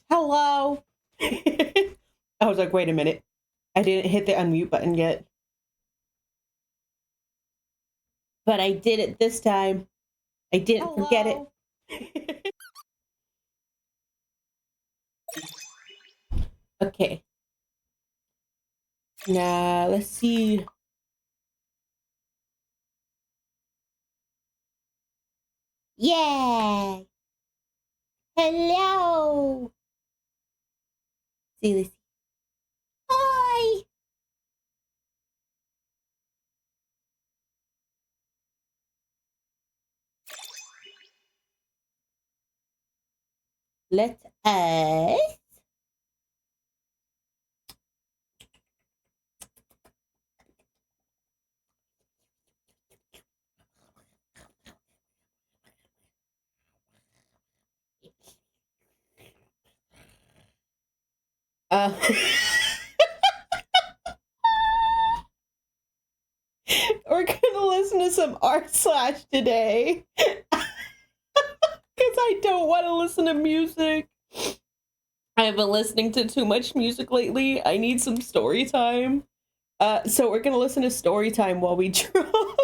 Hello. I was like, wait a minute. I didn't hit the unmute button yet. But I did it this time. I didn't forget it. Okay. Now, let's see. Yeah. Hello. See this. Hi. Let us. Uh, we're gonna listen to some art slash today. Because I don't want to listen to music. I've been listening to too much music lately. I need some story time. So we're gonna listen to story time while we draw,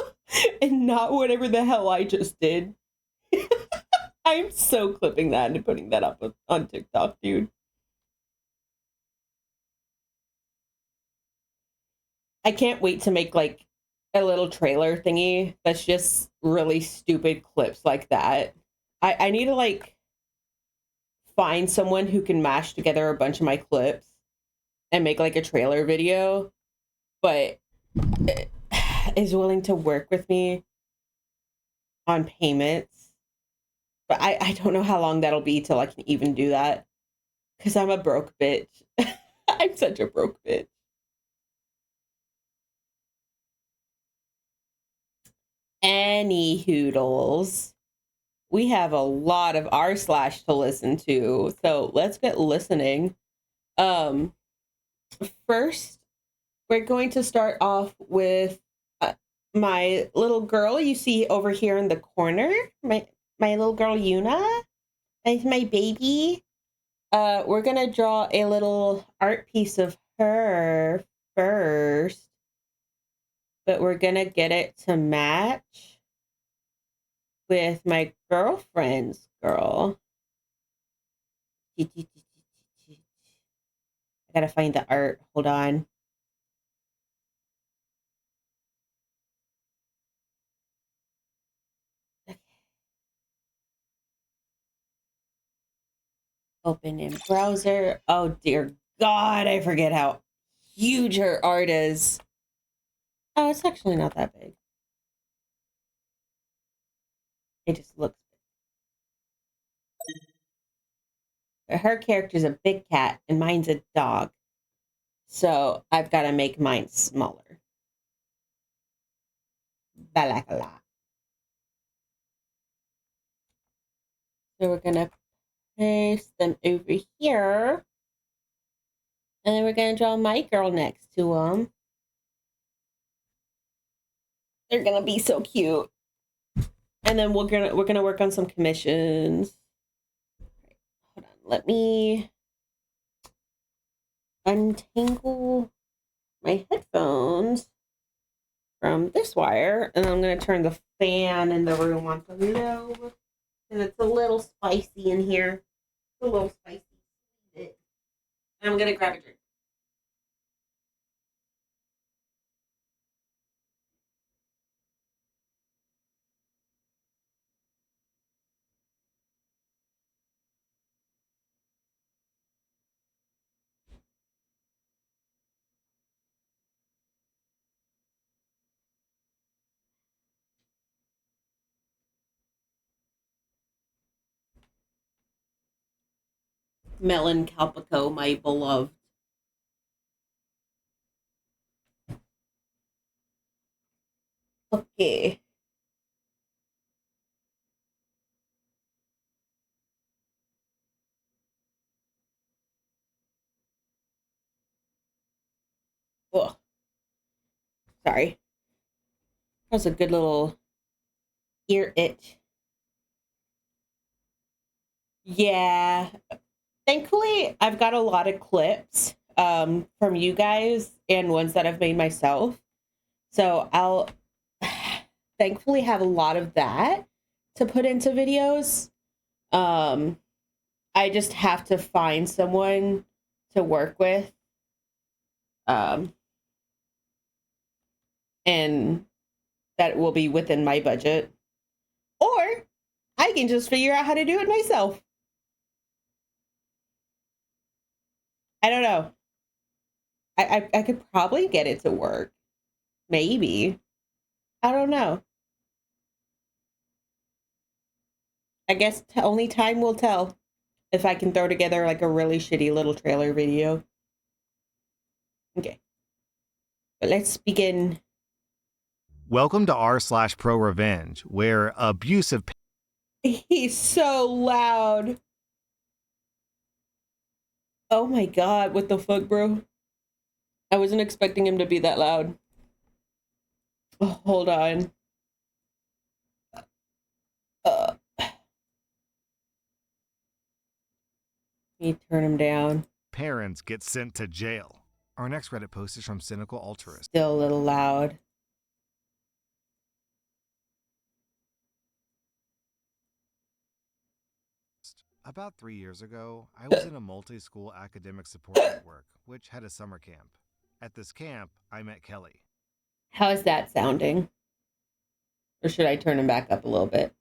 and not whatever the hell I just did. I'm so clipping that and putting that up on TikTok, dude. I can't wait to make like a little trailer thingy that's just really stupid clips like that. I need to like find someone who can mash together a bunch of my clips and make like a trailer video, but is willing to work with me on payments. But I don't know how long that'll be till I can even do that. Because I'm a broke bitch. I'm such a broke bitch. Any hoodles. We have a lot of r slash to listen to. So let's get listening. Um First, we're going to start off with my little girl you see over here in the corner. My little girl Yuna. That's my baby. We're gonna draw a little art piece of her first, but we're gonna get it to match with my girlfriend's girl. I gotta find the art. Hold on. Open in browser. Oh dear God, I forget how huge her art is. Oh, it's actually not that big. It just looks big. Her character's a big cat and mine's a dog. So I've got to make mine smaller. Balakala. So we're going to paste them over here. And then we're going to draw my girl next to them. They're going to be so cute. And then we're gonna work on some commissions. Hold on, let me untangle my headphones from this wire, and I'm gonna turn the fan in the room on to low because it's a little spicy in here. It's a little spicy. And I'm gonna grab a drink. Melon Calpico, my beloved. Okay. Oh, sorry. That was a good little ear itch. Yeah. Thankfully, I've got a lot of clips from you guys and ones that I've made myself. So I'll thankfully have a lot of that to put into videos. Um, I just have to find someone to work with. Um, and that will be within my budget. Or I can just figure out how to do it myself. I don't know. I could probably get it to work. Maybe. I don't know. I guess only time will tell if I can throw together like a really shitty little trailer video. Okay. But let's begin. Welcome to r/pro revenge, where abusive He's so loud. Oh my god, what the fuck, bro? I wasn't expecting him to be that loud. Oh, hold on. Uh, Let me turn him down. parents get sent to jail. Our next Reddit post is from Cynical Altruist. Still a little loud. About 3 years ago, I was in a multi-school academic support network, which had a summer camp. At this camp, I met Kelly. How is that sounding? Or should I turn him back up a little bit?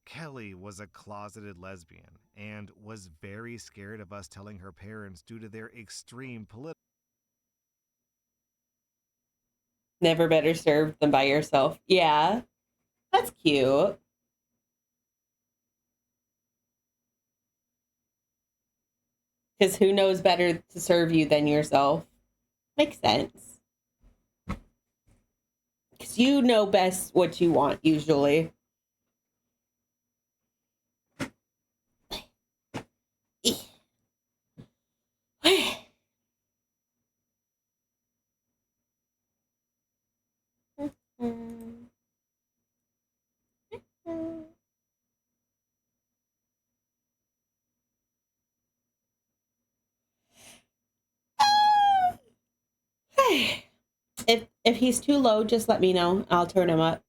Kelly was a closeted lesbian and was very scared of us telling her parents due to their extreme political. Never better served than by yourself. Yeah, that's cute. Because who knows better to serve you than yourself? Makes sense. Because you know best what you want, usually. If he's too low, just let me know. I'll turn him up.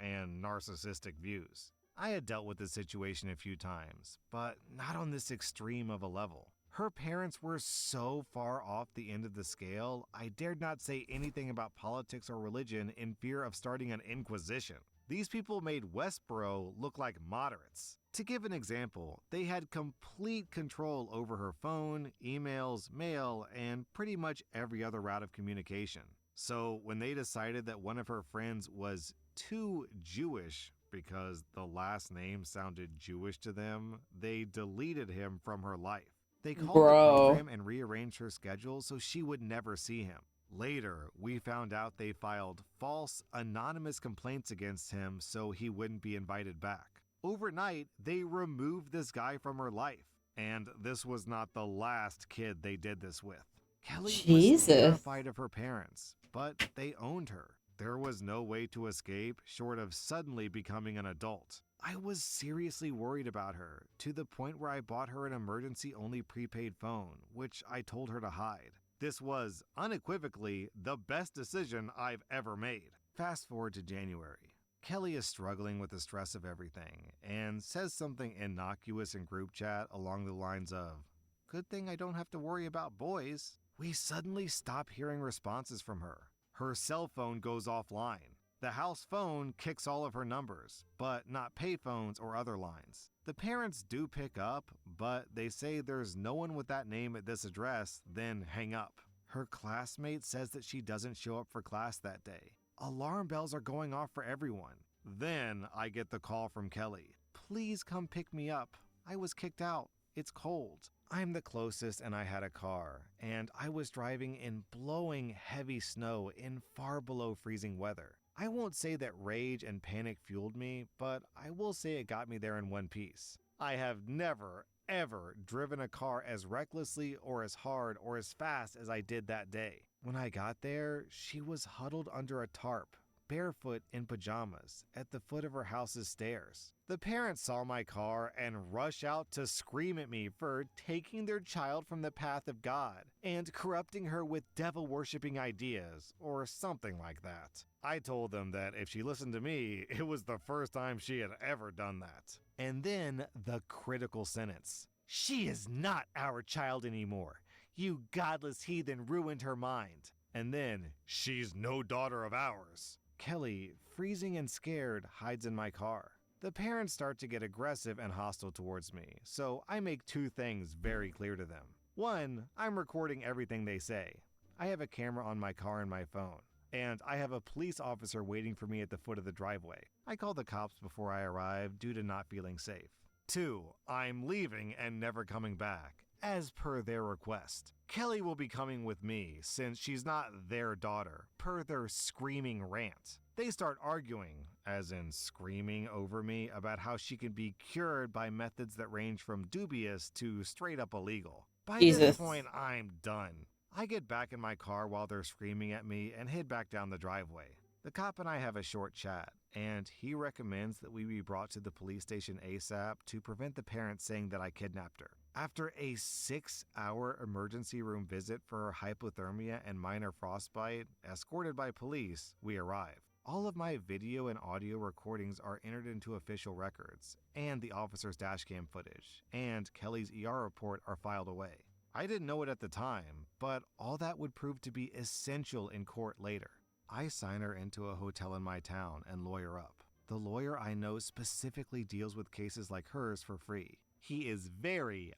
And narcissistic views. I had dealt with this situation a few times, but not on this extreme of a level. Her parents were so far off the end of the scale, I dared not say anything about politics or religion in fear of starting an inquisition. These people made Westboro look like moderates. To give an example, they had complete control over her phone, emails, mail, and pretty much every other route of communication. So when they decided that one of her friends was too Jewish because the last name sounded Jewish to them, they deleted him from her life. They called the Bro. program and rearranged her schedule so she would never see him. Later, we found out they filed false, anonymous complaints against him so he wouldn't be invited back. Overnight, they removed this guy from her life. And this was not the last kid they did this with. Kelly was Jesus. terrified of her parents, but they owned her. There was no way to escape short of suddenly becoming an adult. I was seriously worried about her, to the point where I bought her an emergency-only prepaid phone, which I told her to hide. This was, unequivocally, the best decision I've ever made. Fast forward to January. Kelly is struggling with the stress of everything, and says something innocuous in group chat along the lines of, "Good thing I don't have to worry about boys." We suddenly stop hearing responses from her. Her cell phone goes offline. The house phone kicks all of her numbers, but not payphones or other lines. The parents do pick up, but they say there's no one with that name at this address, then hang up. Her classmate says that she doesn't show up for class that day. Alarm bells are going off for everyone. Then I get the call from Kelly. "Please come pick me up. I was kicked out. It's cold." I'm the closest and I had a car, and I was driving in blowing heavy snow in far below freezing weather. I won't say that rage and panic fueled me, but I will say it got me there in one piece. I have never, ever driven a car as recklessly or as hard or as fast as I did that day. When I got there, she was huddled under a tarp, barefoot in pajamas, at the foot of her house's stairs. The parents saw my car and rush out to scream at me for taking their child from the path of God and corrupting her with devil-worshipping ideas, or something like that. I told them that if she listened to me, it was the first time she had ever done that. And then the critical sentence. "She is not our child anymore. You godless heathen ruined her mind." And then, "She's no daughter of ours." Kelly, freezing and scared, hides in my car. The parents start to get aggressive and hostile towards me, so I make two things very clear to them. One, I'm recording everything they say. I have a camera on my car and my phone, and I have a police officer waiting for me at the foot of the driveway. I called the cops before I arrived due to not feeling safe. Two, I'm leaving and never coming back, as per their request. Kelly will be coming with me since she's not their daughter, per their screaming rant. They start arguing, as in screaming over me about how she can be cured by methods that range from dubious to straight up illegal. By this Jesus. point, I'm done. I get back in my car while they're screaming at me and head back down the driveway. The cop and I have a short chat, and he recommends that we be brought to the police station ASAP to prevent the parents saying that I kidnapped her. After a 6-hour emergency room visit for her hypothermia and minor frostbite, escorted by police, we arrive. All of my video and audio recordings are entered into official records, and the officer's dashcam footage, and Kelly's ER report are filed away. I didn't know it at the time, but all that would prove to be essential in court later. I sign her into a hotel in my town and lawyer up. The lawyer I know specifically deals with cases like hers for free. He is very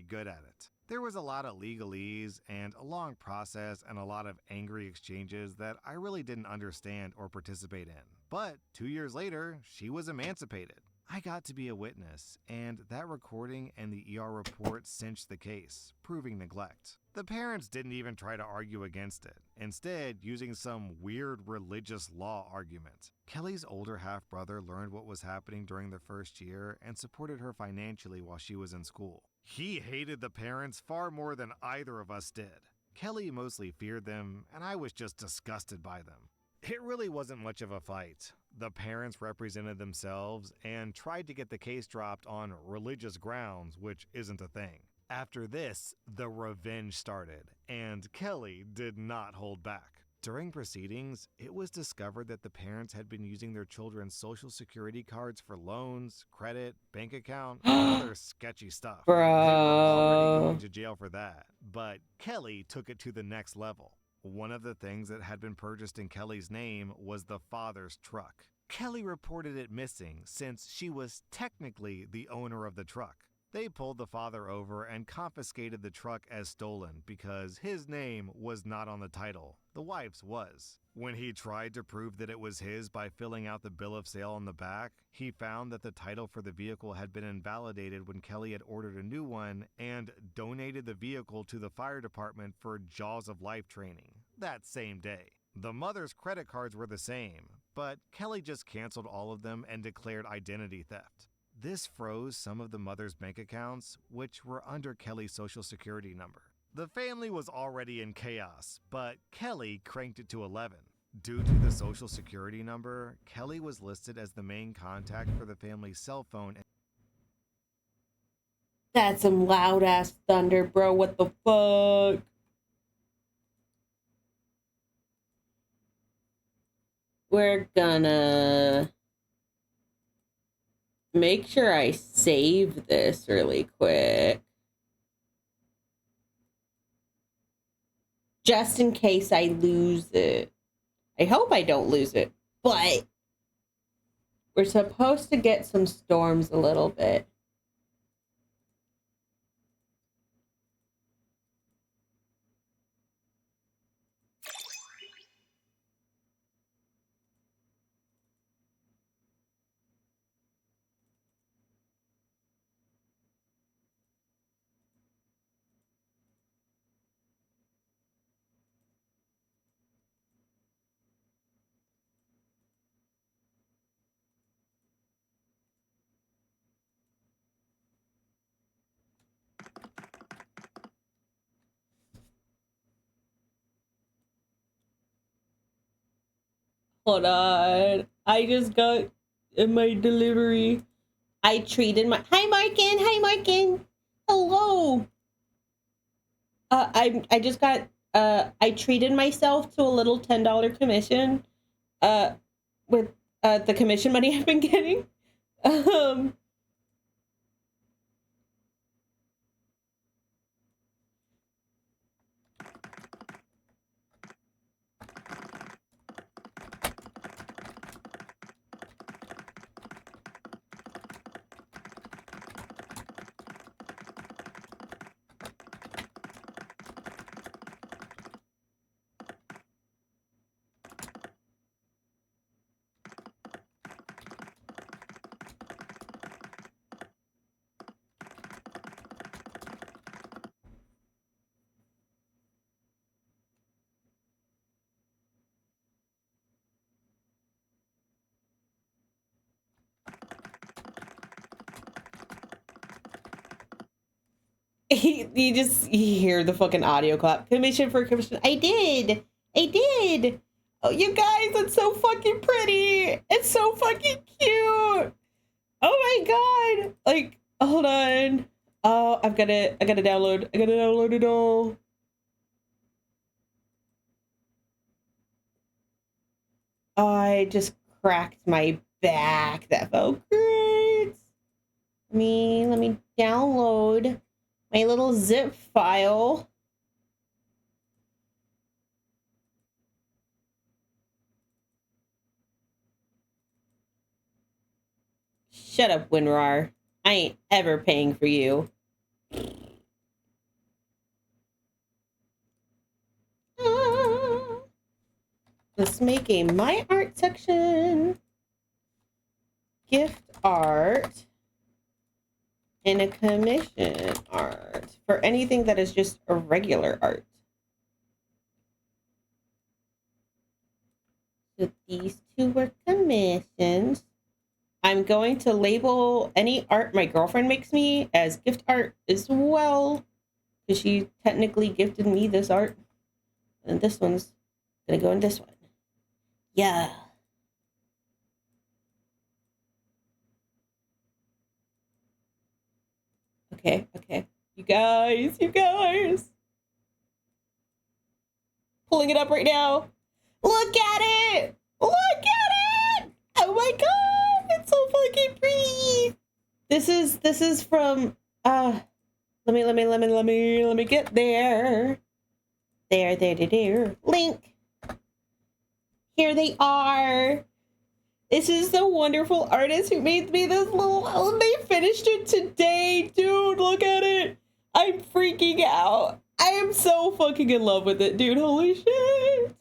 good at it. There was a lot of legalese and a long process and a lot of angry exchanges that I really didn't understand or participate in. But 2 years later, she was emancipated. I got to be a witness, and that recording and the ER report cinched the case, proving neglect. The parents didn't even try to argue against it, instead using some weird religious law argument. Kelly's older half-brother learned what was happening during the first year and supported her financially while she was in school. He hated the parents far more than either of us did. Kelly mostly feared them, and I was just disgusted by them. It really wasn't much of a fight. The parents represented themselves and tried to get the case dropped on religious grounds, which isn't a thing. After this, the revenge started, and Kelly did not hold back. During proceedings, it was discovered that the parents had been using their children's social security cards for loans, credit, bank account, and other sketchy stuff. They were already going to jail for that, but Kelly took it to the next level. One of the things that had been purchased in Kelly's name was the father's truck. Kelly reported it missing since she was technically the owner of the truck. They pulled the father over and confiscated the truck as stolen because his name was not on the title. The wife's was. When he tried to prove that it was his by filling out the bill of sale on the back, he found that the title for the vehicle had been invalidated when Kelly had ordered a new one and donated the vehicle to the fire department for Jaws of Life training that same day. The mother's credit cards were the same, but Kelly just canceled all of them and declared identity theft. This froze some of the mother's bank accounts, which were under Kelly's social security number. The family was already in chaos, but Kelly cranked it to 11. Due to the social security number, Kelly was listed as the main contact for the family's cell phone. That's some loud ass thunder, bro. What the fuck? We're gonna make sure I save this really quick. Just in case I lose it. I hope I don't lose it, but we're supposed to get some storms a little bit. Hold on. I just got in my delivery. I treated my Hi Markin. Hello. I just got I treated myself to a little $10 commission with the commission money I've been getting. Um you hear the fucking audio clap. Commission for commission. I did. Oh, you guys, it's so fucking pretty. It's so fucking cute. Oh my god. Like, hold on. Oh, I gotta download. I gotta download it all. I just cracked my back. That felt great. Let me download my little zip file. Shut up, WinRAR. I ain't ever paying for you. Let's make a My Art section. Gift art. And a commission art. For anything that is just a regular art. So these two were commissions. I'm going to label any art my girlfriend makes me as gift art as well, because she technically gifted me this art. And this one's gonna go in this one. Yeah. Okay. You guys. Pulling it up right now. Look at it! Oh my god! It's so fucking pretty! This is from let me get there. There. Link. Here they are. This is the wonderful artist who made me this little, they finished it today. Dude, look at it. I'm freaking out. I am so fucking in love with it, dude. Holy shit.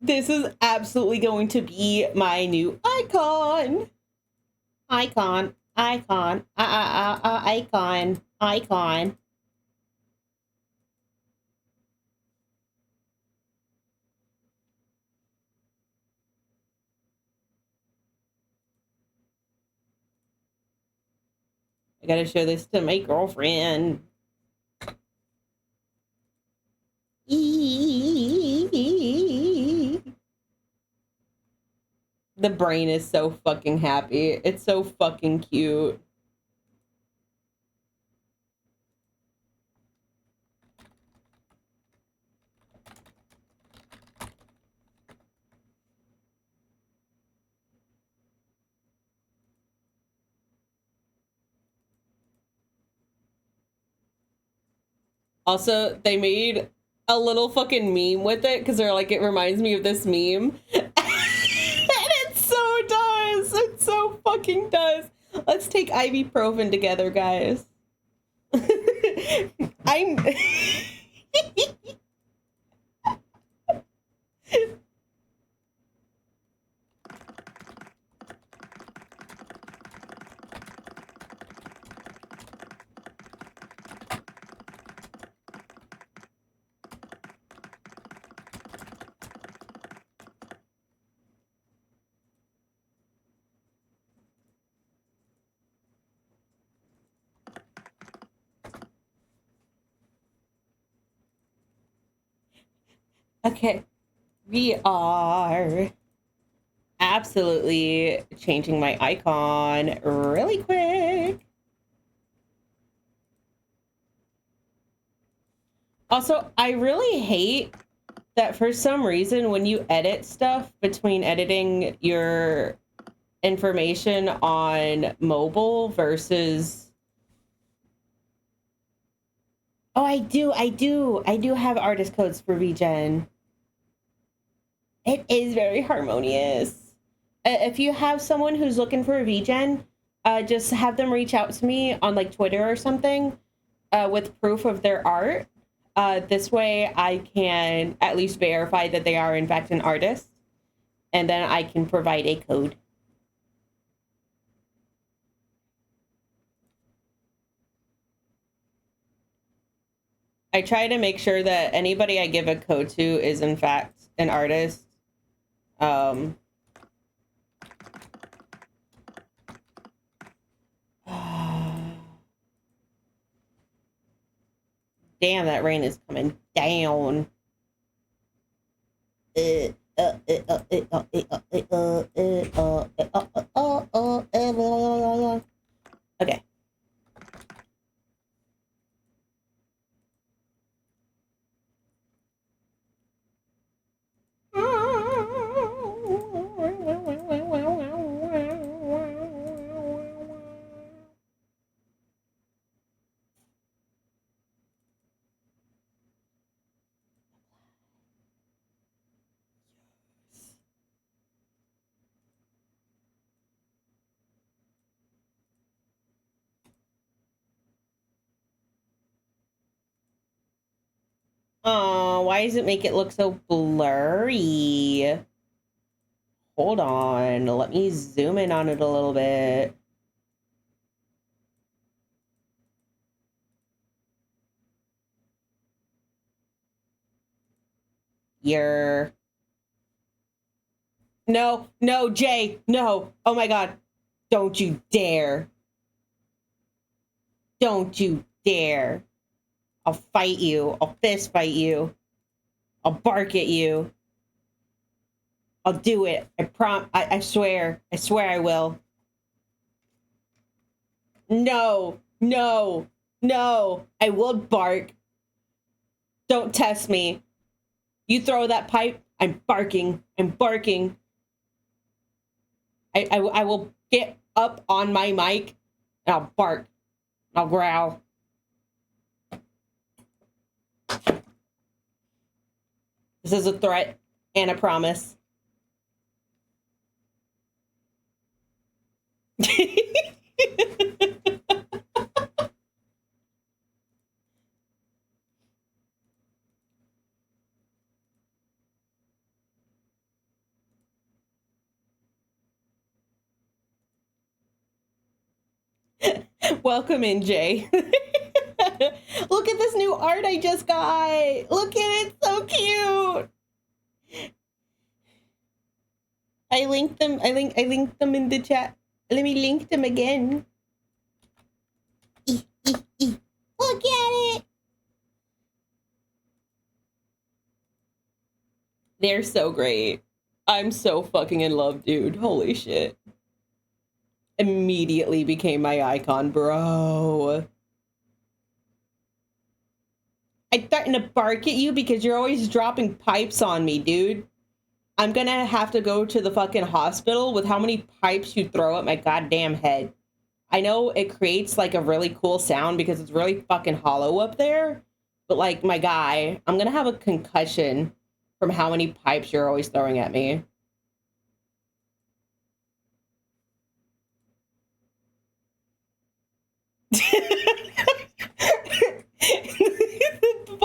This is absolutely going to be my new icon. Icon. Icon. I gotta show this to my girlfriend. The brain is so fucking happy. It's so fucking cute. Also, they made a little fucking meme with it because they're like, it reminds me of this meme. And it's so fucking does. Let's take ibuprofen together, guys. I'm okay. We are absolutely changing my icon really quick. Also, I really hate that for some reason when you edit stuff between editing your information on mobile versus oh, I do have artist codes for VGen. It is very harmonious. If you have someone who's looking for a VGen, just have them reach out to me on like Twitter or something with proof of their art. This way I can at least verify that they are in fact an artist, and then I can provide a code. I try to make sure that anybody I give a code to is in fact an artist. Damn, that rain is coming down. Okay. Oh, why does it make it look so blurry? Hold on, let me zoom in on it a little bit. You're... No, no, Jay, no. Oh my God. Don't you dare. Don't you dare. I'll fight you. I'll fist fight you. I'll bark at you. I'll do it. I swear. I swear I will. No, no, no. I will bark. Don't test me. You throw that pipe, I'm barking. I'm barking. I will get up on my mic and I'll bark. I'll growl. This is a threat and a promise. Welcome in, Jay. Look at this new art I just got. Look at it, so cute. I linked them. I linked them in the chat. Let me link them again. Look at it. They're so great. I'm so fucking in love, dude. Holy shit. Immediately became my icon, bro. I threatened to bark at you because you're always dropping pipes on me, dude. I'm gonna have to go to the fucking hospital with how many pipes you throw at my goddamn head. I know it creates like a really cool sound because it's really fucking hollow up there, but like, my guy, I'm gonna have a concussion from how many pipes you're always throwing at me.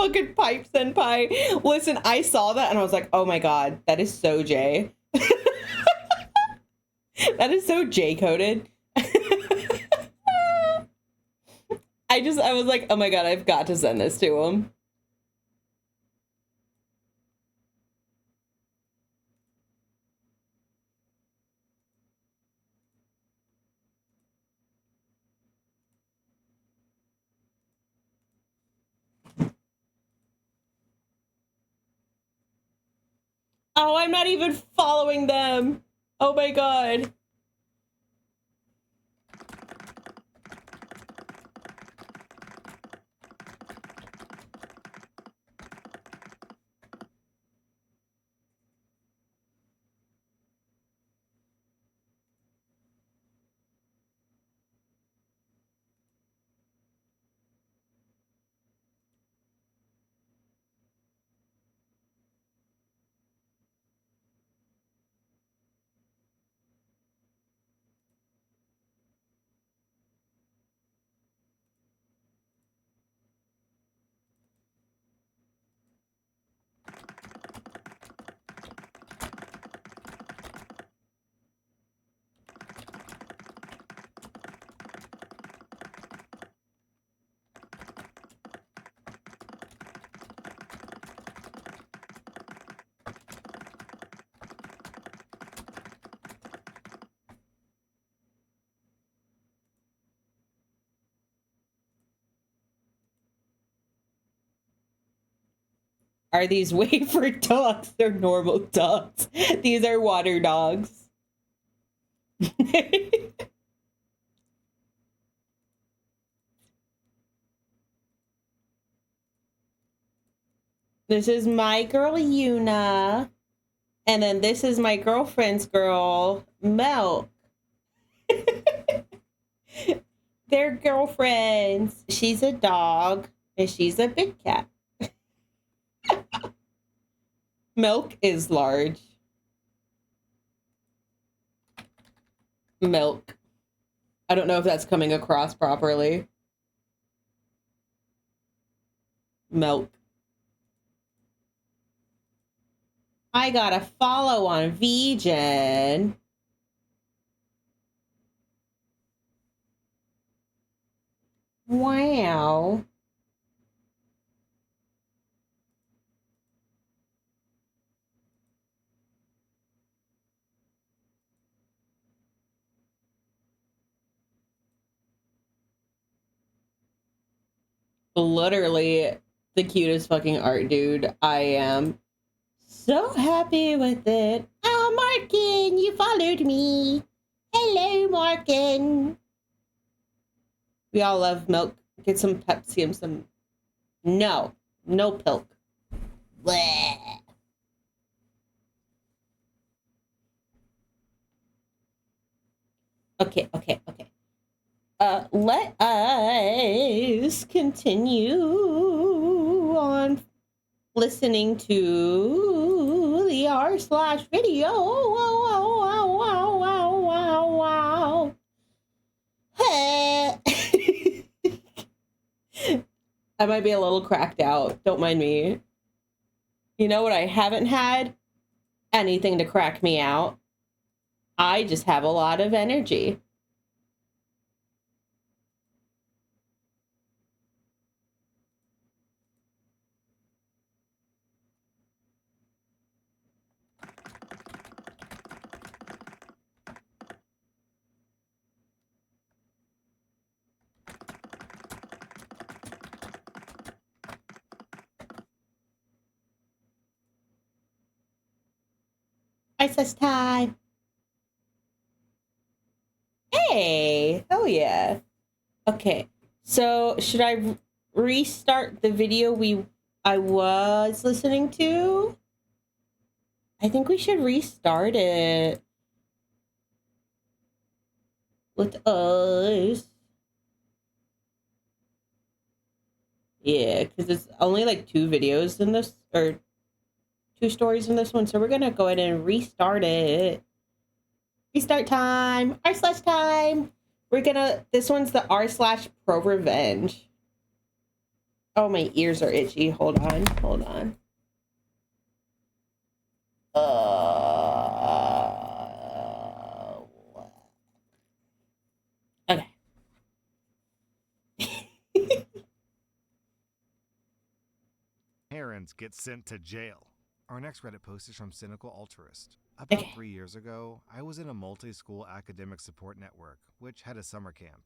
fucking pipe senpai. Listen, I saw that and I was like, oh my god, that is so J. That is so J-coded. I was like, oh my god, I've got to send this to him. Oh, I'm not even following them. Oh my god. Are these wafer dogs or normal dogs? These are water dogs. This is my girl, Yuna. And then this is my girlfriend's girl, Milk. They're girlfriends. She's a dog and she's a big cat. Milk is large. Milk. I don't know if that's coming across properly. Milk. I got a follow on VGen. Wow. Literally the cutest fucking art, dude. I am so happy with it. Oh, Markin, you followed me. Hello, Markin. We all love Milk. Get some Pepsi and some... No. No Pilk. Bleh. Okay. Let us continue on listening to the r/video. Wow. I might be a little cracked out. Don't mind me. You know what I haven't had? Anything to crack me out. I just have a lot of energy. Recess time. Hey, oh yeah. Okay, so should I restart the video I was listening to? I think we should restart it with us. Yeah, because it's only like 2 videos in this, or 2 stories in this one, so we're gonna go ahead and restart it. Restart time, r/time. This one's the r/pro revenge. Oh, my ears are itchy. Hold on. Hold on. Okay. Parents get sent to jail. Our next Reddit post is from Cynical Altruist. About Okay. 3 years ago, I was in a multi school academic support network, which had a summer camp.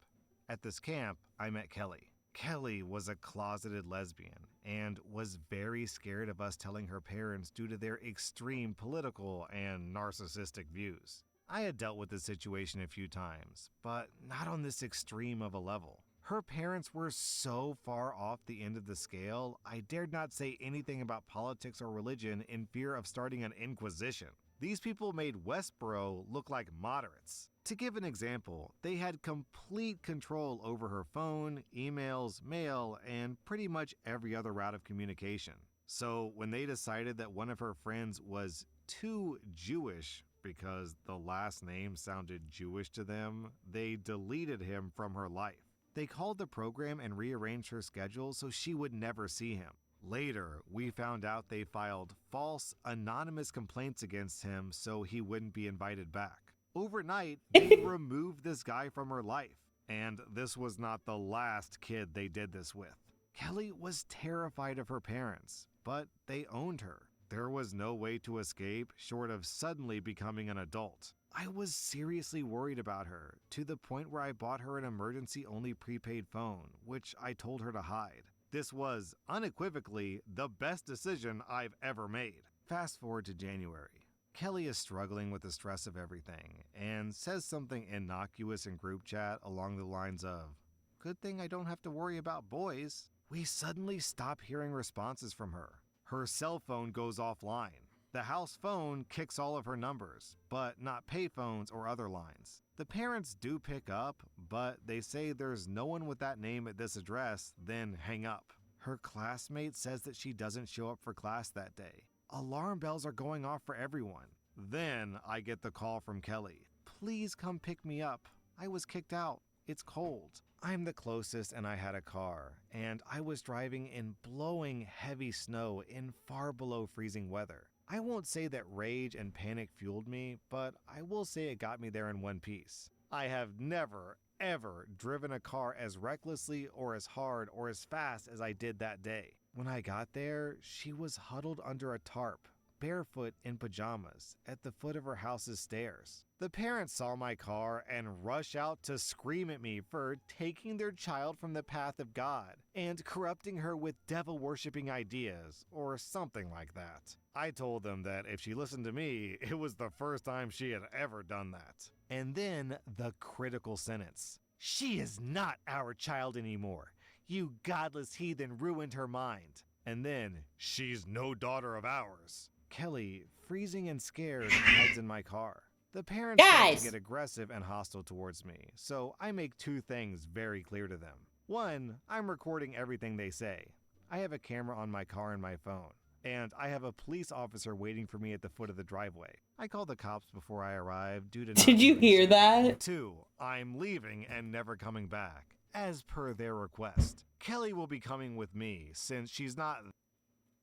At this camp, I met Kelly. Kelly was a closeted lesbian and was very scared of us telling her parents due to their extreme political and narcissistic views. I had dealt with this situation a few times, but not on this extreme of a level. Her parents were so far off the end of the scale, I dared not say anything about politics or religion in fear of starting an inquisition. These people made Westboro look like moderates. To give an example, they had complete control over her phone, emails, mail, and pretty much every other route of communication. So when they decided that one of her friends was too Jewish because the last name sounded Jewish to them, they deleted him from her life. They called the program and rearranged her schedule so she would never see him. Later, we found out they filed false, anonymous complaints against him so he wouldn't be invited back. Overnight, they removed this guy from her life. And this was not the last kid they did this with. Kelly was terrified of her parents, but they owned her. There was no way to escape short of suddenly becoming an adult. I was seriously worried about her, to the point where I bought her an emergency-only prepaid phone, which I told her to hide. This was, unequivocally, the best decision I've ever made. Fast forward to January. Kelly is struggling with the stress of everything, and says something innocuous in group chat along the lines of, "Good thing I don't have to worry about boys." We suddenly stop hearing responses from her. Her cell phone goes offline. The house phone kicks all of her numbers, but not payphones or other lines. The parents do pick up, but they say there's no one with that name at this address, then hang up. Her classmate says that she doesn't show up for class that day. Alarm bells are going off for everyone. Then I get the call from Kelly. "Please come pick me up. I was kicked out. It's cold." I'm the closest and I had a car, and I was driving in blowing heavy snow in far below freezing weather. I won't say that rage and panic fueled me, but I will say it got me there in one piece. I have never, ever driven a car as recklessly or as hard or as fast as I did that day. When I got there, she was huddled under a tarp, barefoot in pajamas, at the foot of her house's stairs. The parents saw my car and rush out to scream at me for taking their child from the path of God and corrupting her with devil-worshipping ideas, or something like that. I told them that if she listened to me, it was the first time she had ever done that. And then the critical sentence. "She is not our child anymore. You godless heathen ruined her mind." And then, "She's no daughter of ours." Kelly, freezing and scared, hides in my car. The parents start to Guys! get aggressive and hostile towards me, so I make two things very clear to them. One, I'm recording everything they say. I have a camera on my car and my phone, and I have a police officer waiting for me at the foot of the driveway. I called the cops before I arrived due to not Did you doing hear so. that? Two, I'm leaving and never coming back, as per their request. Kelly will be coming with me since she's not.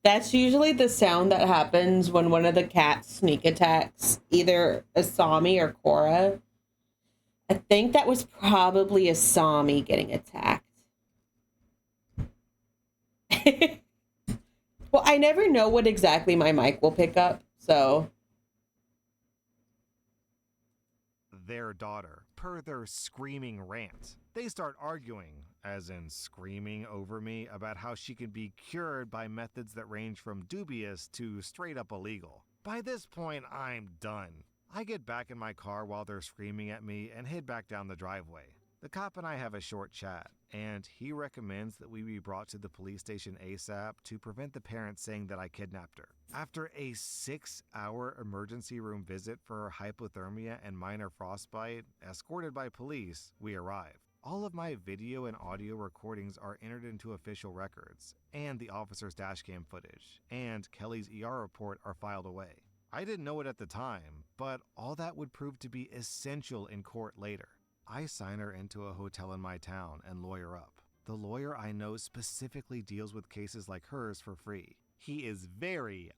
That's usually the sound that happens when one of the cats sneak attacks either Asami or Korra. I think that was probably Asami getting attacked. Well, I never know what exactly my mic will pick up, so. Their daughter, per their screaming rant. They start arguing, as in screaming over me, about how she can be cured by methods that range from dubious to straight up illegal. By this point, I'm done. I get back in my car while they're screaming at me and head back down the driveway. The cop and I have a short chat, and he recommends that we be brought to the police station ASAP to prevent the parents saying that I kidnapped her. After a 6-hour emergency room visit for her hypothermia and minor frostbite, escorted by police, we arrive. All of my video and audio recordings are entered into official records, and the officer's dashcam footage, and Kelly's ER report are filed away. I didn't know it at the time, but all that would prove to be essential in court later. I sign her into a hotel in my town and lawyer up. The lawyer I know specifically deals with cases like hers for free. He is very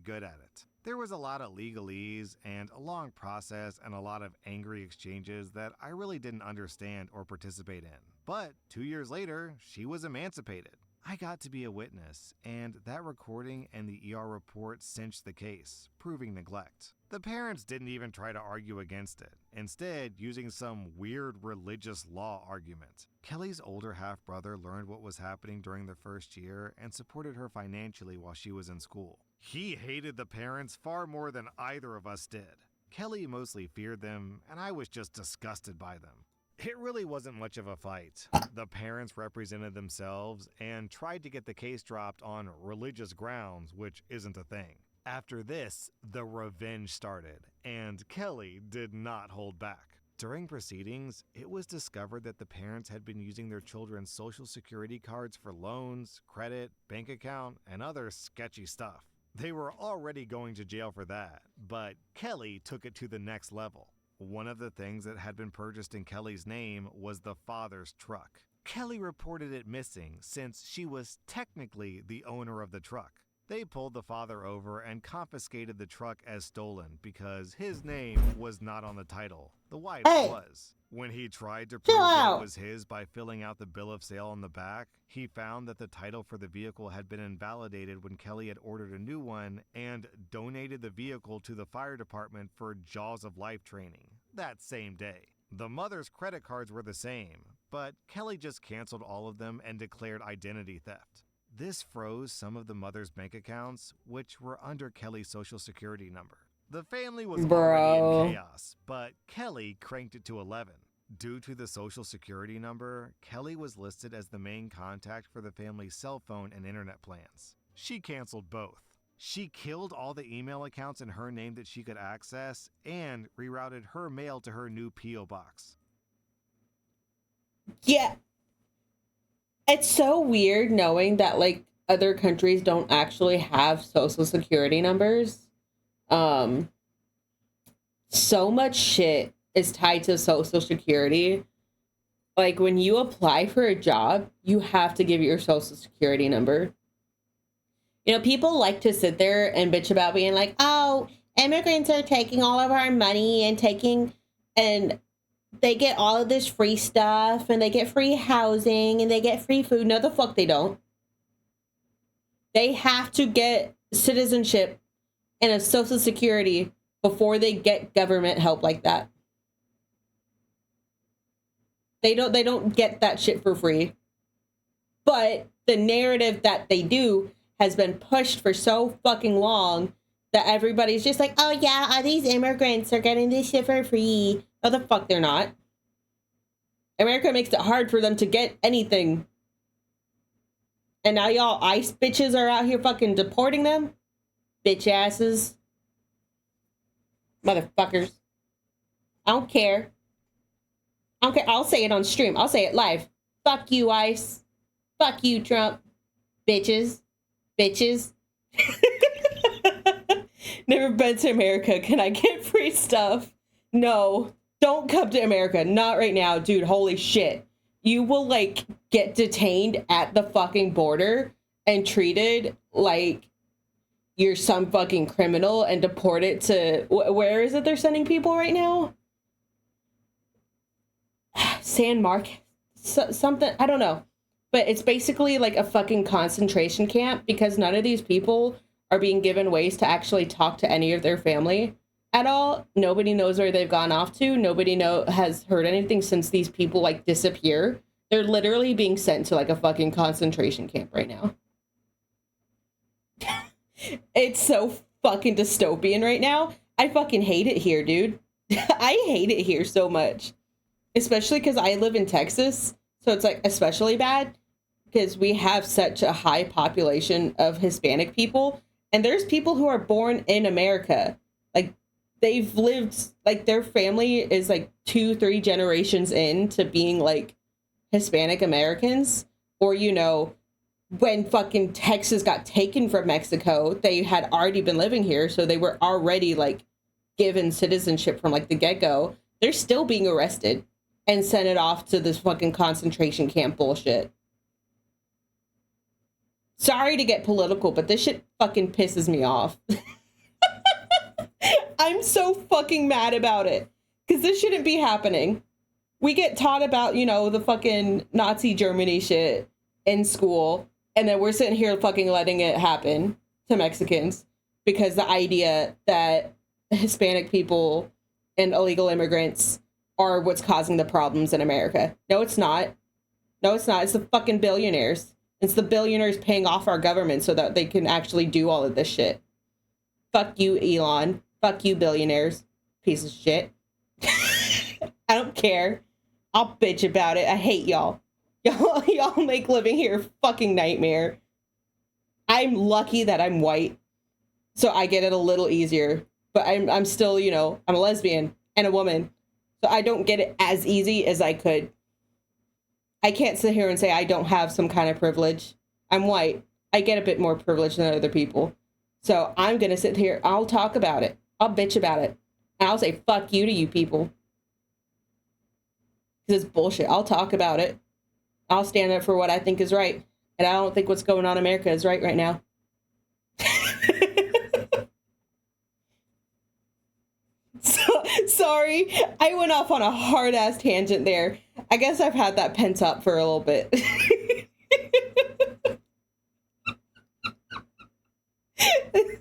good at it. There was a lot of legalese and a long process and a lot of angry exchanges that I really didn't understand or participate in. But 2 years later, she was emancipated. I got to be a witness, and that recording and the ER report cinched the case, proving neglect. The parents didn't even try to argue against it, instead using some weird religious law argument. Kelly's older half-brother learned what was happening during the first year and supported her financially while she was in school. He hated the parents far more than either of us did. Kelly mostly feared them, and I was just disgusted by them. It really wasn't much of a fight. The parents represented themselves and tried to get the case dropped on religious grounds, which isn't a thing. After this, the revenge started, and Kelly did not hold back. During proceedings, it was discovered that the parents had been using their children's social security cards for loans, credit, bank account, and other sketchy stuff. They were already going to jail for that, but Kelly took it to the next level. One of the things that had been purchased in Kelly's name was the father's truck. Kelly reported it missing since she was technically the owner of the truck. They pulled the father over and confiscated the truck as stolen because his name was not on the title. The wife's was. When he tried to prove that it was his by filling out the bill of sale on the back, he found that the title for the vehicle had been invalidated when Kelly had ordered a new one and donated the vehicle to the fire department for Jaws of Life training that same day. The mother's credit cards were the same, but Kelly just canceled all of them and declared identity theft. This froze some of the mother's bank accounts, which were under Kelly's social security number. The family was already in chaos, but Kelly cranked it to 11. Due to the social security number, Kelly was listed as the main contact for the family's cell phone and internet plans. She canceled both. She killed all the email accounts in her name that she could access and rerouted her mail to her new P.O. box. Yeah. It's so weird knowing that, like, other countries don't actually have social security numbers. So much shit is tied to social security. Like, when you apply for a job, you have to give your social security number. You know, people like to sit there and bitch about being like, oh, immigrants are taking all of our money and they get all of this free stuff and they get free housing and they get free food. No, the fuck they don't. They have to get citizenship and a social security before they get government help like that. They don't get that shit for free. But the narrative that they do has been pushed for so fucking long that everybody's just like, oh yeah, all these immigrants are getting this shit for free. No, the fuck they're not. America makes it hard for them to get anything. And now y'all ICE bitches are out here fucking deporting them? Bitch asses. Motherfuckers. I don't care. I don't care. I'll say it on stream. I'll say it live. Fuck you, ICE. Fuck you, Trump. Bitches. Bitches. Never been to America. Can I get free stuff? No. Don't come to America. Not right now, dude. Holy shit. You will, like, get detained at the fucking border and treated like you're some fucking criminal and deported to... Where is it they're sending people right now? San Marcos? Something... I don't know. But it's basically like a fucking concentration camp because none of these people are being given ways to actually talk to any of their family at all. Nobody knows where they've gone off to. Nobody has heard anything since these people like disappear. They're literally being sent to like a fucking concentration camp right now. It's so fucking dystopian right now. I fucking hate it here, dude. I hate it here so much. Especially because I live in Texas. So it's like especially bad because we have such a high population of Hispanic people. And there's people who are born in America. Like, they've lived, like, their family is, like, 2-3 generations into being, like, Hispanic Americans. Or, you know, when fucking Texas got taken from Mexico, they had already been living here. So they were already, like, given citizenship from, like, the get-go. They're still being arrested. and sent it off to this fucking concentration camp bullshit. Sorry to get political, but this shit fucking pisses me off. I'm so fucking mad about it. Because this shouldn't be happening. We get taught about, you know, the fucking Nazi Germany shit in school. And then we're sitting here fucking letting it happen to Mexicans. Because the idea that Hispanic people and illegal immigrants are what's causing the problems in America. No, it's not. No, it's not. It's the fucking billionaires. It's the billionaires paying off our government so that they can actually do all of this shit. Fuck you, Elon. Fuck you, billionaires. Piece of shit. I don't care. I'll bitch about it. I hate y'all. Y'all make living here a fucking nightmare. I'm lucky that I'm white, so I get it a little easier. But I'm still, you know, I'm a lesbian and a woman, so I don't get it as easy as I could. I can't sit here and say I don't have some kind of privilege. I'm white. I get a bit more privilege than other people. So I'm going to sit here. I'll talk about it. I'll bitch about it. And I'll say fuck you to you people. Because it's bullshit. I'll talk about it. I'll stand up for what I think is right. And I don't think what's going on in America is right now. Sorry, I went off on a hard ass tangent there. I guess I've had that pent up for a little bit.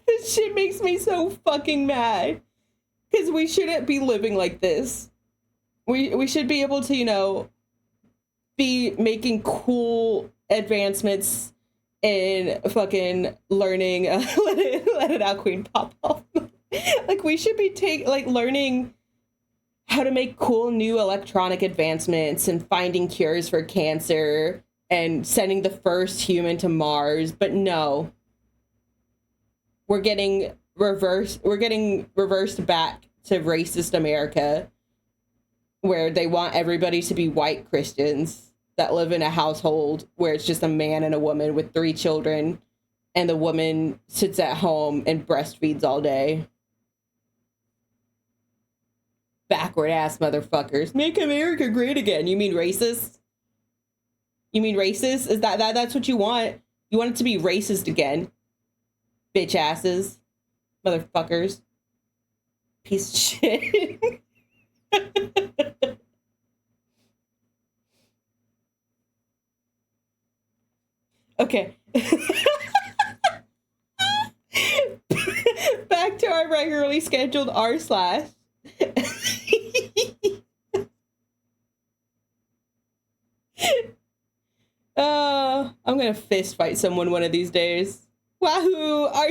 This shit makes me so fucking mad. Because we shouldn't be living like this. We should be able to, you know, be making cool advancements in fucking learning. Let it out, Queen Pop off. Like, we should be learning how to make cool new electronic advancements and finding cures for cancer and sending the first human to Mars. But no, we're getting reversed back to racist America, where they want everybody to be white Christians that live in a household where it's just a man and a woman with 3 children, and the woman sits at home and breastfeeds all day. Backward ass motherfuckers. Make America great again. You mean racist? You mean racist? Is that's what you want? You want it to be racist again? Bitch asses. Motherfuckers. Piece of shit. Okay. Back to our regularly scheduled r/. I'm gonna fist fight someone one of these days. Wahoo! r/.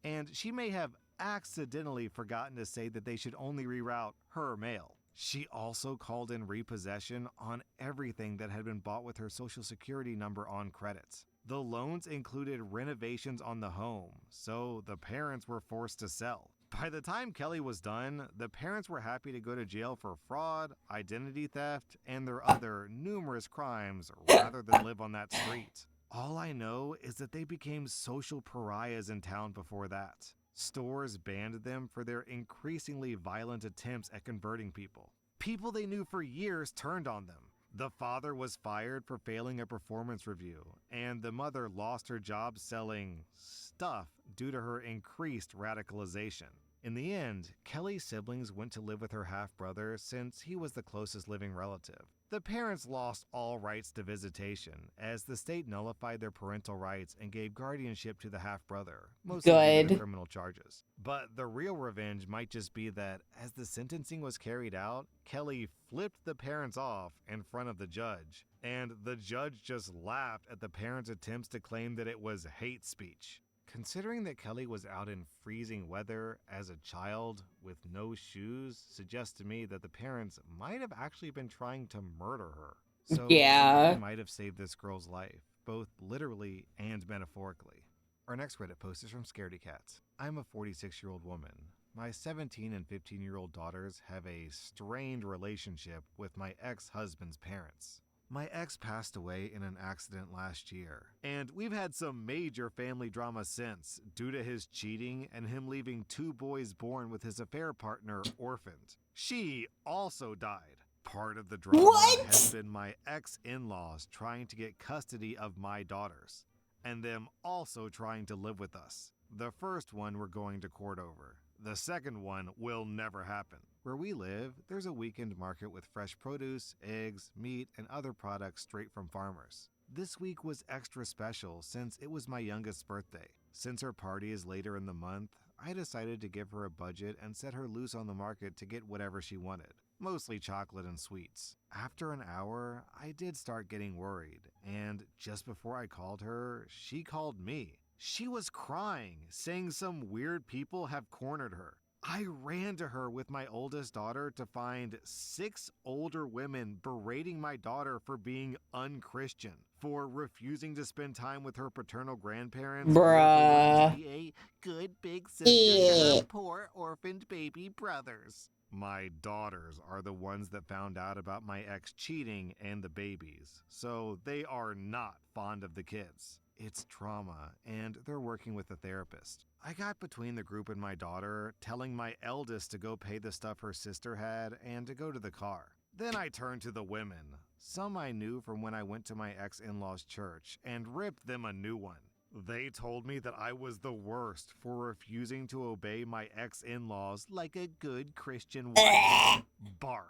And she may have accidentally forgotten to say that they should only reroute her mail. She also called in repossession on everything that had been bought with her social security number on credit. The loans included renovations on the home, so the parents were forced to sell. By the time Kelly was done, the parents were happy to go to jail for fraud, identity theft, and their other numerous crimes rather than live on that street. All I know is that they became social pariahs in town before that. Stores banned them for their increasingly violent attempts at converting people. People they knew for years turned on them. The father was fired for failing a performance review, and the mother lost her job selling stuff due to her increased radicalization. In the end, Kelly's siblings went to live with her half-brother since he was the closest living relative. The parents lost all rights to visitation, as the state nullified their parental rights and gave guardianship to the half-brother, mostly due to criminal charges. But the real revenge might just be that, as the sentencing was carried out, Kelly flipped the parents off in front of the judge, and the judge just laughed at the parents' attempts to claim that it was hate speech. Considering that Kelly was out in freezing weather as a child with no shoes suggests to me that the parents might have actually been trying to murder her. So yeah, they might have saved this girl's life, both literally and metaphorically. Our next Reddit post is from Scaredy Cat. I'm a 46-year-old woman. My 17 and 15-year-old daughters have a strained relationship with my ex-husband's parents. My ex passed away in an accident last year, and we've had some major family drama since due to his cheating and him leaving 2 boys born with his affair partner orphaned. She also died. Part of the drama has What? been my ex-in-laws trying to get custody of my daughters, and them also trying to live with us. The first one we're going to court over. The second one will never happen. Where we live, there's a weekend market with fresh produce, eggs, meat, and other products straight from farmers. This week was extra special since it was my youngest's birthday. Since her party is later in the month, I decided to give her a budget and set her loose on the market to get whatever she wanted, mostly chocolate and sweets. After an hour, I did start getting worried, and just before I called her, she called me. She was crying, saying some weird people have cornered her. I ran to her with my oldest daughter to find 6 older women berating my daughter for being unchristian, for refusing to spend time with her paternal grandparents, or for wanting to Bruh. be a good big sister to her Eh. poor orphaned baby brothers. My daughters are the ones that found out about my ex cheating and the babies, so they are not fond of the kids. It's trauma, and they're working with a therapist. I got between the group and my daughter, telling my eldest to go pay the stuff her sister had and to go to the car. Then I turned to the women. Some I knew from when I went to my ex-in-law's church and ripped them a new one. They told me that I was the worst for refusing to obey my ex-in-laws like a good Christian wife. Barf.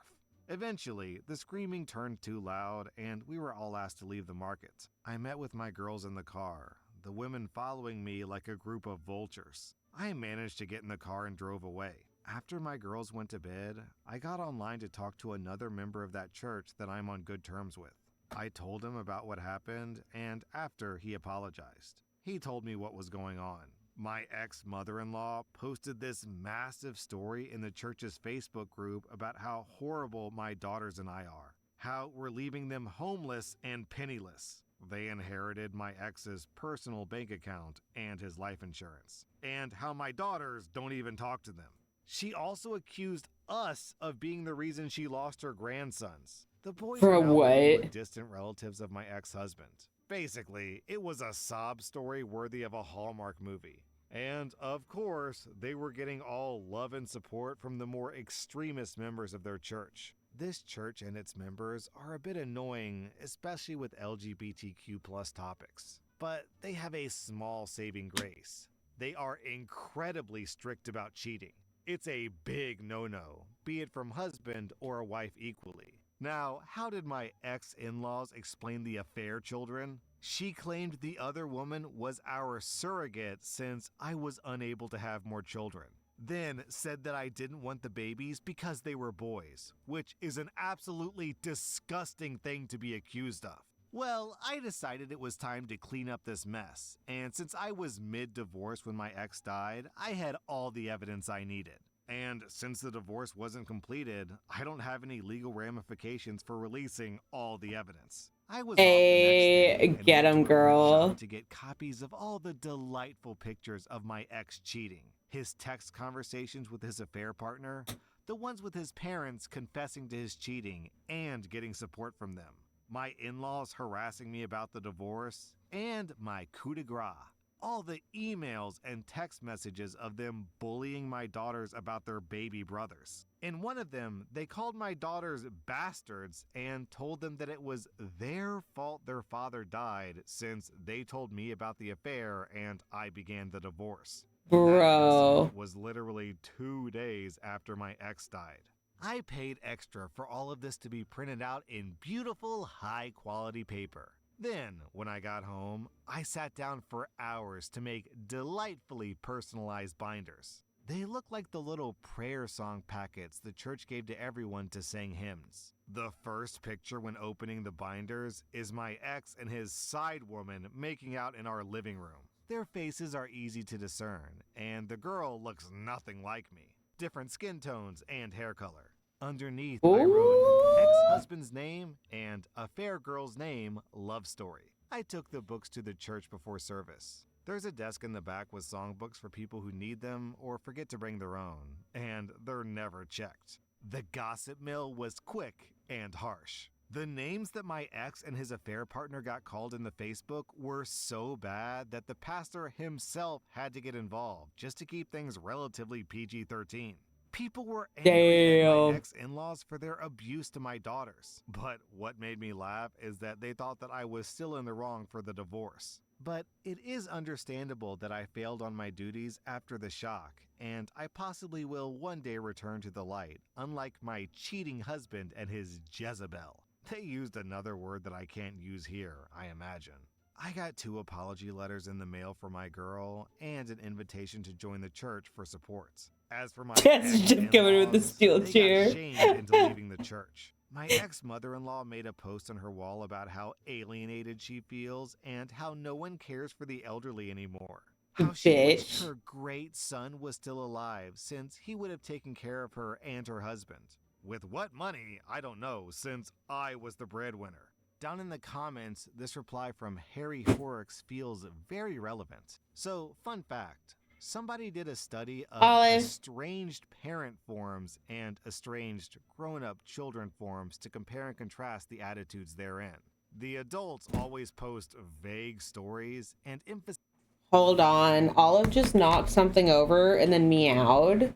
Eventually, the screaming turned too loud and we were all asked to leave the market. I met with my girls in the car, the women following me like a group of vultures. I managed to get in the car and drove away. After my girls went to bed, I got online to talk to another member of that church that I'm on good terms with. I told him about what happened, and after, he apologized. He told me what was going on. My ex-mother-in-law posted this massive story in the church's Facebook group about how horrible my daughters and I are, how we're leaving them homeless and penniless. They inherited my ex's personal bank account and his life insurance, and how my daughters don't even talk to them. She also accused us of being the reason she lost her grandsons. The boys For are now living what? with distant relatives of my ex-husband. Basically, it was a sob story worthy of a Hallmark movie. And, of course, they were getting all love and support from the more extremist members of their church. This church and its members are a bit annoying, especially with LGBTQ plus topics. But they have a small saving grace. They are incredibly strict about cheating. It's a big no-no, be it from husband or a wife equally. Now, how did my ex-in-laws explain the affair, children? She claimed the other woman was our surrogate since I was unable to have more children. Then said that I didn't want the babies because they were boys, which is an absolutely disgusting thing to be accused of. Well, I decided it was time to clean up this mess, and since I was mid-divorce when my ex died, I had all the evidence I needed. And since the divorce wasn't completed, I don't have any legal ramifications for releasing all the evidence. I was off the next day and Get went to him, a print shop girl. to get copies of all the delightful pictures of my ex cheating, his text conversations with his affair partner, the ones with his parents confessing to his cheating and getting support from them, my in-laws harassing me about the divorce, and my coup de grace. All the emails and text messages of them bullying my daughters about their baby brothers. In one of them, they called my daughters bastards and told them that it was their fault their father died since they told me about the affair and I began the divorce. That Bro. message was literally 2 days after my ex died. I paid extra for all of this to be printed out in beautiful, high-quality paper. Then, when I got home, I sat down for hours to make delightfully personalized binders. They look like the little prayer song packets the church gave to everyone to sing hymns. The first picture when opening the binders is my ex and his side woman making out in our living room. Their faces are easy to discern, and the girl looks nothing like me. Different skin tones and hair color. Underneath, I wrote Ooh. ex-husband's name and affair girl's name, love story. I took the books to the church before service. There's a desk in the back with songbooks for people who need them or forget to bring their own, and they're never checked. The gossip mill was quick and harsh. The names that my ex and his affair partner got called in the Facebook were so bad that the pastor himself had to get involved just to keep things relatively PG-13. People were angry at my Damn. ex-in-laws for their abuse to my daughters. But what made me laugh is that they thought that I was still in the wrong for the divorce. But it is understandable that I failed on my duties after the shock, and I possibly will one day return to the light, unlike my cheating husband and his Jezebel. They used another word that I can't use here, I imagine. I got 2 apology letters in the mail for my girl and an invitation to join the church for support. As for my That's just coming with the ex-in-laws, steel they chair. got shamed into leaving the church. My ex-mother-in-law made a post on her wall about how alienated she feels and how no one cares for the elderly anymore. How she wished Bitch. her great son was still alive since he would have taken care of her and her husband. With what money, I don't know, since I was the breadwinner. Down in the comments, this reply from Harry Horrocks feels very relevant. So, fun fact. Somebody did a study of Olive. estranged parent forums and estranged grown-up children forums to compare and contrast the attitudes therein. The adults always post vague stories and emphasize. Hold on. Olive just knocked something over and then meowed.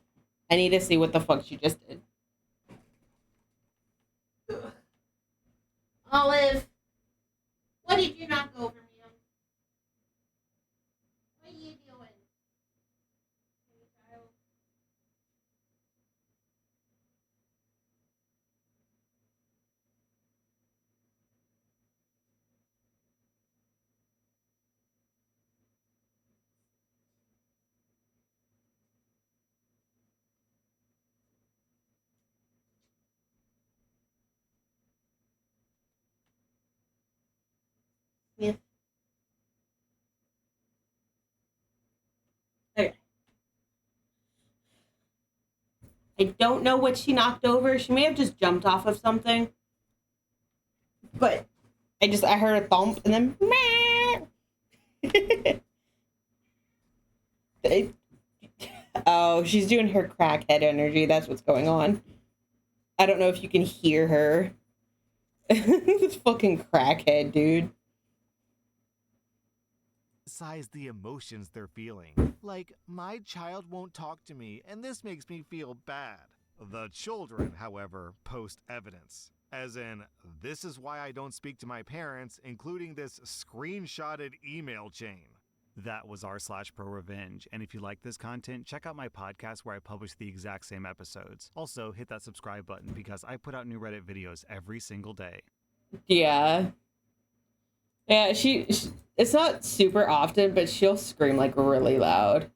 I need to see what the fuck she just did. Olive, what did you knock over, ma'am? What are you doing? Yeah. Okay. I don't know what she knocked over. She may have just jumped off of something. But I heard a thump and then oh, she's doing her crackhead energy. That's what's going on. I don't know if you can hear her. This fucking crackhead, dude. The emotions they're feeling. Like, my child won't talk to me, and this makes me feel bad. The children, however, post evidence. As in, this is why I don't speak to my parents, including this screenshotted email chain. That was r/pro revenge, and if you like this content, check out my podcast where I publish the exact same episodes. Also, hit that subscribe button because I put out new Reddit videos every single day. Yeah. Yeah, it's not super often, but she'll scream like really loud.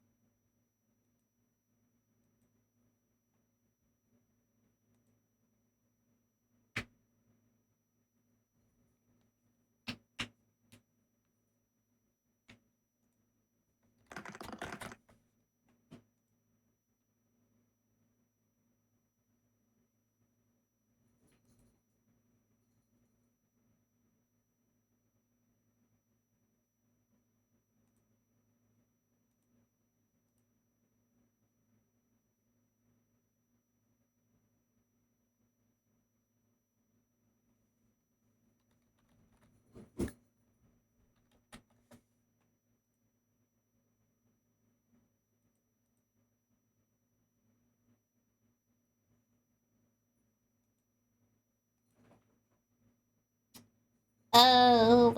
Oh.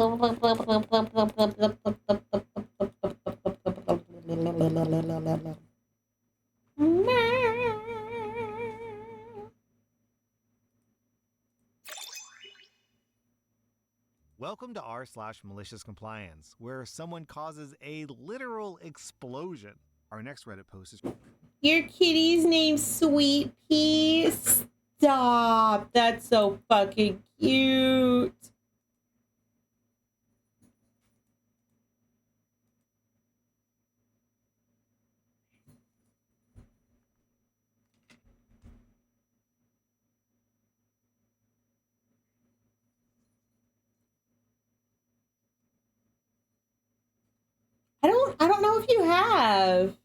Welcome to r/malicious compliance, where someone causes a literal explosion. Our next Reddit post is Your kitty's name's Sweet Pea. Stop. That's so fucking cute. I don't know if you have.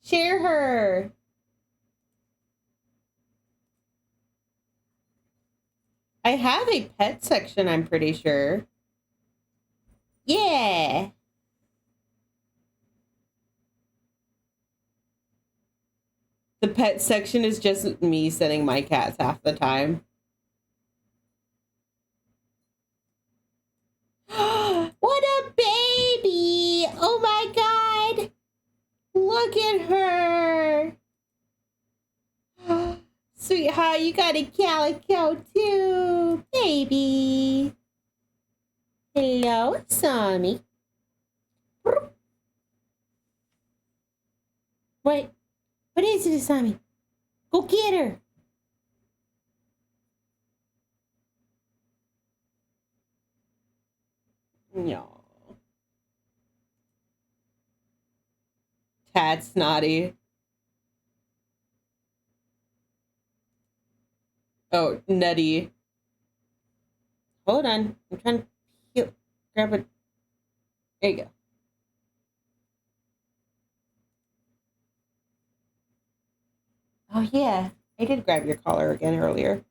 Share her. I have a pet section, I'm pretty sure. Yeah. The pet section is just me setting my cats half the time. What a baby! Oh my god! Look at her! Sweetheart, you got a calico too, baby. Hello, Sammy. What? What is it, Sammy? Go get her. No. Tad snotty. Oh, nutty. Hold on. I'm trying to grab it. There you go. Oh, yeah. I did grab your collar again earlier.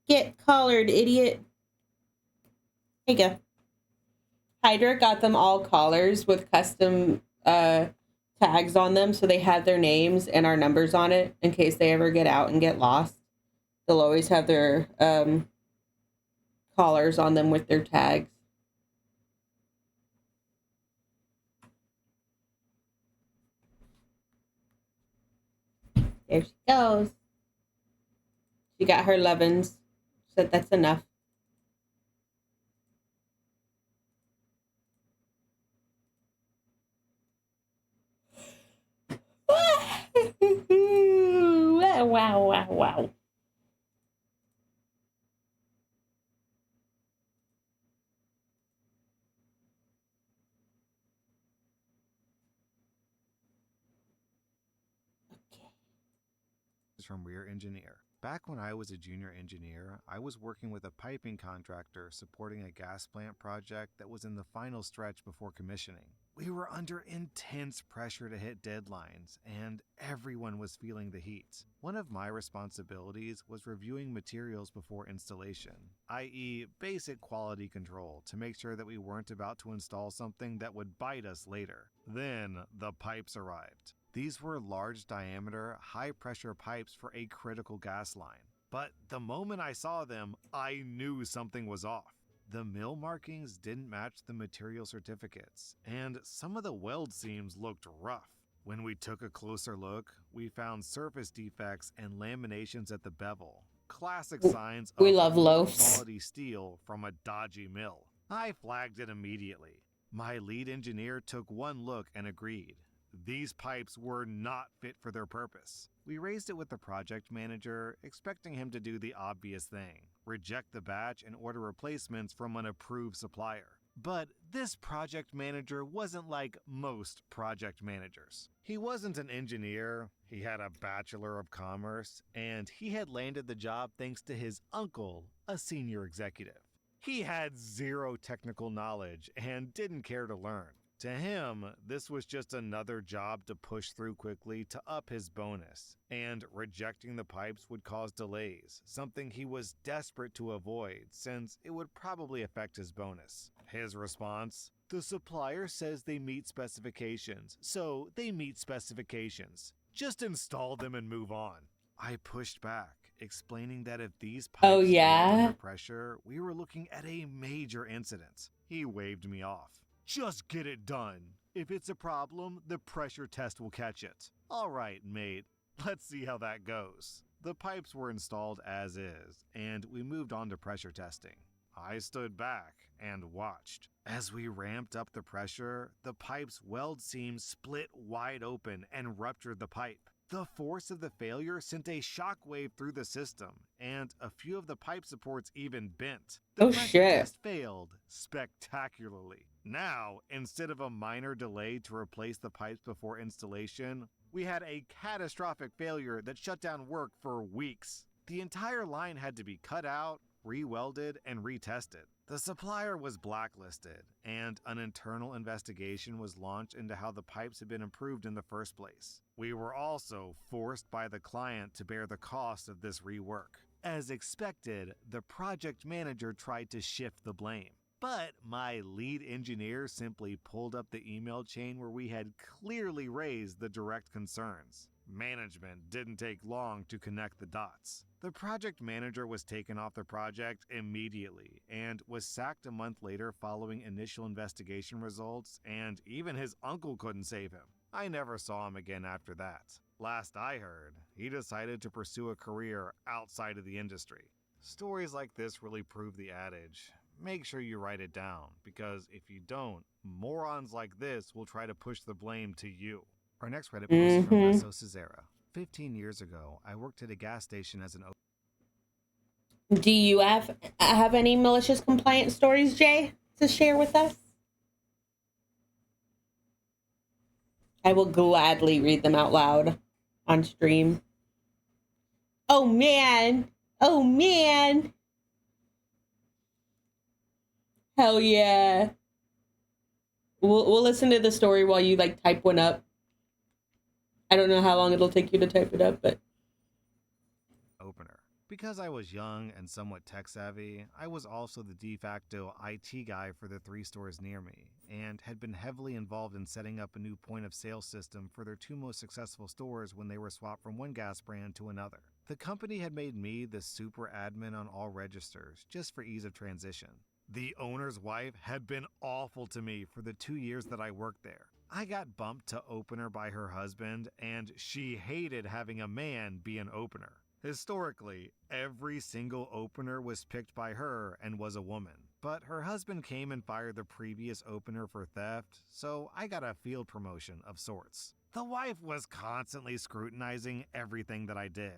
Get collared, idiot. There you go. Hydra got them all collars with custom tags on them, so they have their names and our numbers on it in case they ever get out and get lost. They'll always have their collars on them with their tags. There she goes. She got her lovin's. She said that's enough. Wow, wow, wow. From Rear Engineer. Back when I was a junior engineer, I was working with a piping contractor supporting a gas plant project that was in the final stretch before commissioning. We were under intense pressure to hit deadlines, and everyone was feeling the heat. One of my responsibilities was reviewing materials before installation, i.e., basic quality control to make sure that we weren't about to install something that would bite us later. Then the pipes arrived. These were large diameter, high pressure pipes for a critical gas line. But the moment I saw them, I knew something was off. The mill markings didn't match the material certificates, and some of the weld seams looked rough. When we took a closer look, we found surface defects and laminations at the bevel. Classic signs We of love loafs. quality steel from a dodgy mill. I flagged it immediately. My lead engineer took one look and agreed. These pipes were not fit for their purpose. We raised it with the project manager, expecting him to do the obvious thing, reject the batch and order replacements from an approved supplier. But this project manager wasn't like most project managers. He wasn't an engineer, he had a Bachelor of Commerce, and he had landed the job thanks to his uncle, a senior executive. He had zero technical knowledge and didn't care to learn. To him, this was just another job to push through quickly to up his bonus, and rejecting the pipes would cause delays, something he was desperate to avoid since it would probably affect his bonus. His response? The supplier says they meet specifications, so they meet specifications. Just install them and move on. I pushed back, explaining that if these pipes Oh, failed yeah? under pressure, we were looking at a major incident. He waved me off. Just get it done. If it's a problem, the pressure test will catch it. All right, mate. Let's see how that goes. The pipes were installed as is, and we moved on to pressure testing. I stood back and watched. As we ramped up the pressure, the pipe's weld seams split wide open and ruptured the pipe. The force of the failure sent a shockwave through the system, and a few of the pipe supports even bent. The Oh, pressure shit. test failed spectacularly. Now, instead of a minor delay to replace the pipes before installation, we had a catastrophic failure that shut down work for weeks. The entire line had to be cut out, re-welded, and retested. The supplier was blacklisted, and an internal investigation was launched into how the pipes had been improved in the first place. We were also forced by the client to bear the cost of this rework. As expected, the project manager tried to shift the blame. But my lead engineer simply pulled up the email chain where we had clearly raised the direct concerns. Management didn't take long to connect the dots. The project manager was taken off the project immediately and was sacked a month later following initial investigation results, and even his uncle couldn't save him. I never saw him again after that. Last I heard, he decided to pursue a career outside of the industry. Stories like this really prove the adage. Make sure you write it down, because if you don't, morons like this will try to push the blame to you. Our next Reddit post is from Resso Cesara. 15 years ago, I worked at a gas station as an... Do you have any malicious compliance stories, Jay, to share with us? I will gladly read them out loud on stream. Oh, man. Oh, man. Hell yeah. We'll listen to the story while you like type one up. I don't know how long it'll take you to type it up, but opener. Because I was young and somewhat tech savvy, I was also the de facto IT guy for the 3 stores near me, and had been heavily involved in setting up a new point of sale system for their 2 most successful stores when they were swapped from one gas brand to another. The company had made me the super admin on all registers, just for ease of transition. The owner's wife had been awful to me for the 2 years that I worked there. I got bumped to opener by her husband, and she hated having a man be an opener. Historically, every single opener was picked by her and was a woman. But her husband came and fired the previous opener for theft, so I got a field promotion of sorts. The wife was constantly scrutinizing everything that I did,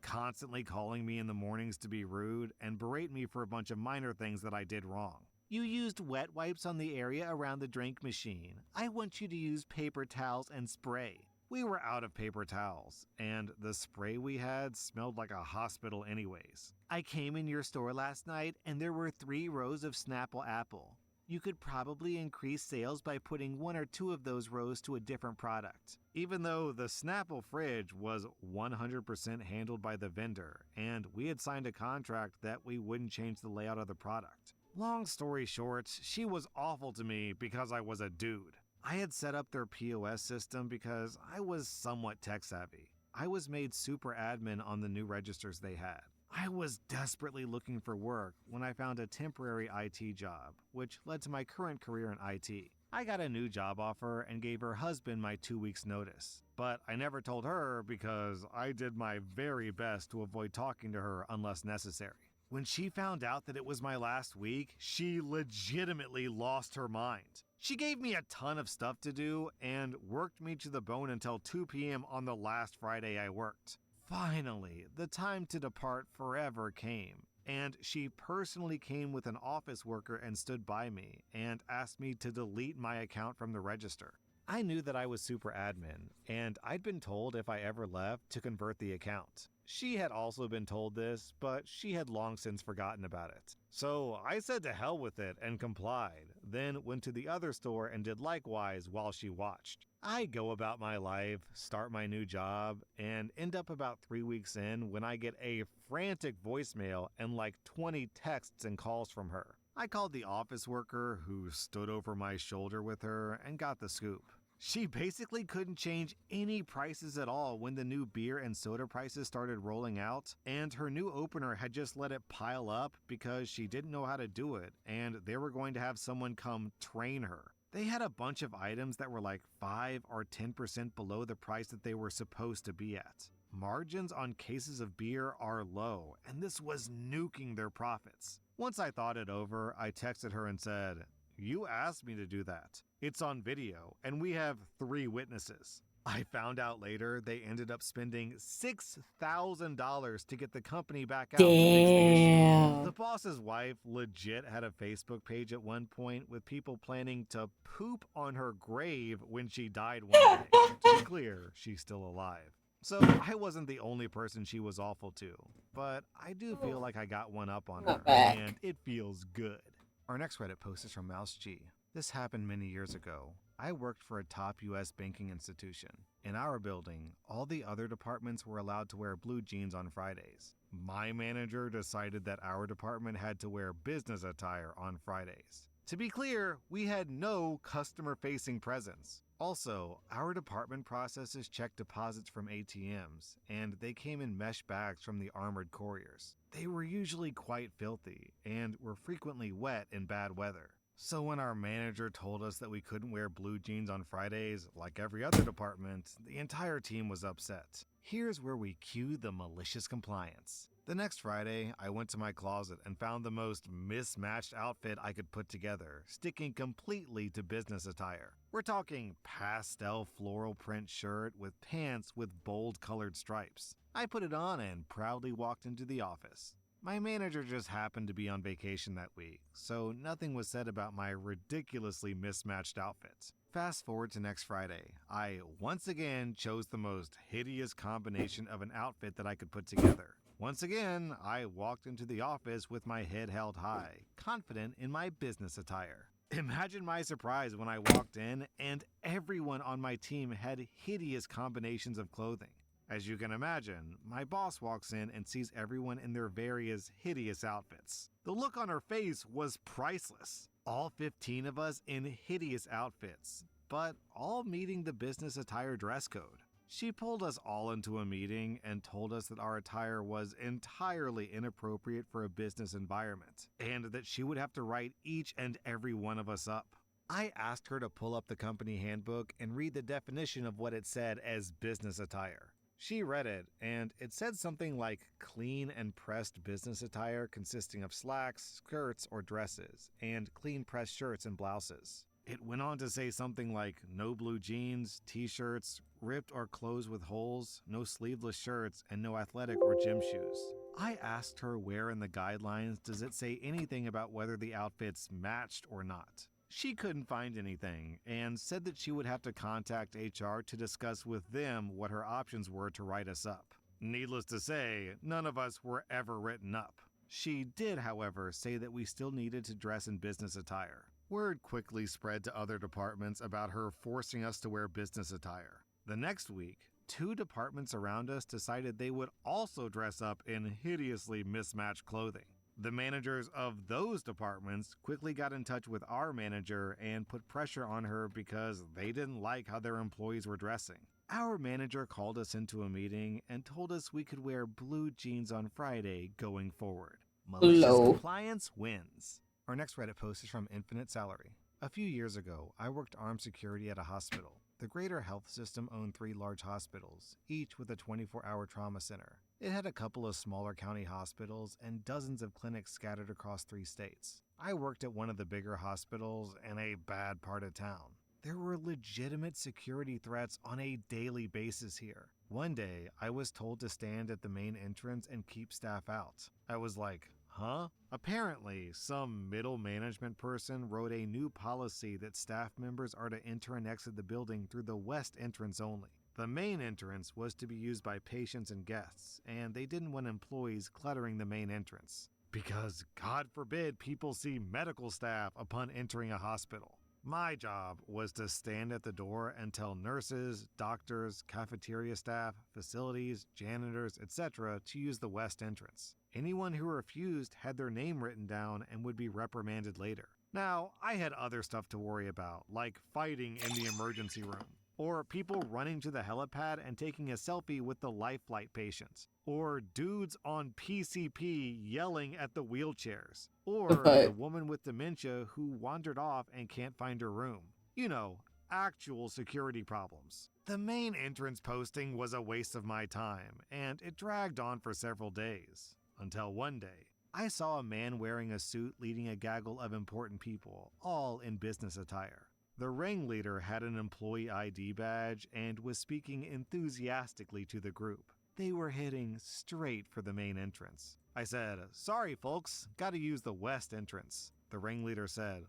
constantly calling me in the mornings to be rude and berate me for a bunch of minor things that I did wrong. You used wet wipes on the area around the drink machine. I want you to use paper towels and spray. We were out of paper towels, and the spray we had smelled like a hospital anyways. I came in your store last night and there were 3 rows of Snapple Apple. You could probably increase sales by putting 1 or 2 of those rows to a different product. Even though the Snapple fridge was 100% handled by the vendor, and we had signed a contract that we wouldn't change the layout of the product. Long story short, she was awful to me because I was a dude. I had set up their POS system because I was somewhat tech savvy. I was made super admin on the new registers they had. I was desperately looking for work when I found a temporary IT job, which led to my current career in IT. I got a new job offer and gave her husband my 2 weeks notice. But I never told her because I did my very best to avoid talking to her unless necessary. When she found out that it was my last week, she legitimately lost her mind. She gave me a ton of stuff to do and worked me to the bone until 2 p.m. on the last Friday I worked. Finally, the time to depart forever came, and she personally came with an office worker and stood by me and asked me to delete my account from the register. I knew that I was super admin, and I'd been told if I ever left to convert the account. She had also been told this, but she had long since forgotten about it. So I said to hell with it and complied, then went to the other store and did likewise while she watched. I go about my life, start my new job, and end up about 3 weeks in when I get a frantic voicemail and like 20 texts and calls from her. I called the office worker who stood over my shoulder with her and got the scoop. She basically couldn't change any prices at all when the new beer and soda prices started rolling out, and her new opener had just let it pile up because she didn't know how to do it, and they were going to have someone come train her. They had a bunch of items that were like 5 or 10% below the price that they were supposed to be at. Margins on cases of beer are low, and this was nuking their profits. Once I thought it over, I texted her and said, "You asked me to do that. It's on video, and we have 3 witnesses." I found out later they ended up spending $6,000 to get the company back out to fix the issue. The boss's wife legit had a Facebook page at one point with people planning to poop on her grave when she died one day. To be clear, she's still alive. So I wasn't the only person she was awful to, but I do feel like I got one up on her, and it feels good. Our next Reddit post is from Mouse G. This happened many years ago. I worked for a top U.S. banking institution. In our building, all the other departments were allowed to wear blue jeans on Fridays. My manager decided that our department had to wear business attire on Fridays. To be clear, we had no customer-facing presence. Also, our department processes check deposits from ATMs, and they came in mesh bags from the armored couriers. They were usually quite filthy, and were frequently wet in bad weather. So when our manager told us that we couldn't wear blue jeans on Fridays, like every other department, the entire team was upset. Here's where we cue the malicious compliance. The next Friday, I went to my closet and found the most mismatched outfit I could put together, sticking completely to business attire. We're talking pastel floral print shirt with pants with bold colored stripes. I put it on and proudly walked into the office. My manager just happened to be on vacation that week, so nothing was said about my ridiculously mismatched outfit. Fast forward to next Friday, I once again chose the most hideous combination of an outfit that I could put together. Once again, I walked into the office with my head held high, confident in my business attire. Imagine my surprise when I walked in and everyone on my team had hideous combinations of clothing. As you can imagine, my boss walks in and sees everyone in their various hideous outfits. The look on her face was priceless. All 15 of us in hideous outfits, but all meeting the business attire dress code. She pulled us all into a meeting and told us that our attire was entirely inappropriate for a business environment, and that she would have to write each and every one of us up. I asked her to pull up the company handbook and read the definition of what it said as business attire. She read it, and it said something like clean and pressed business attire consisting of slacks, skirts, or dresses, and clean pressed shirts and blouses. It went on to say something like no blue jeans, t-shirts, ripped or clothes with holes, no sleeveless shirts, and no athletic or gym shoes. I asked her where in the guidelines does it say anything about whether the outfits matched or not. She couldn't find anything and said that she would have to contact HR to discuss with them what her options were to write us up. Needless to say, none of us were ever written up. She did, however, say that we still needed to dress in business attire. Word quickly spread to other departments about her forcing us to wear business attire. The next week, 2 departments around us decided they would also dress up in hideously mismatched clothing. The managers of those departments quickly got in touch with our manager and put pressure on her because they didn't like how their employees were dressing. Our manager called us into a meeting and told us we could wear blue jeans on Friday going forward. Malicious Low. compliance wins. Our next Reddit post is from Infinite Salary. A few years ago, I worked armed security at a hospital. The Greater Health System owned 3 large hospitals, each with a 24-hour trauma center. It had a couple of smaller county hospitals and dozens of clinics scattered across 3 states. I worked at one of the bigger hospitals in a bad part of town. There were legitimate security threats on a daily basis here. One day, I was told to stand at the main entrance and keep staff out. I was like, huh? Apparently, some middle management person wrote a new policy that staff members are to enter and exit the building through the west entrance only. The main entrance was to be used by patients and guests, and they didn't want employees cluttering the main entrance. Because, God forbid, people see medical staff upon entering a hospital. My job was to stand at the door and tell nurses, doctors, cafeteria staff, facilities, janitors, etc. to use the west entrance. Anyone who refused had their name written down and would be reprimanded later. Now, I had other stuff to worry about, like fighting in the emergency room, or people running to the helipad and taking a selfie with the life flight patients, or dudes on PCP yelling at the wheelchairs, or Okay. the woman with dementia who wandered off and can't find her room. You know, actual security problems. The main entrance posting was a waste of my time, and it dragged on for several days. Until one day, I saw a man wearing a suit leading a gaggle of important people, all in business attire. The ringleader had an employee ID badge and was speaking enthusiastically to the group. They were heading straight for the main entrance. I said, "Sorry folks, gotta use the west entrance." The ringleader said,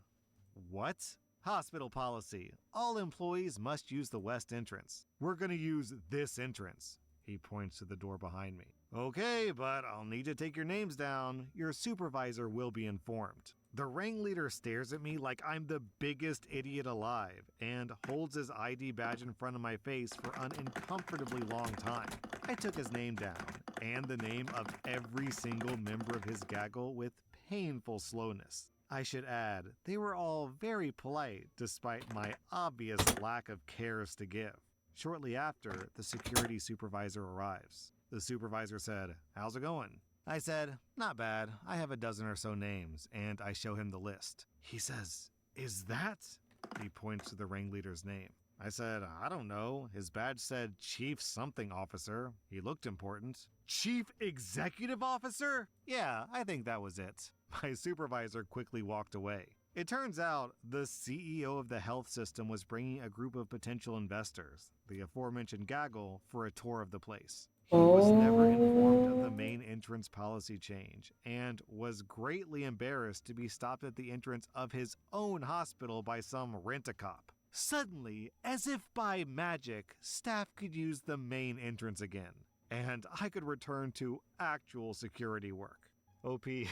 "What?" "Hospital policy. All employees must use the west entrance. We're gonna use this entrance." He points to the door behind me. "Okay, but I'll need to take your names down. Your supervisor will be informed." The ringleader stares at me like I'm the biggest idiot alive and holds his ID badge in front of my face for an uncomfortably long time. I took his name down and the name of every single member of his gaggle with painful slowness. I should add, they were all very polite despite my obvious lack of cares to give. Shortly after, the security supervisor arrives. The supervisor said, "How's it going?" I said, "Not bad. I have a dozen or so names," and I show him the list. He says, "Is that?" He points to the ringleader's name. I said, "I don't know. His badge said Chief Something Officer. He looked important." "Chief Executive Officer?" "Yeah, I think that was it." My supervisor quickly walked away. It turns out the CEO of the health system was bringing a group of potential investors, the aforementioned gaggle, for a tour of the place. He was never informed of the main entrance policy change and was greatly embarrassed to be stopped at the entrance of his own hospital by some rent-a-cop. Suddenly, as if by magic, staff could use the main entrance again, and I could return to actual security work. OP,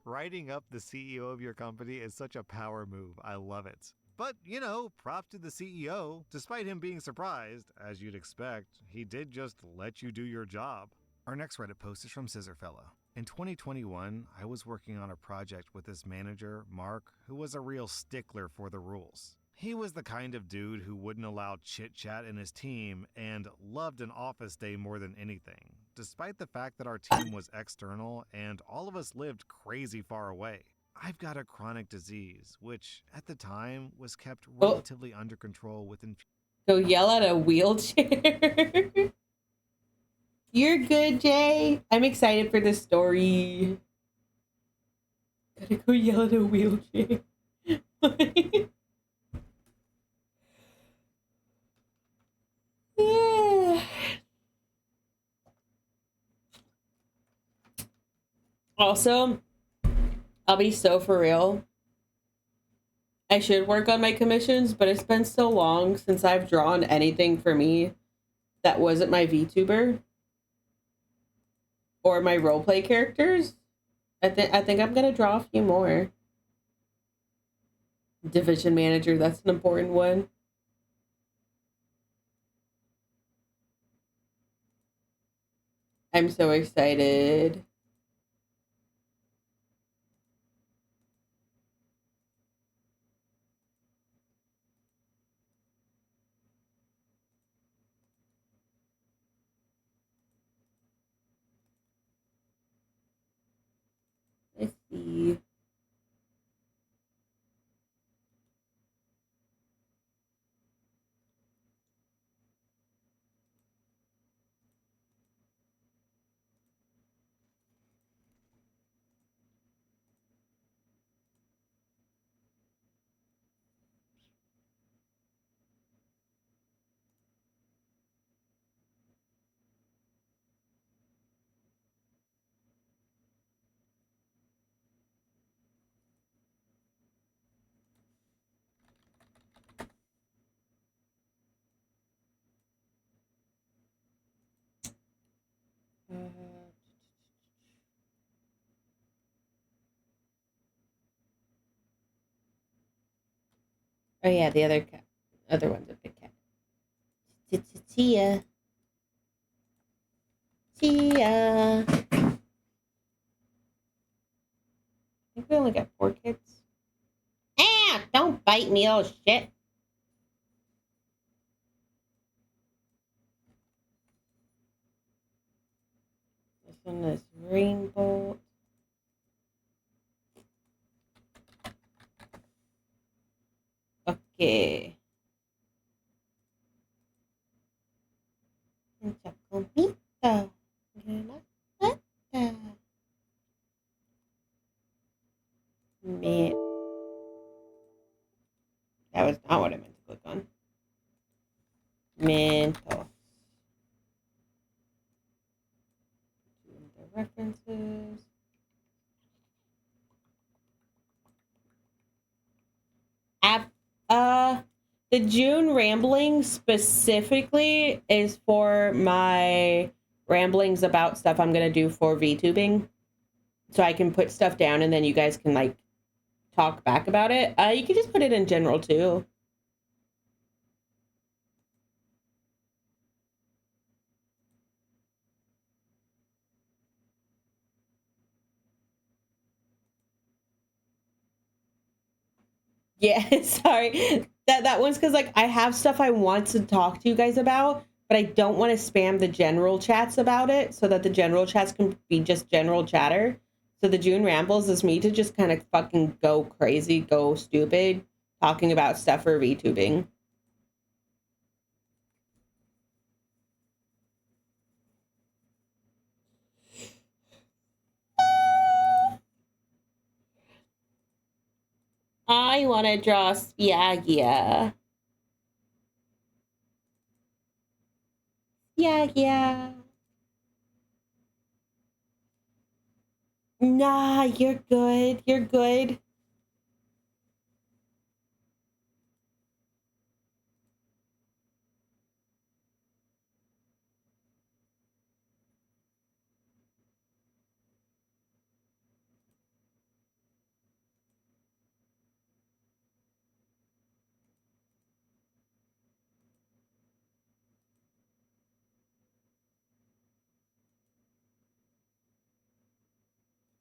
writing up the CEO of your company is such a power move. I love it. But, props to the CEO. Despite him being surprised, as you'd expect, he did just let you do your job. Our next Reddit post is from Scissorfella. In 2021, I was working on a project with this manager, Mark, who was a real stickler for the rules. He was the kind of dude who wouldn't allow chit-chat in his team and loved an office day more than anything, despite the fact that our team was external and all of us lived crazy far away. I've got a chronic disease, which at the time was kept relatively under control within... Go yell at a wheelchair. You're good, Jay. I'm excited for this story. Gotta go yell at a wheelchair. Yeah. Also, I'll be so for real. I should work on my commissions, but it's been so long since I've drawn anything for me that wasn't my VTuber or my roleplay characters. I think I'm gonna draw a few more. Division manager, that's an important one. I'm so excited. Let's see. Oh yeah, the other one's a big cat. Tia. Tia. I think we only got 4 kids. Ah! Don't bite me, oh shit. This one is Rainbow. Okay. Chocomito. Man. That was not what I meant to click on. Mentos. The references. The June rambling specifically is for my ramblings about stuff I'm gonna do for VTubing. So I can put stuff down and then you guys can like talk back about it, you can just put it in general too. Yeah, sorry. That one's because like I have stuff I want to talk to you guys about, but I don't want to spam the general chats about it so that the general chats can be just general chatter. So the June rambles is me to just kind of fucking go crazy, go stupid, talking about stuff for VTubing. I want to draw Spiagia. Spiagia. Nah, you're good. You're good.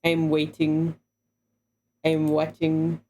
I'm waiting. I'm watching.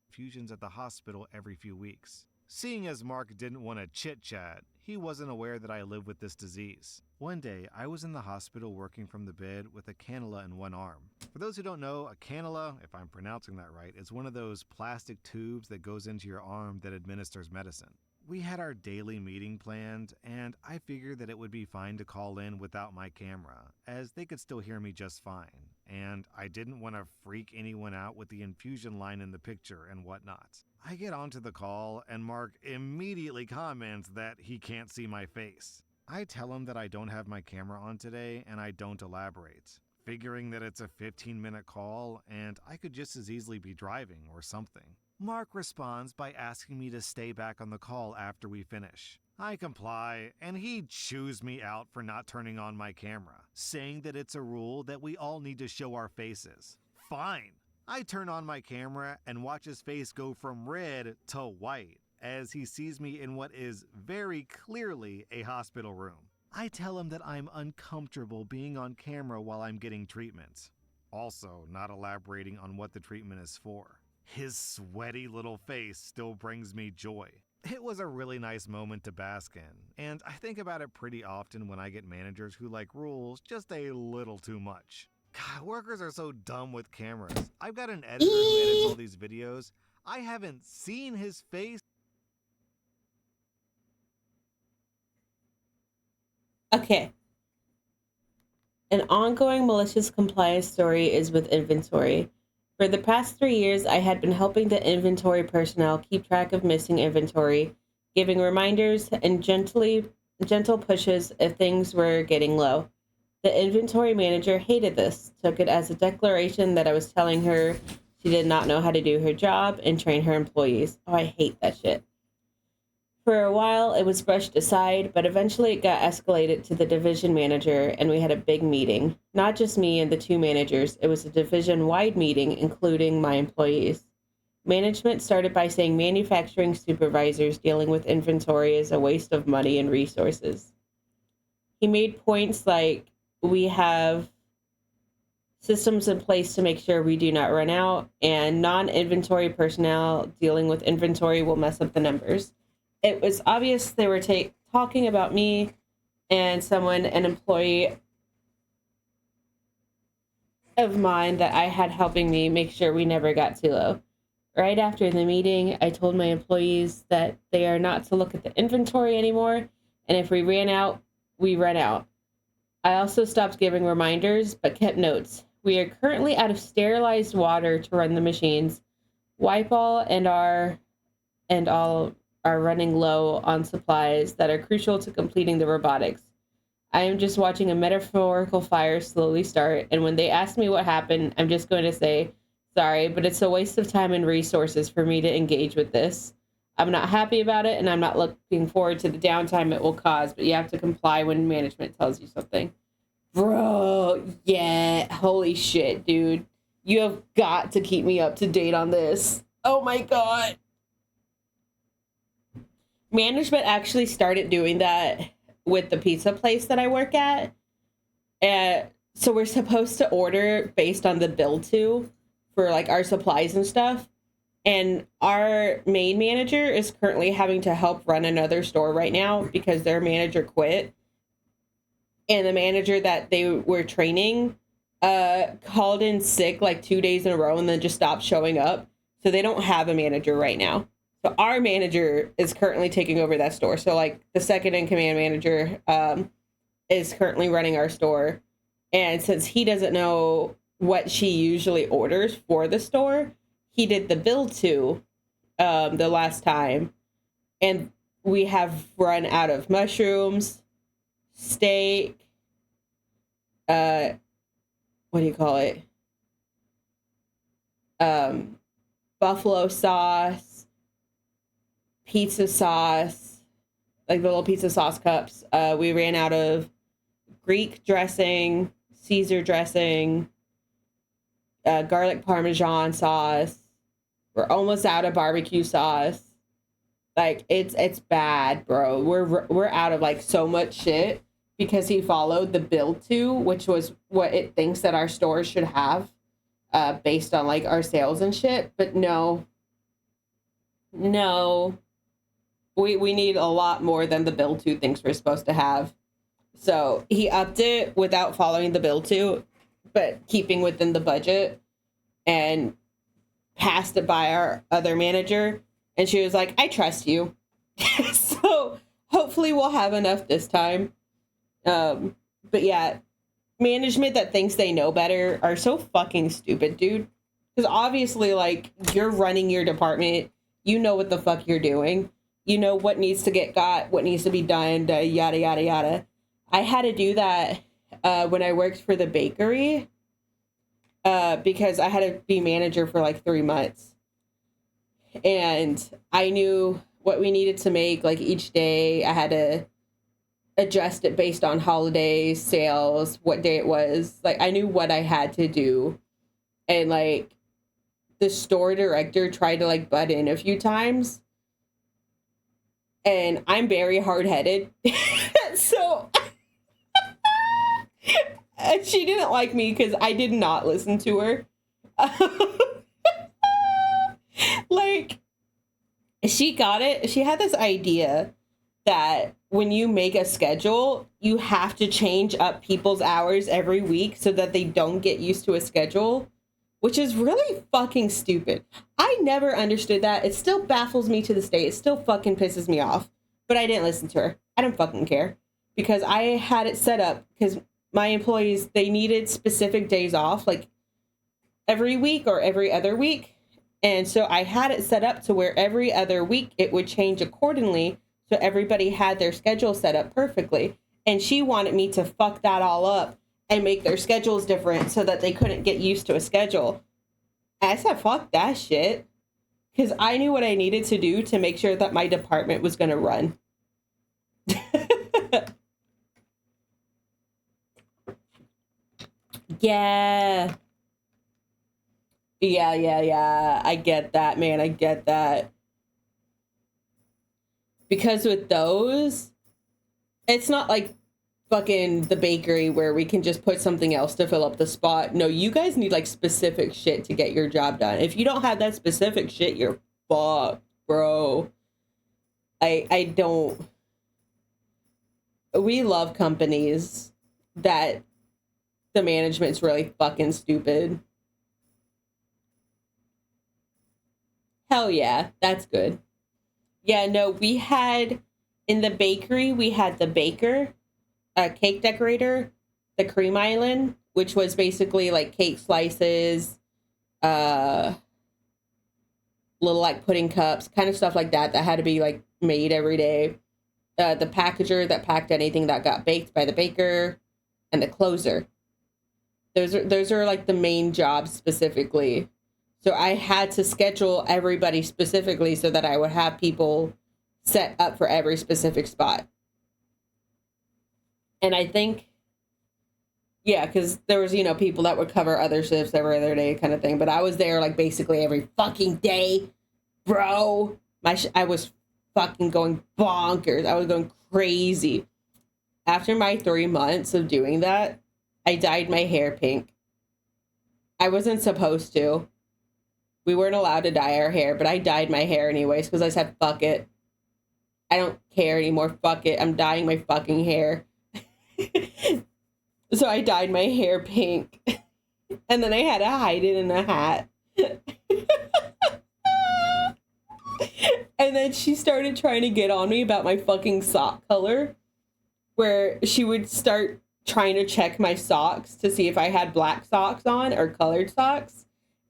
Infusions at the hospital every few weeks. Seeing as Mark didn't want to chit chat, he wasn't aware that I lived with this disease. One day, I was in the hospital working from the bed with a cannula in one arm. For those who don't know, a cannula, if I'm pronouncing that right, is one of those plastic tubes that goes into your arm that administers medicine. We had our daily meeting planned, and I figured that it would be fine to call in without my camera, as they could still hear me just fine, and I didn't want to freak anyone out with the infusion line in the picture and whatnot. I get onto the call, and Mark immediately comments that he can't see my face. I tell him that I don't have my camera on today, and I don't elaborate, figuring that it's a 15-minute call, and I could just as easily be driving or something. Mark responds by asking me to stay back on the call after we finish. I comply, and he chews me out for not turning on my camera, saying that it's a rule that we all need to show our faces. Fine. I turn on my camera and watch his face go from red to white as he sees me in what is very clearly a hospital room. I tell him that I'm uncomfortable being on camera while I'm getting treatment, also not elaborating on what the treatment is for. His sweaty little face still brings me joy. It was a really nice moment to bask in, and I think about it pretty often when I get managers who like rules just a little too much. God, workers are so dumb with cameras. I've got an editor who edits all these videos. I haven't seen his face. Okay. An ongoing malicious compliance story is with inventory. For the past 3 years, I had been helping the inventory personnel keep track of missing inventory, giving reminders and gentle pushes if things were getting low. The inventory manager hated this, took it as a declaration that I was telling her she did not know how to do her job and train her employees. Oh, I hate that shit. For a while, it was brushed aside, but eventually it got escalated to the division manager, and we had a big meeting. Not just me and the two managers, it was a division wide meeting, including my employees. Management started by saying manufacturing supervisors dealing with inventory is a waste of money and resources. He made points like we have systems in place to make sure we do not run out, and non inventory personnel dealing with inventory will mess up the numbers. It was obvious they were talking about me and an employee of mine that I had helping me make sure we never got too low. Right after the meeting, I told my employees that they are not to look at the inventory anymore, and if we ran out, we ran out. I also stopped giving reminders, but kept notes. We are currently out of sterilized water to run the machines. Wipeall and all are running low on supplies that are crucial to completing the robotics. I am just watching a metaphorical fire slowly start, and when they ask me what happened, I'm just going to say, sorry, but it's a waste of time and resources for me to engage with this. I'm not happy about it, and I'm not looking forward to the downtime it will cause, but you have to comply when management tells you something. Bro, yeah, holy shit, dude. You have got to keep me up to date on this. Oh my God. Management actually started doing that with the pizza place that I work at. And so we're supposed to order based on the bill to for like our supplies and stuff. And our main manager is currently having to help run another store right now because their manager quit. And the manager that they were training called in sick like 2 days in a row and then just stopped showing up. So they don't have a manager right now. So our manager is currently taking over that store. So like the second in command manager is currently running our store. And since he doesn't know what she usually orders for the store, he did the bill to the last time. And we have run out of mushrooms, steak, what do you call it? Buffalo sauce, pizza sauce, like the little pizza sauce cups. We ran out of Greek dressing, Caesar dressing, garlic parmesan sauce. We're almost out of barbecue sauce. Like it's bad, bro. We're out of like so much shit because he followed the bill to, which was what it thinks that our stores should have, based on like our sales and shit. But no, we need a lot more than the bill to thinks we're supposed to have. So he upped it without following the bill to, but keeping within the budget, and passed it by our other manager. And she was like, I trust you. So hopefully we'll have enough this time. But yeah, management that thinks they know better are so fucking stupid, dude. Because obviously, like, you're running your department. You know what the fuck you're doing. You know what needs to get got, what needs to be done, yada, yada, yada. I had to do that when I worked for the bakery because I had to be manager for like 3 months. And I knew what we needed to make like each day. I had to adjust it based on holidays, sales, what day it was. Like I knew what I had to do. And like the store director tried to like butt in a few times. And I'm very hard-headed. So she didn't like me because I did not listen to her. Like, she got it. She had this idea that when you make a schedule, you have to change up people's hours every week so that they don't get used to a schedule, which is really fucking stupid. I never understood that. It still baffles me to this day. It still fucking pisses me off. But I didn't listen to her. I don't fucking care. Because I had it set up because my employees, they needed specific days off, like every week or every other week. And so I had it set up to where every other week it would change accordingly. So everybody had their schedule set up perfectly. And she wanted me to fuck that all up and make their schedules different so that they couldn't get used to a schedule. I said, fuck that shit. Because I knew what I needed to do to make sure that my department was going to run. Yeah. Yeah. I get that, man. I get that. Because with those, it's not like fucking the bakery where we can just put something else to fill up the spot. No, you guys need like specific shit to get your job done. If you don't have that specific shit, you're fucked, bro. I don't. We love companies that the management's really fucking stupid. Hell yeah, that's good. Yeah, no, we had in the bakery, we had the baker, a cake decorator, the cream island, which was basically like cake slices, uh, little like pudding cups, kind of stuff like that that had to be like made every day. The packager that packed anything that got baked by the baker, and the closer. Those are like the main jobs specifically. So I had to schedule everybody specifically so that I would have people set up for every specific spot. And I think Yeah, because there was, people that would cover other shifts every other day kind of thing. But I was there like basically every fucking day, bro. I was fucking going bonkers. I was going crazy. After my 3 months of doing that, I dyed my hair pink. I wasn't supposed to. We weren't allowed to dye our hair, but I dyed my hair anyways because I said, fuck it. I don't care anymore. Fuck it. I'm dyeing my fucking hair. So I dyed my hair pink. And then I had to hide it in a hat. And then she started trying to get on me about my fucking sock color, where she would start trying to check my socks to see if I had black socks on or colored socks.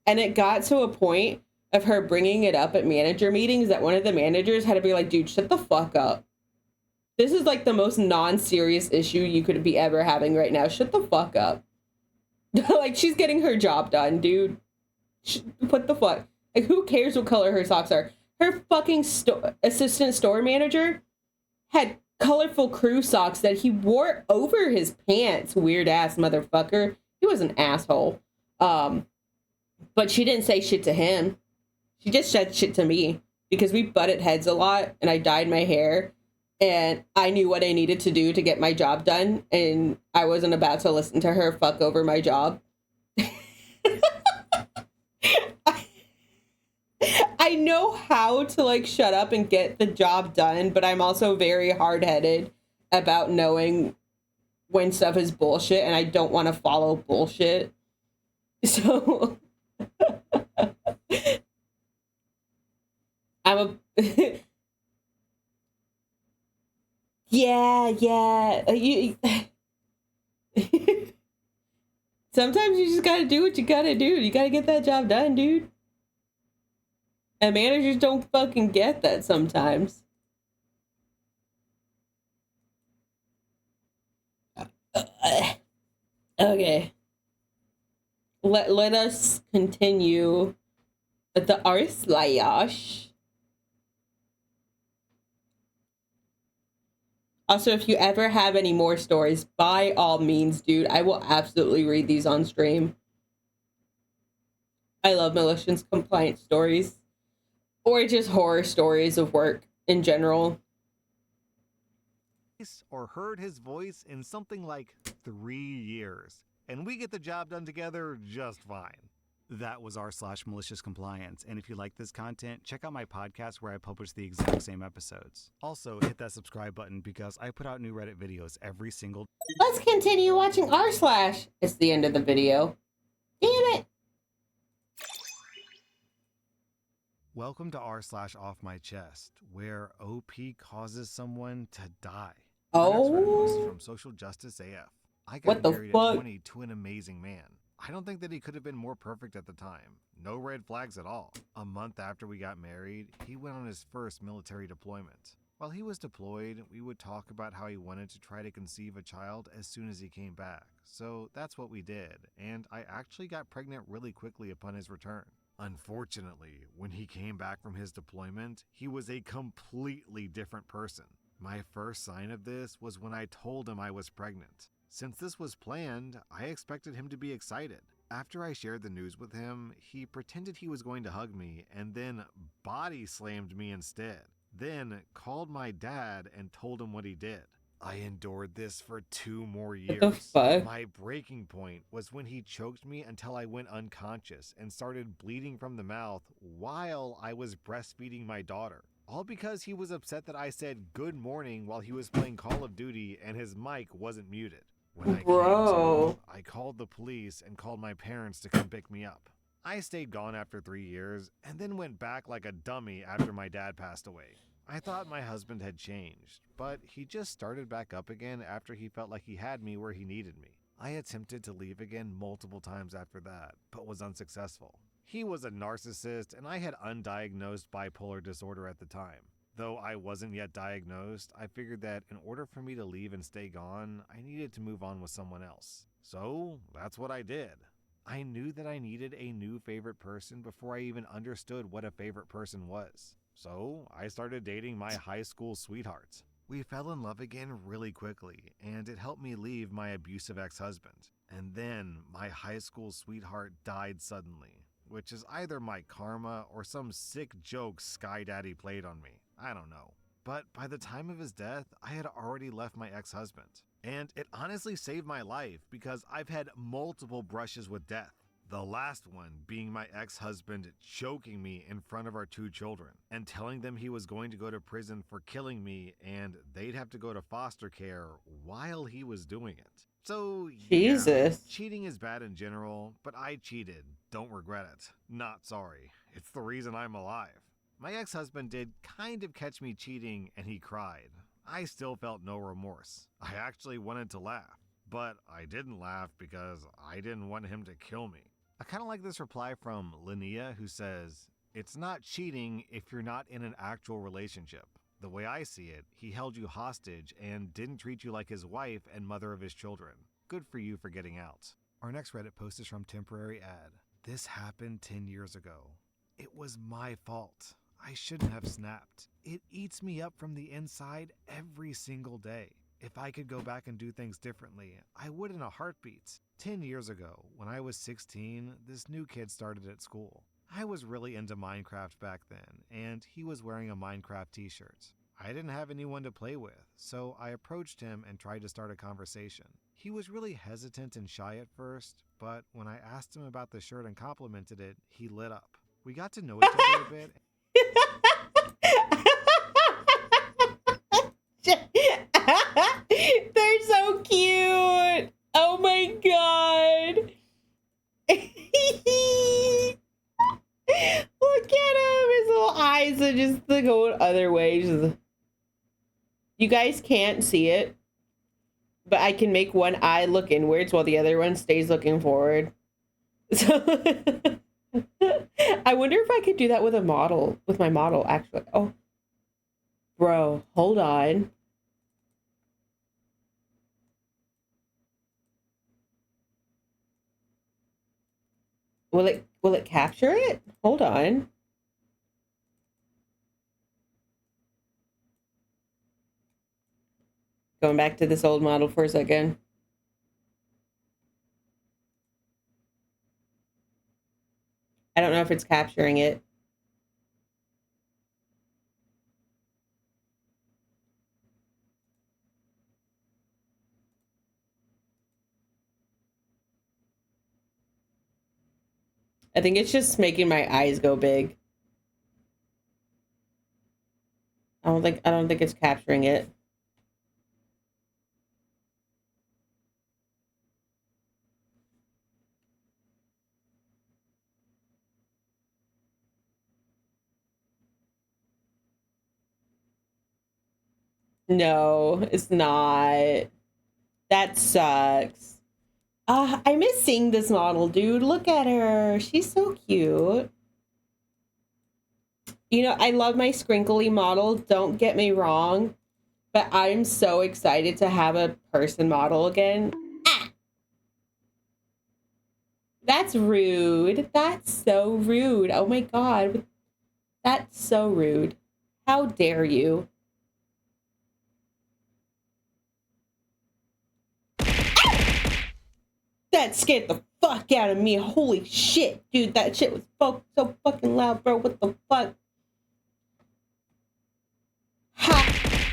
And it got to a point of her bringing it up at manager meetings that one of the managers had to be like, dude, shut the fuck up. This is like the most non-serious issue you could be ever having right now. Shut the fuck up. Like, she's getting her job done, dude. What the fuck? Like, who cares what color her socks are? Her fucking assistant store manager had colorful crew socks that he wore over his pants. Weird ass motherfucker. He was an asshole. But she didn't say shit to him. She just said shit to me because we butted heads a lot and I dyed my hair and I knew what I needed to do to get my job done and I wasn't about to listen to her fuck over my job. I know how to like shut up and get the job done, but I'm also very hard-headed about knowing when stuff is bullshit and I don't want to follow bullshit. So I'm a yeah. You sometimes you just gotta do what you gotta do. You gotta get that job done, dude. And managers don't fucking get that sometimes. Okay. Let us continue the r slash. Also, if you ever have any more stories, by all means, dude, I will absolutely read these on stream. I love malicious compliance stories. Or just horror stories of work in general. Or heard his voice in something like 3 years, and we get the job done together just fine. That was r/malicious compliance, and if you like this content, check out my podcast where I publish the exact same episodes. Also, hit that subscribe button because I put out new Reddit videos every single. Let's continue watching r/. It's the end of the video. Damn it. Welcome to r/off my chest, where OP causes someone to die. Oh, From Social Justice AF. I got what the married fuck? at 20 to an amazing man. I don't think that he could have been more perfect at the time. No red flags at all. A month after we got married, he went on his first military deployment. While he was deployed, we would talk about how he wanted to try to conceive a child as soon as he came back. So that's what we did, and I actually got pregnant really quickly upon his return. Unfortunately, when he came back from his deployment, he was a completely different person. My first sign of this was when I told him I was pregnant. Since this was planned, I expected him to be excited. After I shared the news with him, he pretended he was going to hug me and then body slammed me instead. Then called my dad and told him what he did. I endured this for 2 more years. What the fuck? My breaking point was when he choked me until I went unconscious and started bleeding from the mouth while I was breastfeeding my daughter. All because he was upset that I said good morning while he was playing Call of Duty and his mic wasn't muted. When I came to, I called the police and called my parents to come pick me up. I stayed gone after 3 years and then went back like a dummy after my dad passed away. I thought my husband had changed, but he just started back up again after he felt like he had me where he needed me. I attempted to leave again multiple times after that, but was unsuccessful. He was a narcissist, and I had undiagnosed bipolar disorder at the time. Though I wasn't yet diagnosed, I figured that in order for me to leave and stay gone, I needed to move on with someone else. So that's what I did. I knew that I needed a new favorite person before I even understood what a favorite person was. So I started dating my high school sweetheart. We fell in love again really quickly, and it helped me leave my abusive ex-husband. And then my high school sweetheart died suddenly, which is either my karma or some sick joke Sky Daddy played on me. I don't know. But by the time of his death, I had already left my ex-husband. And it honestly saved my life because I've had multiple brushes with death. The last one being my ex-husband choking me in front of our 2 children and telling them he was going to go to prison for killing me and they'd have to go to foster care while he was doing it. So, yeah, Jesus. cheating is bad in general, but I cheated. Don't regret it. Not sorry. It's the reason I'm alive. My ex-husband did kind of catch me cheating and he cried. I still felt no remorse. I actually wanted to laugh, but I didn't laugh because I didn't want him to kill me. I kind of like this reply from Linnea, who says, "It's not cheating if you're not in an actual relationship. The way I see it, he held you hostage and didn't treat you like his wife and mother of his children. Good for you for getting out." Our next Reddit post is from Temporary Ad. "This happened 10 years ago. It was my fault. I shouldn't have snapped. It eats me up from the inside every single day. If I could go back and do things differently, I would in a heartbeat. 10 years ago, when I was 16, this new kid started at school. I was really into Minecraft back then, and he was wearing a Minecraft t-shirt. I didn't have anyone to play with, so I approached him and tried to start a conversation. He was really hesitant and shy at first, but when I asked him about the shirt and complimented it, he lit up. We got to know each other a bit. They're so cute. Oh my god. Look at him. His little eyes are just going other ways. You guys can't see it, but I can make one eye look inwards while the other one stays looking forward. So I wonder if I could do that with a model, with my model, actually. Oh, bro, hold on. Will it capture it? Hold on. Going back to this old model for a second. I don't know if it's capturing it. I think it's just making my eyes go big. I don't think it's capturing it. No, it's not. That sucks. I miss seeing this model, dude. Look at her. She's so cute. You know, I love my scrinkly model. Don't get me wrong. But I'm so excited to have a person model again. Ah! That's rude. That's so rude. Oh my god. That's so rude. How dare you? That scared the fuck out of me. Holy shit, dude. That shit was so fucking loud, bro. What the fuck? Ha!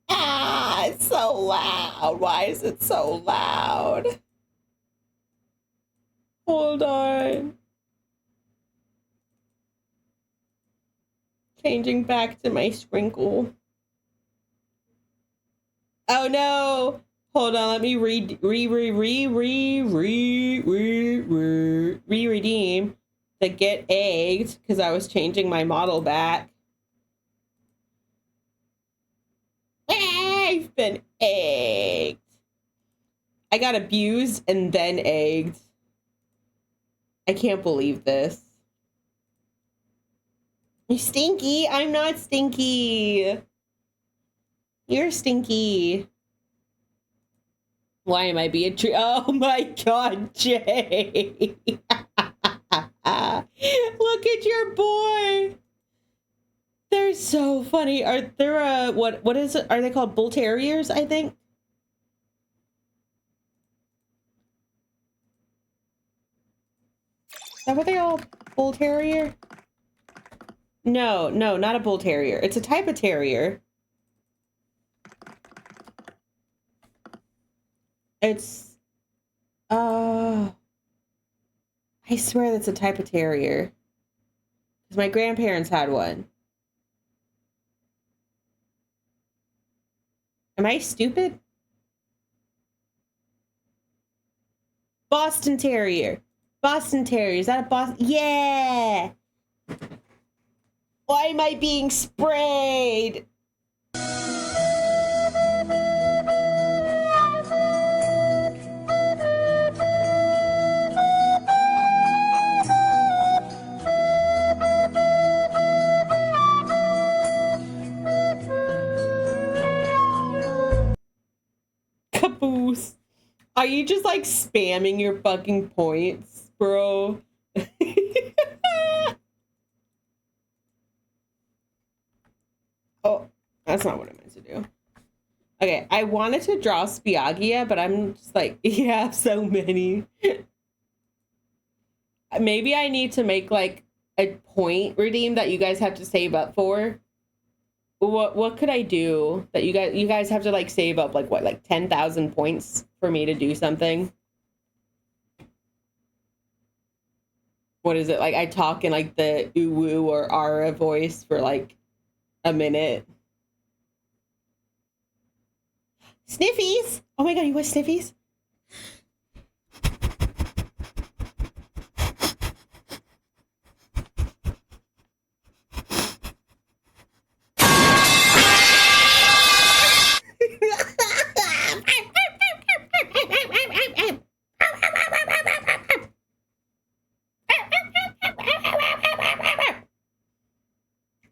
Ah, it's so loud. Why is it so loud? Hold on. Changing back to my sprinkle. Oh no. Hold on, let me redeem to get egged because I was changing my model back. I've been egged. I got abused and then egged. I can't believe this. You stinky? I'm not stinky. You're stinky. Why am I being treated? Oh my god, Jay. Look at your boy. They're is so funny. Are there what is it? Are they called bull terriers, I think? Is that what they all bull terrier? No, not a bull terrier. It's a type of terrier. It's I swear that's a type of terrier. Because my grandparents had one. Am I stupid? Boston Terrier. Boston Terrier. Is that a Boston? Yeah! Why am I being sprayed? Caboose. Are you just like spamming your fucking points, bro? Oh, that's not what I meant to do. Okay, I wanted to draw Spiaggia, but I'm just like, you have so many. Maybe I need to make like a point redeem that you guys have to save up for. What could I do that you guys have to like save up like what, like 10,000 points for me to do something? What is it? Like I talk in like the Uwu or Ara voice for like a minute. Sniffies! Oh my god, you want sniffies?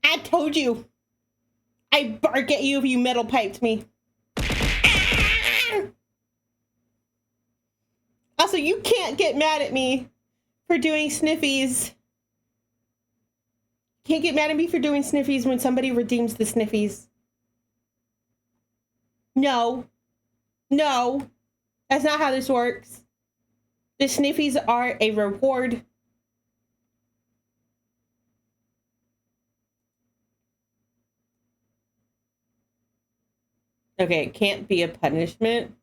I told you. I'd bark at you if you metal piped me. Also, you can't get mad at me for doing sniffies. Can't get mad at me for doing sniffies when somebody redeems the sniffies. No. No. That's not how this works. The sniffies are a reward. Okay, it can't be a punishment.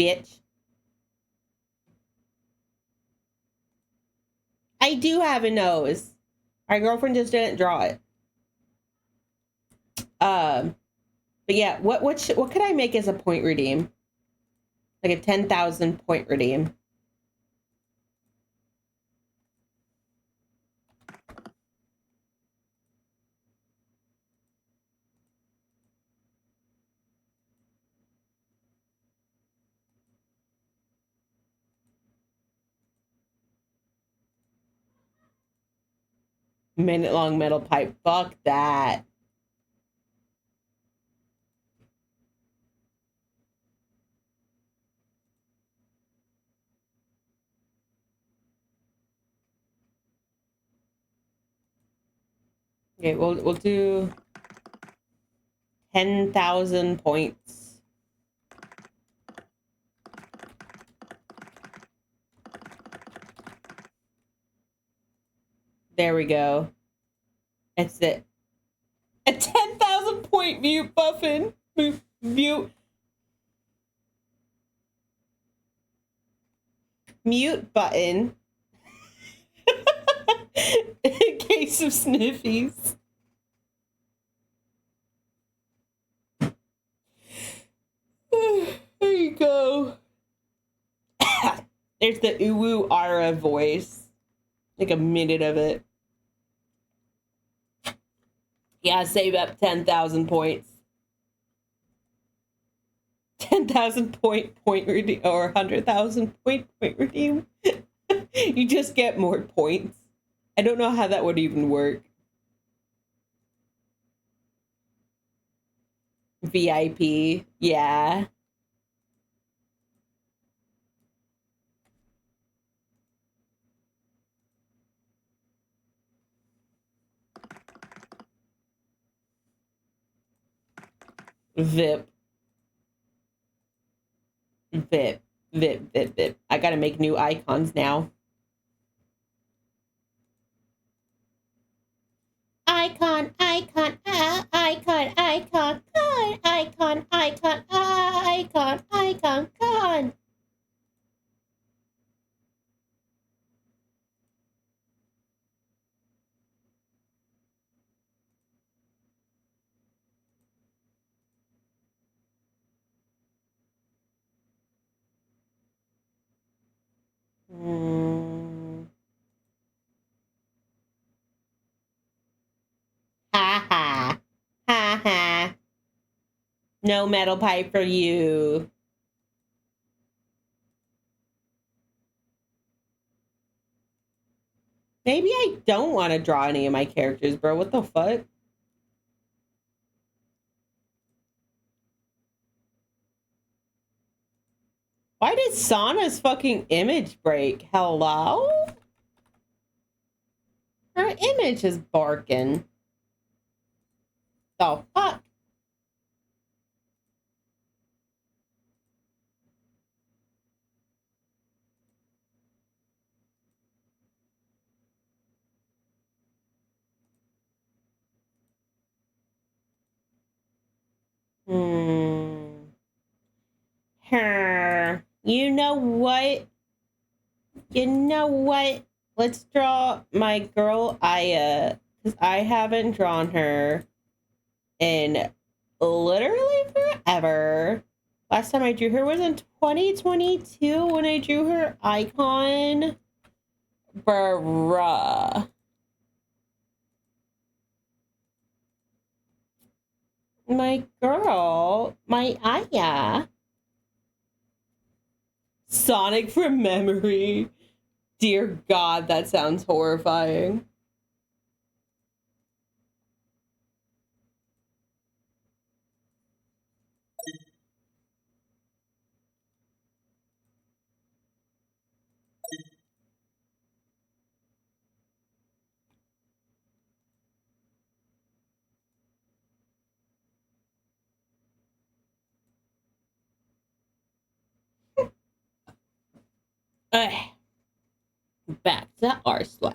Bitch. I do have a nose. My girlfriend just didn't draw it. But yeah, what could I make as a point redeem? Like a 10,000 point redeem. Minute-long metal pipe. Fuck that. Okay, we'll do 10,000 points. There we go. That's it. A 10,000 point mute buffin. Mute button. In case of sniffies. There you go. There's the Uwu Ara voice. Like a minute of it. Yeah, save up 10,000 points. 10,000 point redeem or 100,000 point redeem. You just get more points. I don't know how that would even work. VIP, yeah. Vip. Vip. Vip. Vip. Vip. I gotta make new icons now. Icon, icon, icon, icon, icon, icon, icon, icon, icon, icon. Ha ha. Ha ha. No metal pipe for you. Maybe I don't want to draw any of my characters, bro. What the fuck? Why did Sana's fucking image break? Hello? Her image is barking. The fuck? You know what? You know what? Let's draw my girl Aya, because I haven't drawn her in literally forever. Last time I drew her was in 2022 when I drew her icon. Bruh. My girl, my Aya. Sonic from memory. Dear God, that sounds horrifying. Back to R/Slash.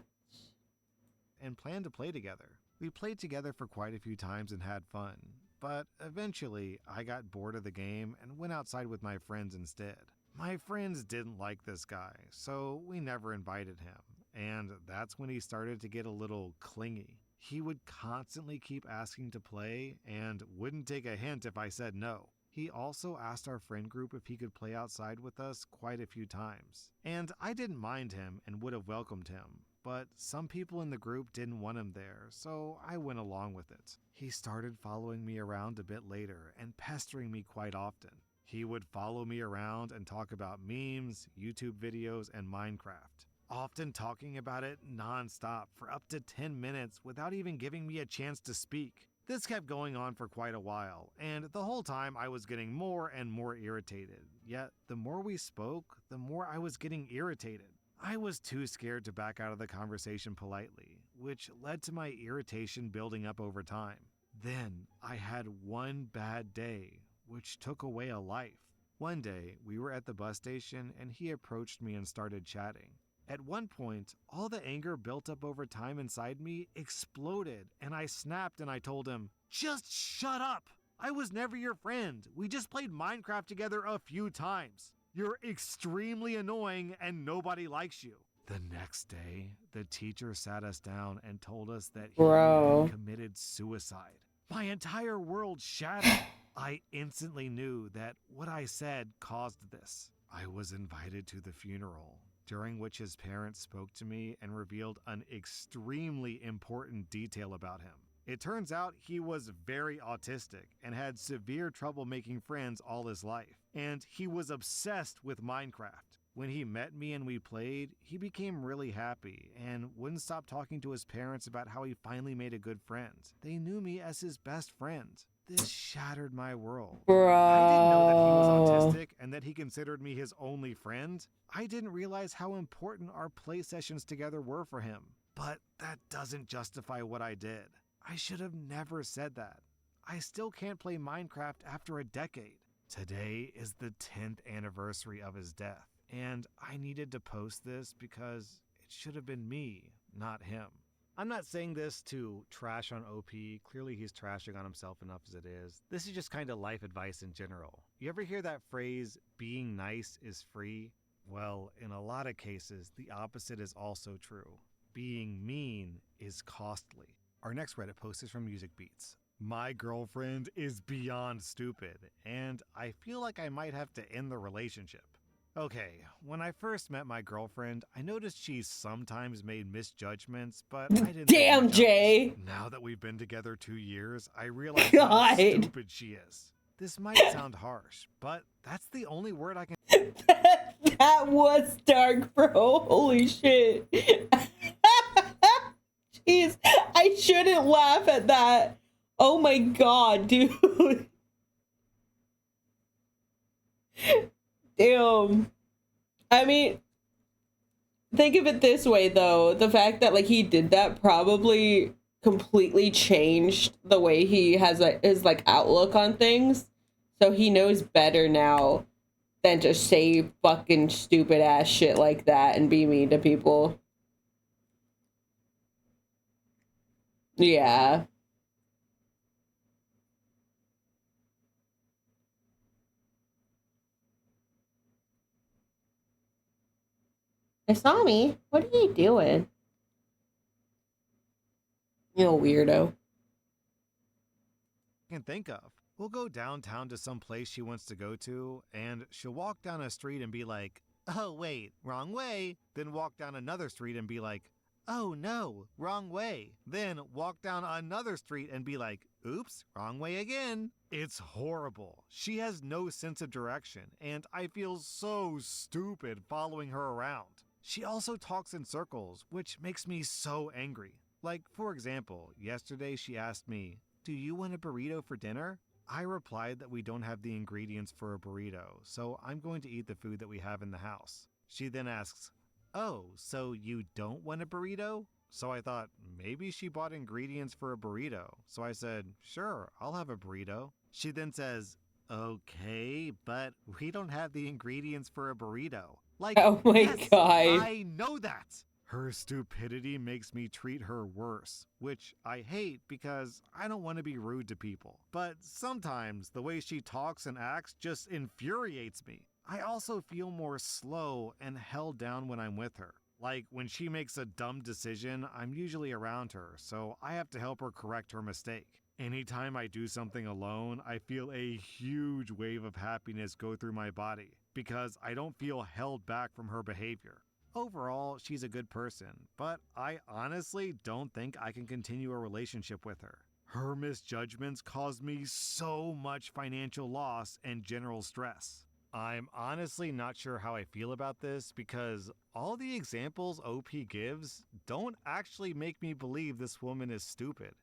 And planned to play together. We played together for quite a few times and had fun, but eventually I got bored of the game and went outside with my friends instead. My friends didn't like this guy, so we never invited him, and that's when he started to get a little clingy. He would constantly keep asking to play and wouldn't take a hint if I said no. He also asked our friend group if he could play outside with us quite a few times, and I didn't mind him and would have welcomed him, but some people in the group didn't want him there, so I went along with it. He started following me around a bit later and pestering me quite often. He would follow me around and talk about memes, YouTube videos, and Minecraft, often talking about it non-stop for up to 10 minutes without even giving me a chance to speak. This kept going on for quite a while, and the whole time I was getting more and more irritated. Yet, the more we spoke, the more I was getting irritated. I was too scared to back out of the conversation politely, which led to my irritation building up over time. Then, I had one bad day, which took away a life. One day, we were at the bus station and he approached me and started chatting. At one point, all the anger built up over time inside me exploded, and I snapped and I told him, "Just shut up! I was never your friend. We just played Minecraft together a few times. You're extremely annoying and nobody likes you." The next day, the teacher sat us down and told us that he had committed suicide. My entire world shattered. I instantly knew that what I said caused this. I was invited to the funeral, during which his parents spoke to me and revealed an extremely important detail about him. It turns out he was very autistic and had severe trouble making friends all his life, and he was obsessed with Minecraft. When he met me and we played, he became really happy and wouldn't stop talking to his parents about how he finally made a good friend. They knew me as his best friend. This shattered my world. Bro. I didn't know that he was autistic and that he considered me his only friend. I didn't realize how important our play sessions together were for him. But that doesn't justify what I did. I should have never said that. I still can't play Minecraft after a decade. Today is the 10th anniversary of his death, and I needed to post this because it should have been me, not him. I'm not saying this to trash on OP. Clearly he's trashing on himself enough as it is. This is just kind of life advice in general. You ever hear that phrase, being nice is free? Well, in a lot of cases, the opposite is also true. Being mean is costly. Our next Reddit post is from Music Beats. My girlfriend is beyond stupid, and I feel like I might have to end the relationship. Okay, when I first met my girlfriend, I noticed she sometimes made misjudgments, but I didn't think Damn, much of Jay. it. Now that we've been together 2 years, I realize God. how stupid she is. This might sound harsh, but that's the only word I can. That was dark, bro. Holy shit. Jeez, I shouldn't laugh at that. Oh my god, dude. Damn. I mean, think of it this way though. The fact that like he did that probably completely changed the way he has his like outlook on things. So he knows better now than just say fucking stupid ass shit like that and be mean to people. Yeah. Asami, what are you doing? You weirdo. Can think of. We'll go downtown to some place she wants to go to, and she'll walk down a street and be like, oh wait, wrong way. Then walk down another street and be like, oh no, wrong way. Then walk down another street and be like, oops, wrong way again. It's horrible. She has no sense of direction, and I feel so stupid following her around. She also talks in circles, which makes me so angry. Like, for example, yesterday she asked me, do you want a burrito for dinner? I replied that we don't have the ingredients for a burrito, so I'm going to eat the food that we have in the house. She then asks, oh, so you don't want a burrito? So I thought maybe she bought ingredients for a burrito. So I said, sure, I'll have a burrito. She then says, okay, but we don't have the ingredients for a burrito. Like, Oh my yes, god. I know that. Her stupidity makes me treat her worse, which I hate because I don't want to be rude to people. But sometimes the way she talks and acts just infuriates me. I also feel more slow and held down when I'm with her. Like when she makes a dumb decision, I'm usually around her, so I have to help her correct her mistake. Anytime I do something alone, I feel a huge wave of happiness go through my body because I don't feel held back from her behavior. Overall, she's a good person, but I honestly don't think I can continue a relationship with her. Her misjudgments caused me so much financial loss and general stress. I'm honestly not sure how I feel about this because all the examples OP gives don't actually make me believe this woman is stupid.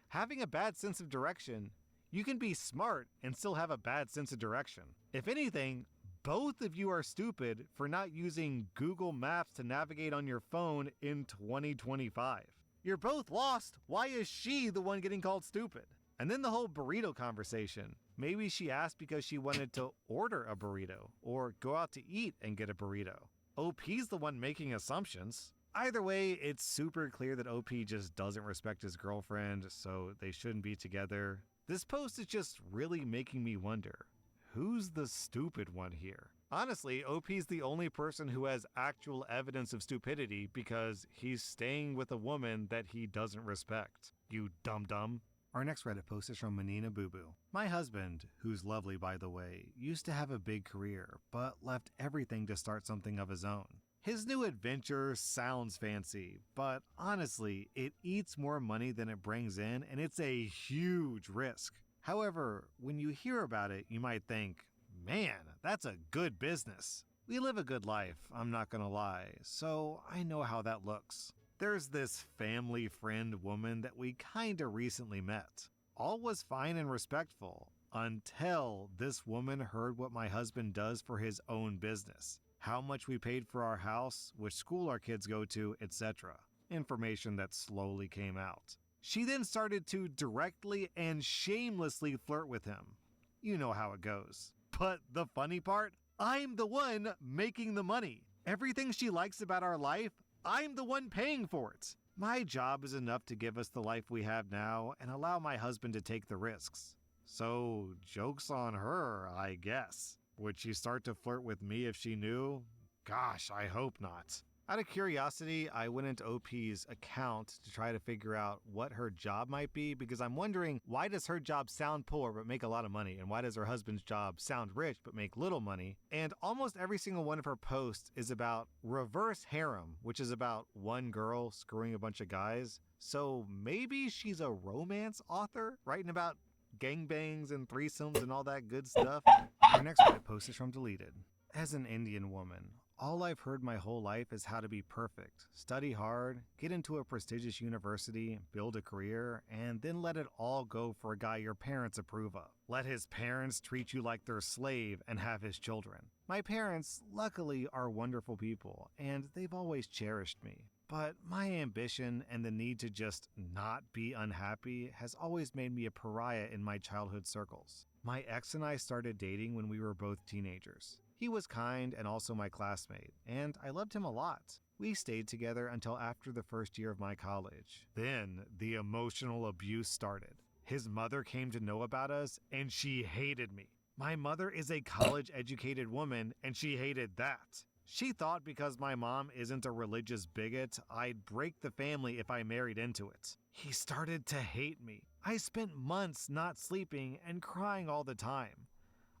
Having a bad sense of direction, you can be smart and still have a bad sense of direction. If anything, both of you are stupid for not using Google Maps to navigate on your phone in 2025. You're both lost. Why is she the one getting called stupid? And then the whole burrito conversation. Maybe she asked because she wanted to order a burrito or go out to eat and get a burrito. OP's the one making assumptions. Either way, it's super clear that OP just doesn't respect his girlfriend, so they shouldn't be together. This post is just really making me wonder, who's the stupid one here? Honestly, OP's the only person who has actual evidence of stupidity because he's staying with a woman that he doesn't respect. You dum-dum. Our next Reddit post is from Manina Boo Boo. My husband, who's lovely by the way, used to have a big career, but left everything to start something of his own. His new adventure sounds fancy, but honestly, it eats more money than it brings in, and it's a huge risk. However, when you hear about it, you might think, man, that's a good business. We live a good life, I'm not gonna lie, so I know how that looks. There's this family friend woman that we kinda recently met. All was fine and respectful until this woman heard what my husband does for his own business, how much we paid for our house, which school our kids go to, etc. Information that slowly came out. She then started to directly and shamelessly flirt with him. You know how it goes. But the funny part, I'm the one making the money. Everything she likes about our life, I'm the one paying for it. My job is enough to give us the life we have now and allow my husband to take the risks. So, joke's on her, I guess. Would she start to flirt with me if she knew? Gosh, I hope not. Out of curiosity, I went into OP's account to try to figure out what her job might be, because I'm wondering, why does her job sound poor but make a lot of money, and why does her husband's job sound rich but make little money? And almost every single one of her posts is about reverse harem, which is about one girl screwing a bunch of guys. So maybe she's a romance author writing about gangbangs and threesomes and all that good stuff. Our next Reddit post is from Deleted. As an Indian woman, all I've heard my whole life is how to be perfect, study hard, get into a prestigious university, build a career, and then let it all go for a guy your parents approve of. Let his parents treat you like their slave and have his children. My parents, luckily, are wonderful people, and they've always cherished me. But my ambition and the need to just not be unhappy has always made me a pariah in my childhood circles. My ex and I started dating when we were both teenagers. He was kind and also my classmate, and I loved him a lot. We stayed together until after the first year of my college. Then the emotional abuse started. His mother came to know about us, and she hated me. My mother is a college-educated woman, and she hated that. She thought because my mom isn't a religious bigot, I'd break the family if I married into it. He started to hate me. I spent months not sleeping and crying all the time.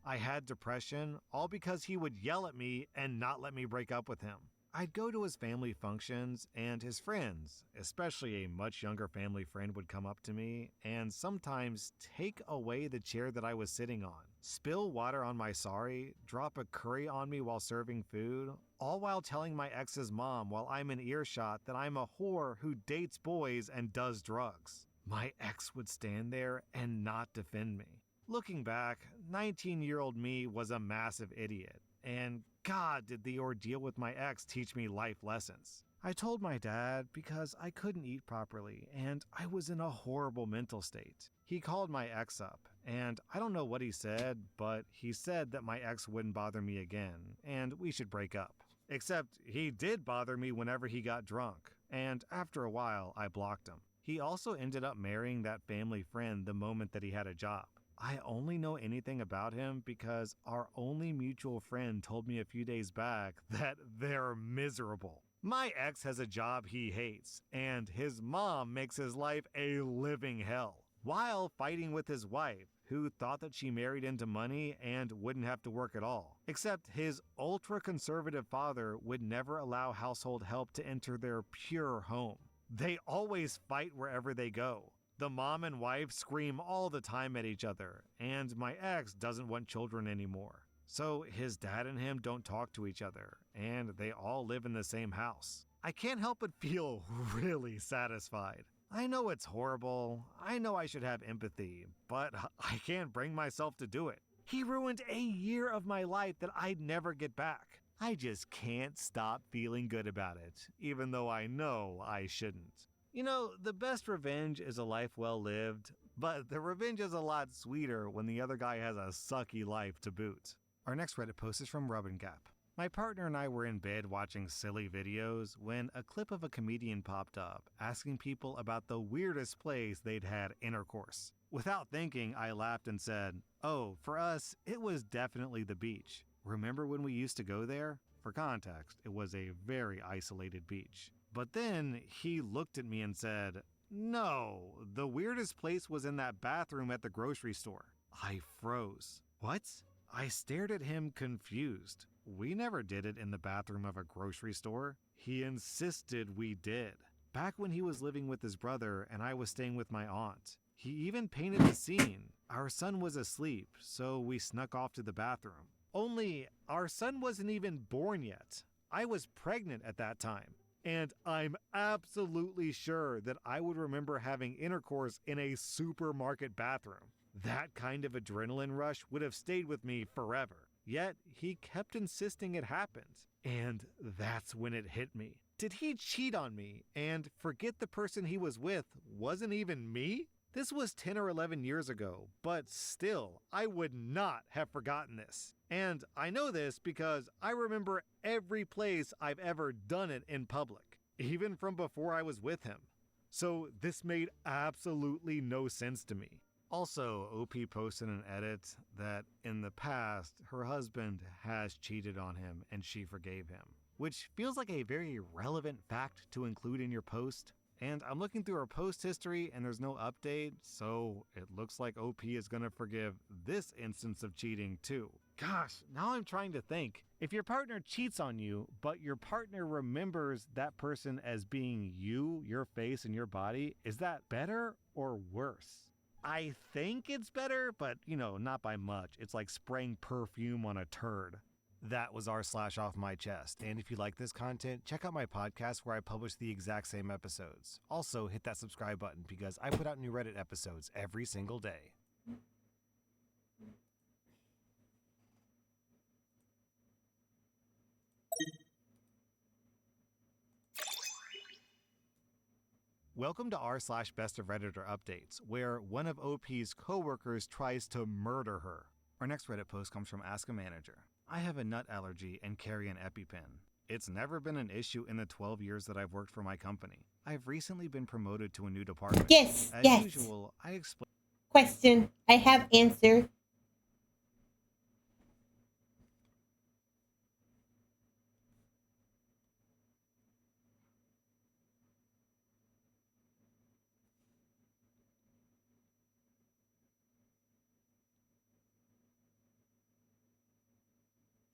I had depression, all because he would yell at me and not let me break up with him. I'd go to his family functions, and his friends, especially a much younger family friend, would come up to me and sometimes take away the chair that I was sitting on, spill water on my sari, drop a curry on me while serving food, all while telling my ex's mom while I'm in earshot that I'm a whore who dates boys and does drugs. My ex would stand there and not defend me. Looking back, 19-year-old me was a massive idiot, and God, did the ordeal with my ex teach me life lessons. I told my dad because I couldn't eat properly, and I was in a horrible mental state. He called my ex up, and I don't know what he said, but he said that my ex wouldn't bother me again, and we should break up. Except he did bother me whenever he got drunk, and after a while, I blocked him. He also ended up marrying that family friend the moment that he had a job. I only know anything about him because our only mutual friend told me a few days back that they're miserable. My ex has a job he hates, and his mom makes his life a living hell, while fighting with his wife, who thought that she married into money and wouldn't have to work at all. Except his ultra-conservative father would never allow household help to enter their pure home. They always fight wherever they go. The mom and wife scream all the time at each other, and my ex doesn't want children anymore. So his dad and him don't talk to each other, and they all live in the same house. I can't help but feel really satisfied. I know it's horrible, I know I should have empathy, but I can't bring myself to do it. He ruined a year of my life that I'd never get back. I just can't stop feeling good about it, even though I know I shouldn't. You know, the best revenge is a life well lived, but the revenge is a lot sweeter when the other guy has a sucky life to boot. Our next Reddit post is from Rub and Gap. My partner and I were in bed watching silly videos when a clip of a comedian popped up asking people about the weirdest place they'd had intercourse. Without thinking, I laughed and said, "Oh, for us, it was definitely the beach. Remember when we used to go there?" For context, it was a very isolated beach. But then he looked at me and said, "No, the weirdest place was in that bathroom at the grocery store." I froze. What? I stared at him confused. We never did it in the bathroom of a grocery store. He insisted we did. Back when he was living with his brother and I was staying with my aunt. He even painted the scene. Our son was asleep, so we snuck off to the bathroom. Only, our son wasn't even born yet. I was pregnant at that time. And I'm absolutely sure that I would remember having intercourse in a supermarket bathroom. That kind of adrenaline rush would have stayed with me forever. Yet, he kept insisting it happened. And that's when it hit me. Did he cheat on me and forget the person he was with wasn't even me? This was 10 or 11 years ago, but still, I would not have forgotten this. And I know this because I remember every place I've ever done it in public, even from before I was with him. So this made absolutely no sense to me. Also, OP posted an edit that in the past, her husband has cheated on him and she forgave him, which feels like a very relevant fact to include in your post. And I'm looking through her post history and there's no update, so it looks like OP is gonna forgive this instance of cheating too. Gosh, now I'm trying to think. If your partner cheats on you, but your partner remembers that person as being you, your face, and your body, is that better or worse? I think it's better, but not by much. It's like spraying perfume on a turd. That was r/off my chest. And if you like this content, check out my podcast where I publish the exact same episodes. Also, hit that subscribe button because I put out new Reddit episodes every single day. Welcome to r/best of Redditor updates, where one of OP's coworkers tries to murder her. Our next Reddit post comes from Ask a Manager. I have a nut allergy and carry an EpiPen. It's never been an issue in the 12 years that I've worked for my company. I've recently been promoted to a new department. Yes, As yes. usual, I explain. Question. I have answer.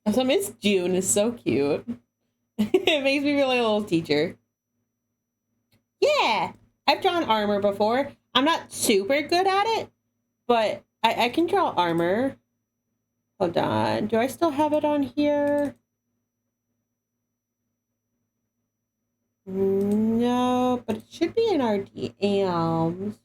Also, Miss June is so cute. It makes me feel like a little teacher. Yeah, I've drawn armor before. I'm not super good at it, but I can draw armor. Hold on. Do I still have it on here? No, but it should be in our DMs.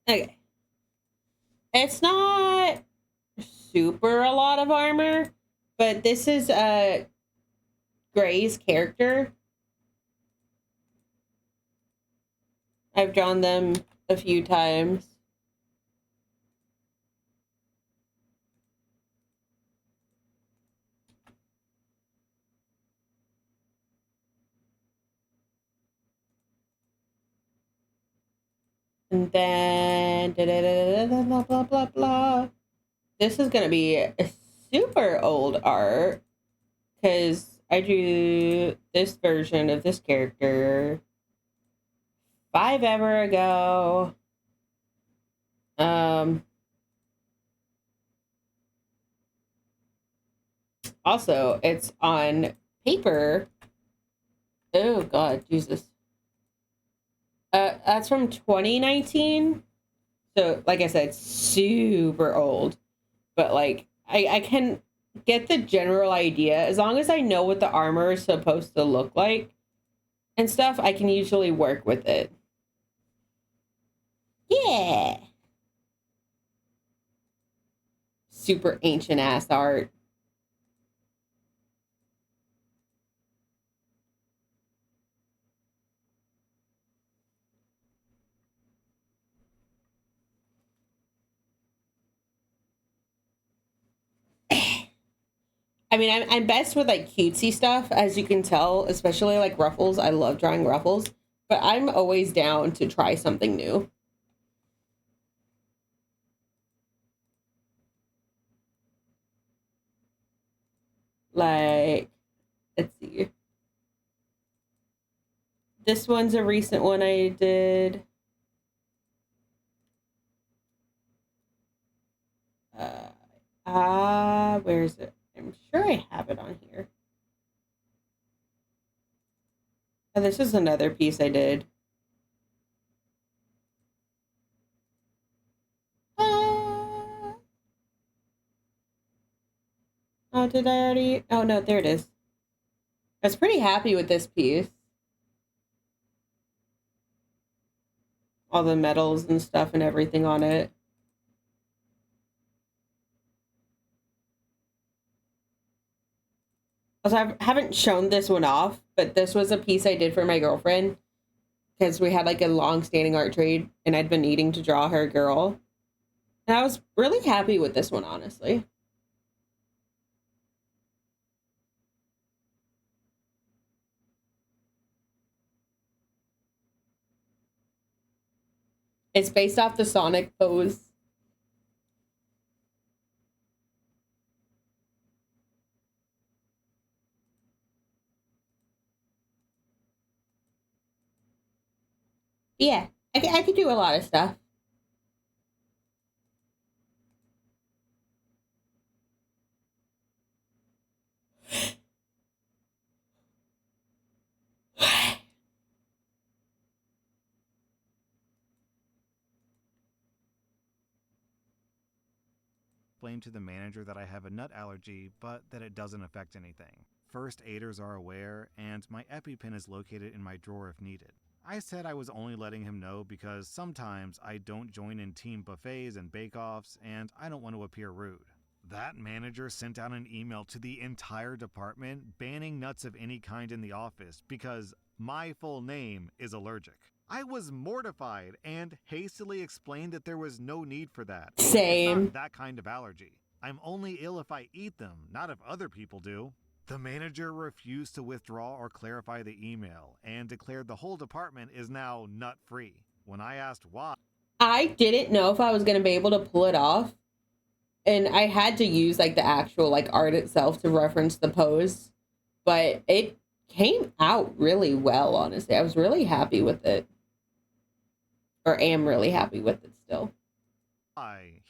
Okay. It's not super a lot of armor, but this is Gray's character. I've drawn them a few times. And then blah blah blah blah. This is gonna be a super old art because I drew this version of this character 5 ever ago. Also, it's on paper. Oh God, Jesus. That's from 2019. So, like I said, super old. But like, I can get the general idea as long as I know what the armor is supposed to look like and stuff. I can usually work with it. Yeah. Super ancient ass art. I mean, I'm best with like cutesy stuff, as you can tell, especially like ruffles. I love drawing ruffles, but I'm always down to try something new. Like, let's see. This one's a recent one I did. Where is it? I'm sure I have it on here. And this is another piece I did. Uh, oh, did I already? Oh, no, there it is. I was pretty happy with this piece. All the medals and stuff and everything on it. Also, I haven't shown this one off, but this was a piece I did for my girlfriend because we had like a long-standing art trade, and I'd been needing to draw her a girl, and I was really happy with this one, honestly. It's based off the Sonic pose. Yeah, I could do a lot of stuff. Explain to the manager that I have a nut allergy, but that it doesn't affect anything. First aiders are aware, and my EpiPen is located in my drawer if needed. I said I was only letting him know because sometimes I don't join in team buffets and bake-offs, and I don't want to appear rude. That manager sent out an email to the entire department banning nuts of any kind in the office because my full name is allergic. I was mortified and hastily explained that there was no need for that. It's Same. not that kind of allergy. I'm only ill if I eat them, not if other people do. The manager refused to withdraw or clarify the email and declared the whole department is now nut free. When I asked why, I didn't know if I was gonna be able to pull it off, and I had to use like the actual like art itself to reference the pose, but it came out really well. Honestly, I was really happy with it, or am really happy with it still.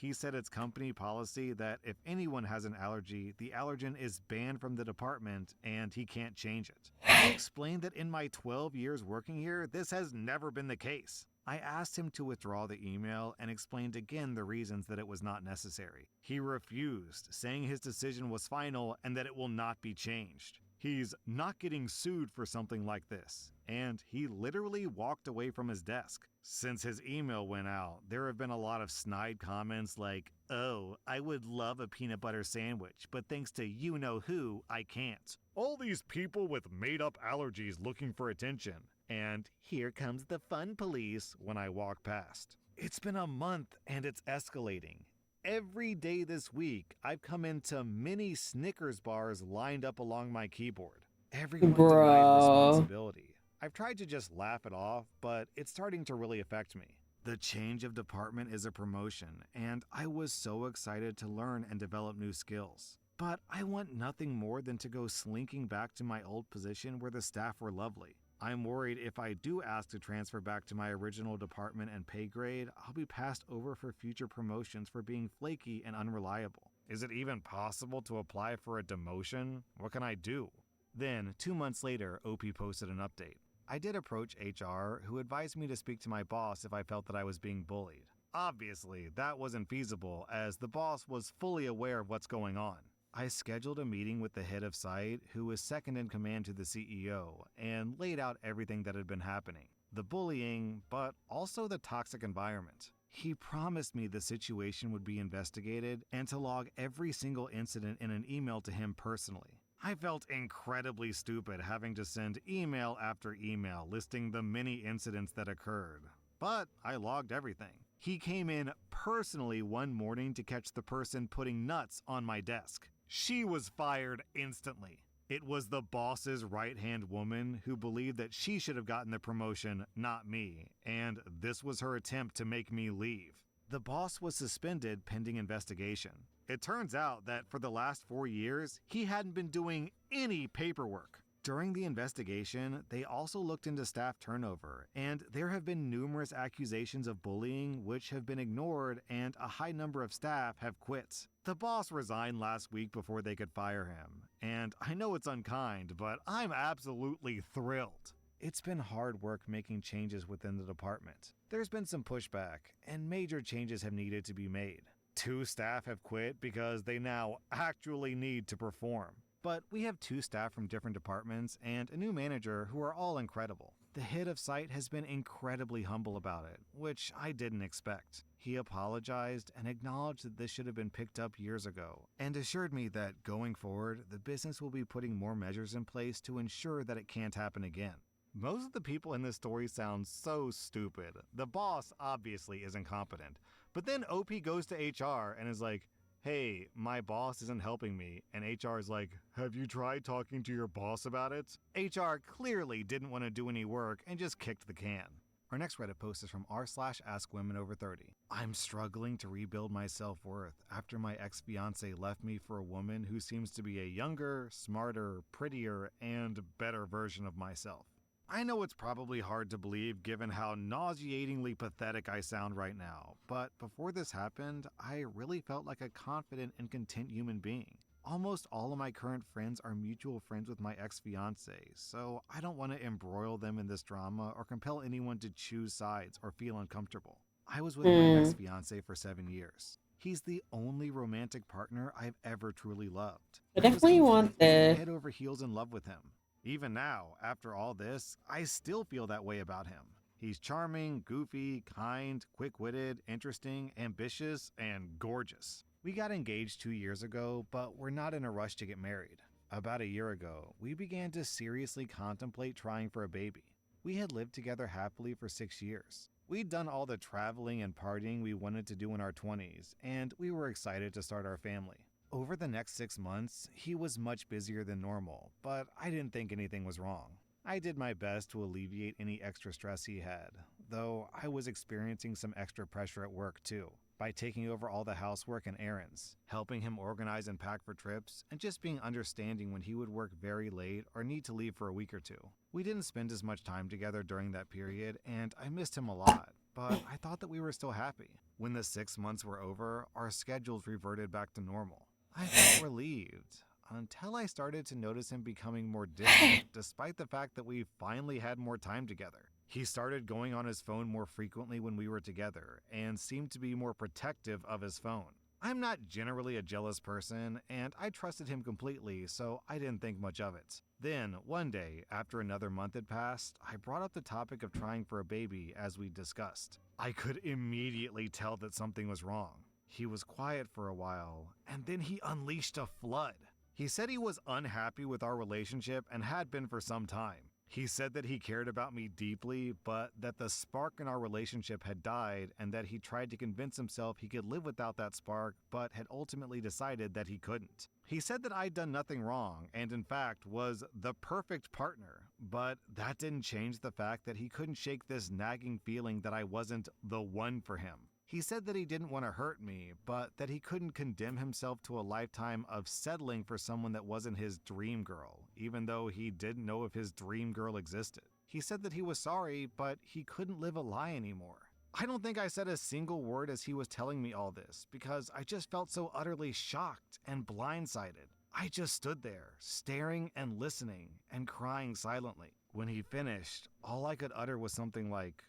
he said it's company policy that if anyone has an allergy, the allergen is banned from the department and he can't change it. I explained that in my 12 years working here, this has never been the case. I asked him to withdraw the email and explained again the reasons that it was not necessary. He refused, saying his decision was final and that it will not be changed. He's not getting sued for something like this, and he literally walked away from his desk. Since his email went out, there have been a lot of snide comments like, "Oh, I would love a peanut butter sandwich, but thanks to you know who, I can't. All these people with made up allergies looking for attention. And here comes the fun police when I walk past." It's been a month and it's escalating. Every day this week, I've come into many Snickers bars lined up along my keyboard. Everyone denies Bro. responsibility. I've tried to just laugh it off, but it's starting to really affect me. The change of department is a promotion, and I was so excited to learn and develop new skills. But I want nothing more than to go slinking back to my old position where the staff were lovely. I'm worried if I do ask to transfer back to my original department and pay grade, I'll be passed over for future promotions for being flaky and unreliable. Is it even possible to apply for a demotion? What can I do? Then, 2 months later, OP posted an update. I did approach HR, who advised me to speak to my boss if I felt that I was being bullied. Obviously, that wasn't feasible as the boss was fully aware of what's going on. I scheduled a meeting with the head of site, who was second in command to the CEO, and laid out everything that had been happening. The bullying, but also the toxic environment. He promised me the situation would be investigated and to log every single incident in an email to him personally. I felt incredibly stupid having to send email after email listing the many incidents that occurred. But I logged everything. He came in personally one morning to catch the person putting nuts on my desk. She was fired instantly. It was the boss's right-hand woman who believed that she should have gotten the promotion, not me, and this was her attempt to make me leave. The boss was suspended pending investigation. It turns out that for the last 4 years, he hadn't been doing any paperwork. During the investigation, they also looked into staff turnover, and there have been numerous accusations of bullying which have been ignored, and a high number of staff have quit. The boss resigned last week before they could fire him, and I know it's unkind, but I'm absolutely thrilled. it's been hard work making changes within the department. There's been some pushback, and major changes have needed to be made. 2 staff have quit because they now actually need to perform. But we have 2 staff from different departments and a new manager who are all incredible. The head of site has been incredibly humble about it, which I didn't expect. He apologized and acknowledged that this should have been picked up years ago, and assured me that going forward, the business will be putting more measures in place to ensure that it can't happen again. Most of the people in this story sound so stupid. The boss obviously is incompetent, but then OP goes to HR and is like, hey, my boss isn't helping me, and HR is like, have you tried talking to your boss about it? HR clearly didn't want to do any work and just kicked the can. Our next Reddit post is from r/AskWomenOver30. I'm struggling to rebuild my self-worth after my ex-fiance left me for a woman who seems to be a younger, smarter, prettier, and better version of myself. I know it's probably hard to believe given how nauseatingly pathetic I sound right now, but before this happened, I really felt like a confident and content human being. Almost all of my current friends are mutual friends with my ex-fiance, so I don't want to embroil them in this drama or compel anyone to choose sides or feel uncomfortable. I was with my ex-fiance for 7 years. He's the only romantic partner I've ever truly loved. I definitely want the head over heels in love with him. Even now, after all this, I still feel that way about him. He's charming, goofy, kind, quick-witted, interesting, ambitious, and gorgeous. We got engaged 2 years ago, but we're not in a rush to get married. About a year ago, we began to seriously contemplate trying for a baby. We had lived together happily for 6 years. We'd done all the traveling and partying we wanted to do in our 20s, and we were excited to start our family. Over the next 6 months, he was much busier than normal, but I didn't think anything was wrong. I did my best to alleviate any extra stress he had, though I was experiencing some extra pressure at work too, by taking over all the housework and errands, helping him organize and pack for trips, and just being understanding when he would work very late or need to leave for a week or two. We didn't spend as much time together during that period, and I missed him a lot, but I thought that we were still happy. When the 6 months were over, our schedules reverted back to normal. I felt relieved, until I started to notice him becoming more distant, despite the fact that we finally had more time together. He started going on his phone more frequently when we were together, and seemed to be more protective of his phone. I'm not generally a jealous person, and I trusted him completely, so I didn't think much of it. Then, one day, after another month had passed, I brought up the topic of trying for a baby as we discussed. I could immediately tell that something was wrong. He was quiet for a while, and then he unleashed a flood. He said he was unhappy with our relationship and had been for some time. He said that he cared about me deeply, but that the spark in our relationship had died and that he tried to convince himself he could live without that spark, but had ultimately decided that he couldn't. He said that I'd done nothing wrong and in fact was the perfect partner, but that didn't change the fact that he couldn't shake this nagging feeling that I wasn't the one for him. He said that he didn't want to hurt me, but that he couldn't condemn himself to a lifetime of settling for someone that wasn't his dream girl, even though he didn't know if his dream girl existed. He said that he was sorry, but he couldn't live a lie anymore. I don't think I said a single word as he was telling me all this, because I just felt so utterly shocked and blindsided. I just stood there, staring and listening and crying silently. When he finished, all I could utter was something like,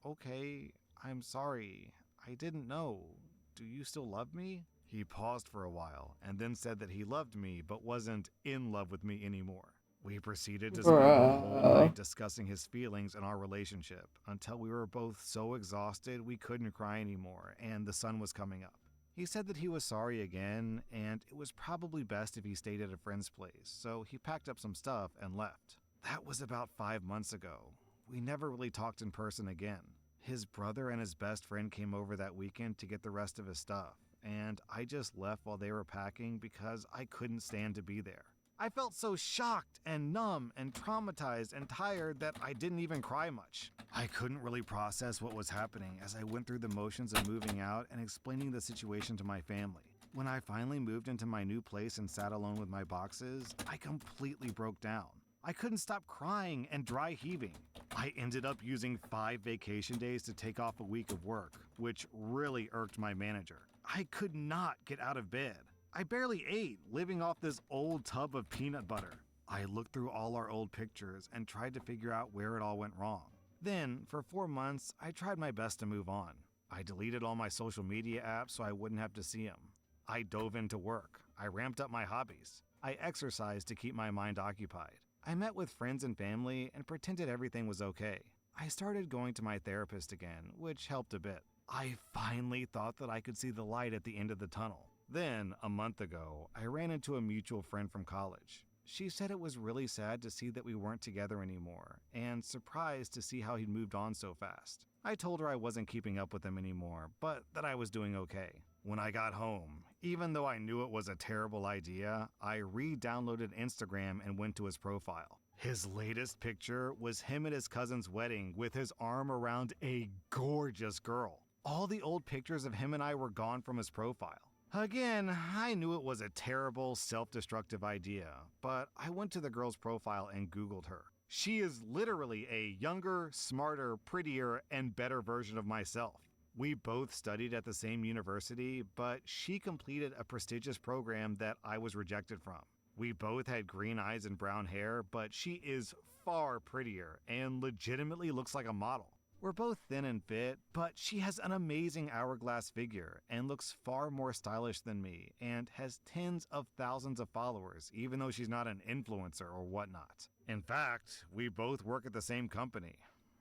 "Okay, I'm sorry. I didn't know. Do you still love me?" He paused for a while and then said that he loved me but wasn't in love with me anymore. We proceeded to spend the whole night discussing his feelings and our relationship until we were both so exhausted we couldn't cry anymore and the sun was coming up. He said that he was sorry again and it was probably best if he stayed at a friend's place, so he packed up some stuff and left. That was about 5 months ago. We never really talked in person again. His brother and his best friend came over that weekend to get the rest of his stuff, and I just left while they were packing because I couldn't stand to be there. I felt so shocked and numb and traumatized and tired that I didn't even cry much. I couldn't really process what was happening as I went through the motions of moving out and explaining the situation to my family. When I finally moved into my new place and sat alone with my boxes, I completely broke down. I couldn't stop crying and dry heaving. I ended up using 5 vacation days to take off a week of work, which really irked my manager. I could not get out of bed. I barely ate, living off this old tub of peanut butter. I looked through all our old pictures and tried to figure out where it all went wrong. Then, for 4 months, I tried my best to move on. I deleted all my social media apps so I wouldn't have to see them. I dove into work. I ramped up my hobbies. I exercised to keep my mind occupied. I met with friends and family and pretended everything was okay. I started going to my therapist again, which helped a bit. I finally thought that I could see the light at the end of the tunnel. Then, a month ago, I ran into a mutual friend from college. She said it was really sad to see that we weren't together anymore, and surprised to see how he'd moved on so fast. I told her I wasn't keeping up with him anymore, but that I was doing okay. When I got home, even though I knew it was a terrible idea, I re-downloaded Instagram and went to his profile. His latest picture was him at his cousin's wedding with his arm around a gorgeous girl. All the old pictures of him and I were gone from his profile. Again, I knew it was a terrible, self-destructive idea, but I went to the girl's profile and Googled her. She is literally a younger, smarter, prettier, and better version of myself. We both studied at the same university, but she completed a prestigious program that I was rejected from. We both had green eyes and brown hair, but she is far prettier and legitimately looks like a model. We're both thin and fit, but she has an amazing hourglass figure and looks far more stylish than me and has tens of thousands of followers, even though she's not an influencer or whatnot. In fact, we both work at the same company.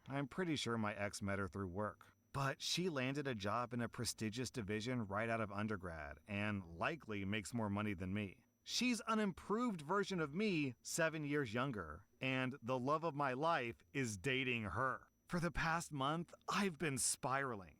I'm pretty sure my ex met her through work. But she landed a job in a prestigious division right out of undergrad and likely makes more money than me. She's an improved version of me, 7 years younger, and the love of my life is dating her. For the past month, I've been spiraling.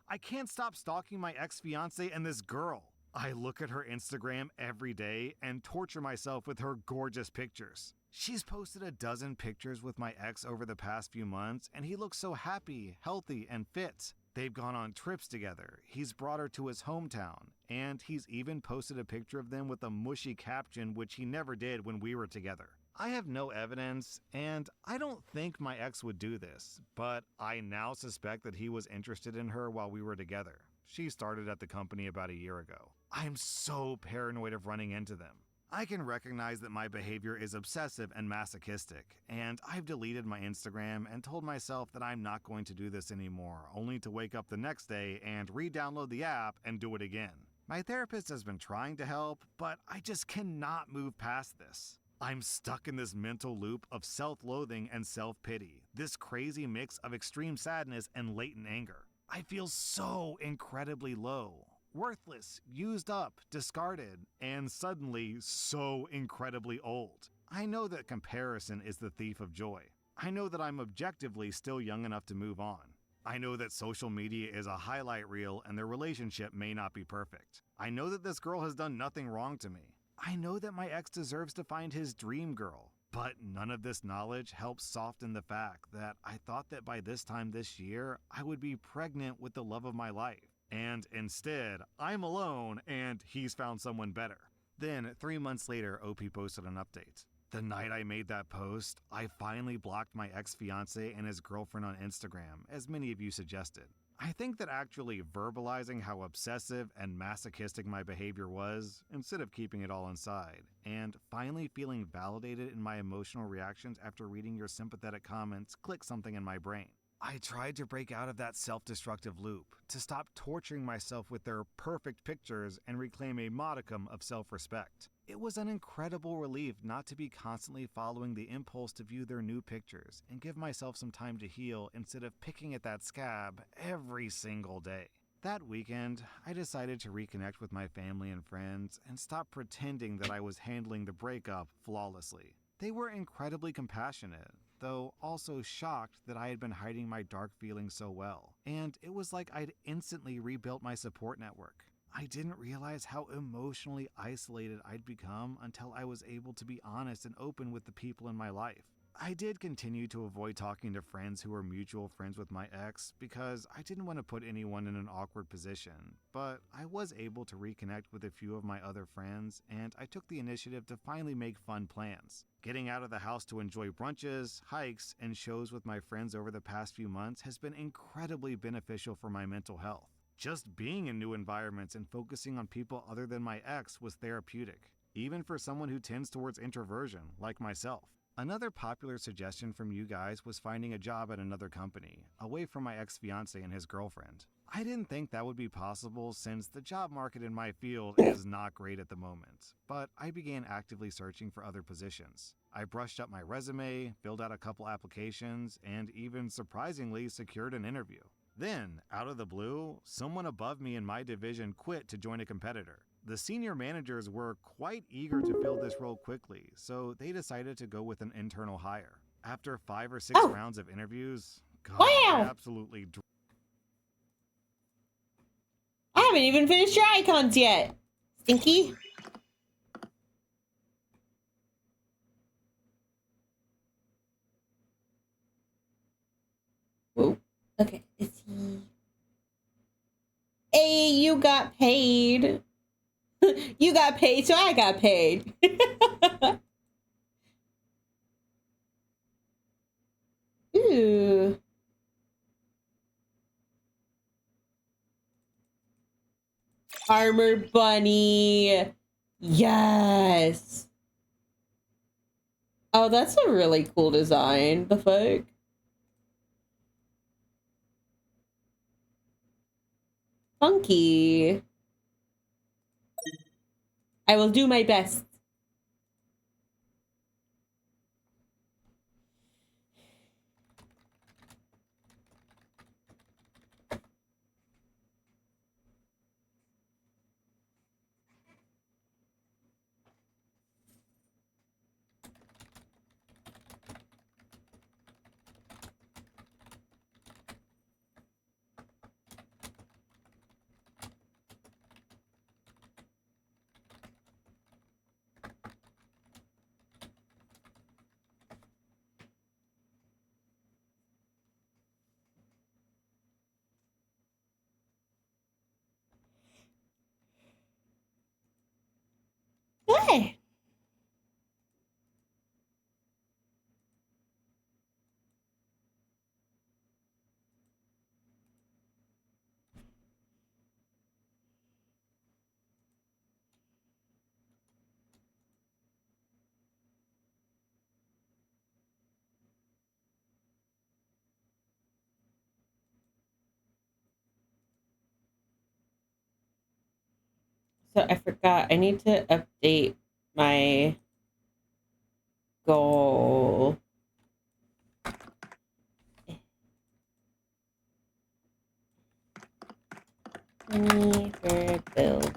I can't stop stalking my ex-fiancé and this girl. I look at her Instagram every day and torture myself with her gorgeous pictures. She's posted a dozen pictures with my ex over the past few months, and he looks so happy, healthy, and fit. They've gone on trips together, he's brought her to his hometown, and he's even posted a picture of them with a mushy caption which he never did when we were together. I have no evidence, and I don't think my ex would do this, but I now suspect that he was interested in her while we were together. She started at the company about a year ago. I'm so paranoid of running into them. I can recognize that my behavior is obsessive and masochistic, and I've deleted my Instagram and told myself that I'm not going to do this anymore, only to wake up the next day and re-download the app and do it again. My therapist has been trying to help, but I just cannot move past this. I'm stuck in this mental loop of self-loathing and self-pity, this crazy mix of extreme sadness and latent anger. I feel so incredibly low, worthless, used up, discarded, and suddenly so incredibly old. I know that comparison is the thief of joy. I know that I'm objectively still young enough to move on. I know that social media is a highlight reel and their relationship may not be perfect. I know that this girl has done nothing wrong to me. I know that my ex deserves to find his dream girl, but none of this knowledge helps soften the fact that I thought that by this time this year, I would be pregnant with the love of my life. And instead, I'm alone and he's found someone better. Then, 3 months later, OP posted an update. The night I made that post, I finally blocked my ex-fiancé and his girlfriend on Instagram, as many of you suggested. I think that actually verbalizing how obsessive and masochistic my behavior was, instead of keeping it all inside, and finally feeling validated in my emotional reactions after reading your sympathetic comments clicked something in my brain. I tried to break out of that self-destructive loop, to stop torturing myself with their perfect pictures and reclaim a modicum of self-respect. It was an incredible relief not to be constantly following the impulse to view their new pictures and give myself some time to heal instead of picking at that scab every single day. That weekend, I decided to reconnect with my family and friends and stop pretending that I was handling the breakup flawlessly. They were incredibly compassionate, though also shocked that I had been hiding my dark feelings so well, and it was like I'd instantly rebuilt my support network. I didn't realize how emotionally isolated I'd become until I was able to be honest and open with the people in my life. I did continue to avoid talking to friends who were mutual friends with my ex because I didn't want to put anyone in an awkward position, but I was able to reconnect with a few of my other friends, and I took the initiative to finally make fun plans. Getting out of the house to enjoy brunches, hikes, and shows with my friends over the past few months has been incredibly beneficial for my mental health. Just being in new environments and focusing on people other than my ex was therapeutic. even for someone who tends towards introversion, like myself. Another popular suggestion from you guys was finding a job at another company, away from my ex-fiance and his girlfriend. I didn't think that would be possible since the job market in my field is not great at the moment, but I began actively searching for other positions. I brushed up my resume, filled out a couple applications, and even surprisingly secured an interview. Then, out of the blue, someone above me in my division quit to join a competitor. The senior managers were quite eager to fill this role quickly, so they decided to go with an internal hire. After 5 or 6 Oh. rounds of interviews, God, I Wow. absolutely I haven't even finished your icons yet. Stinky. Whoa. Okay. Is he? Hey, you got paid. You got paid, so I got paid. Ooh. Armor bunny. Yes. Oh, that's a really cool design. The fuck? Funky. I will do my best. Hey. So I forgot. I need to update my goal. Money for bills.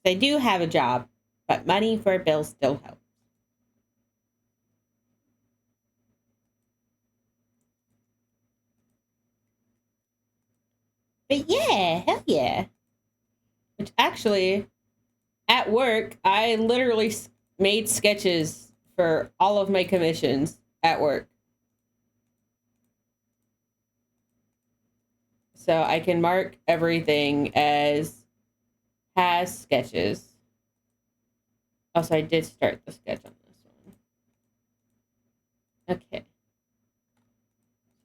I do have a job, but money for bills still helps. But yeah, hell yeah. Which actually, at work, I literally made sketches for all of my commissions at work. So I can mark everything as has sketches. Also, I did start the sketch on this one. Okay.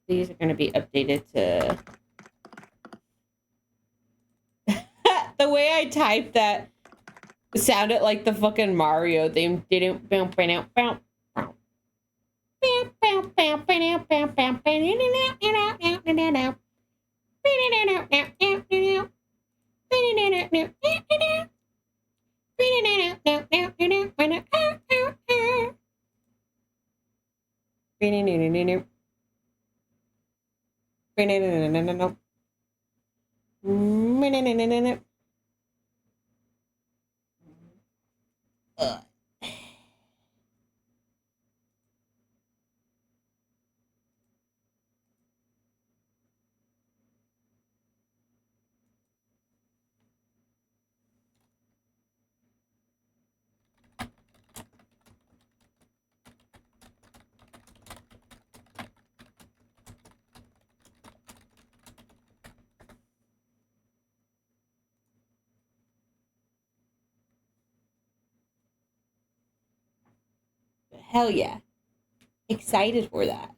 These are going to be updated to... The way I typed that sounded like the fucking Mario theme. Hell yeah. Excited for that.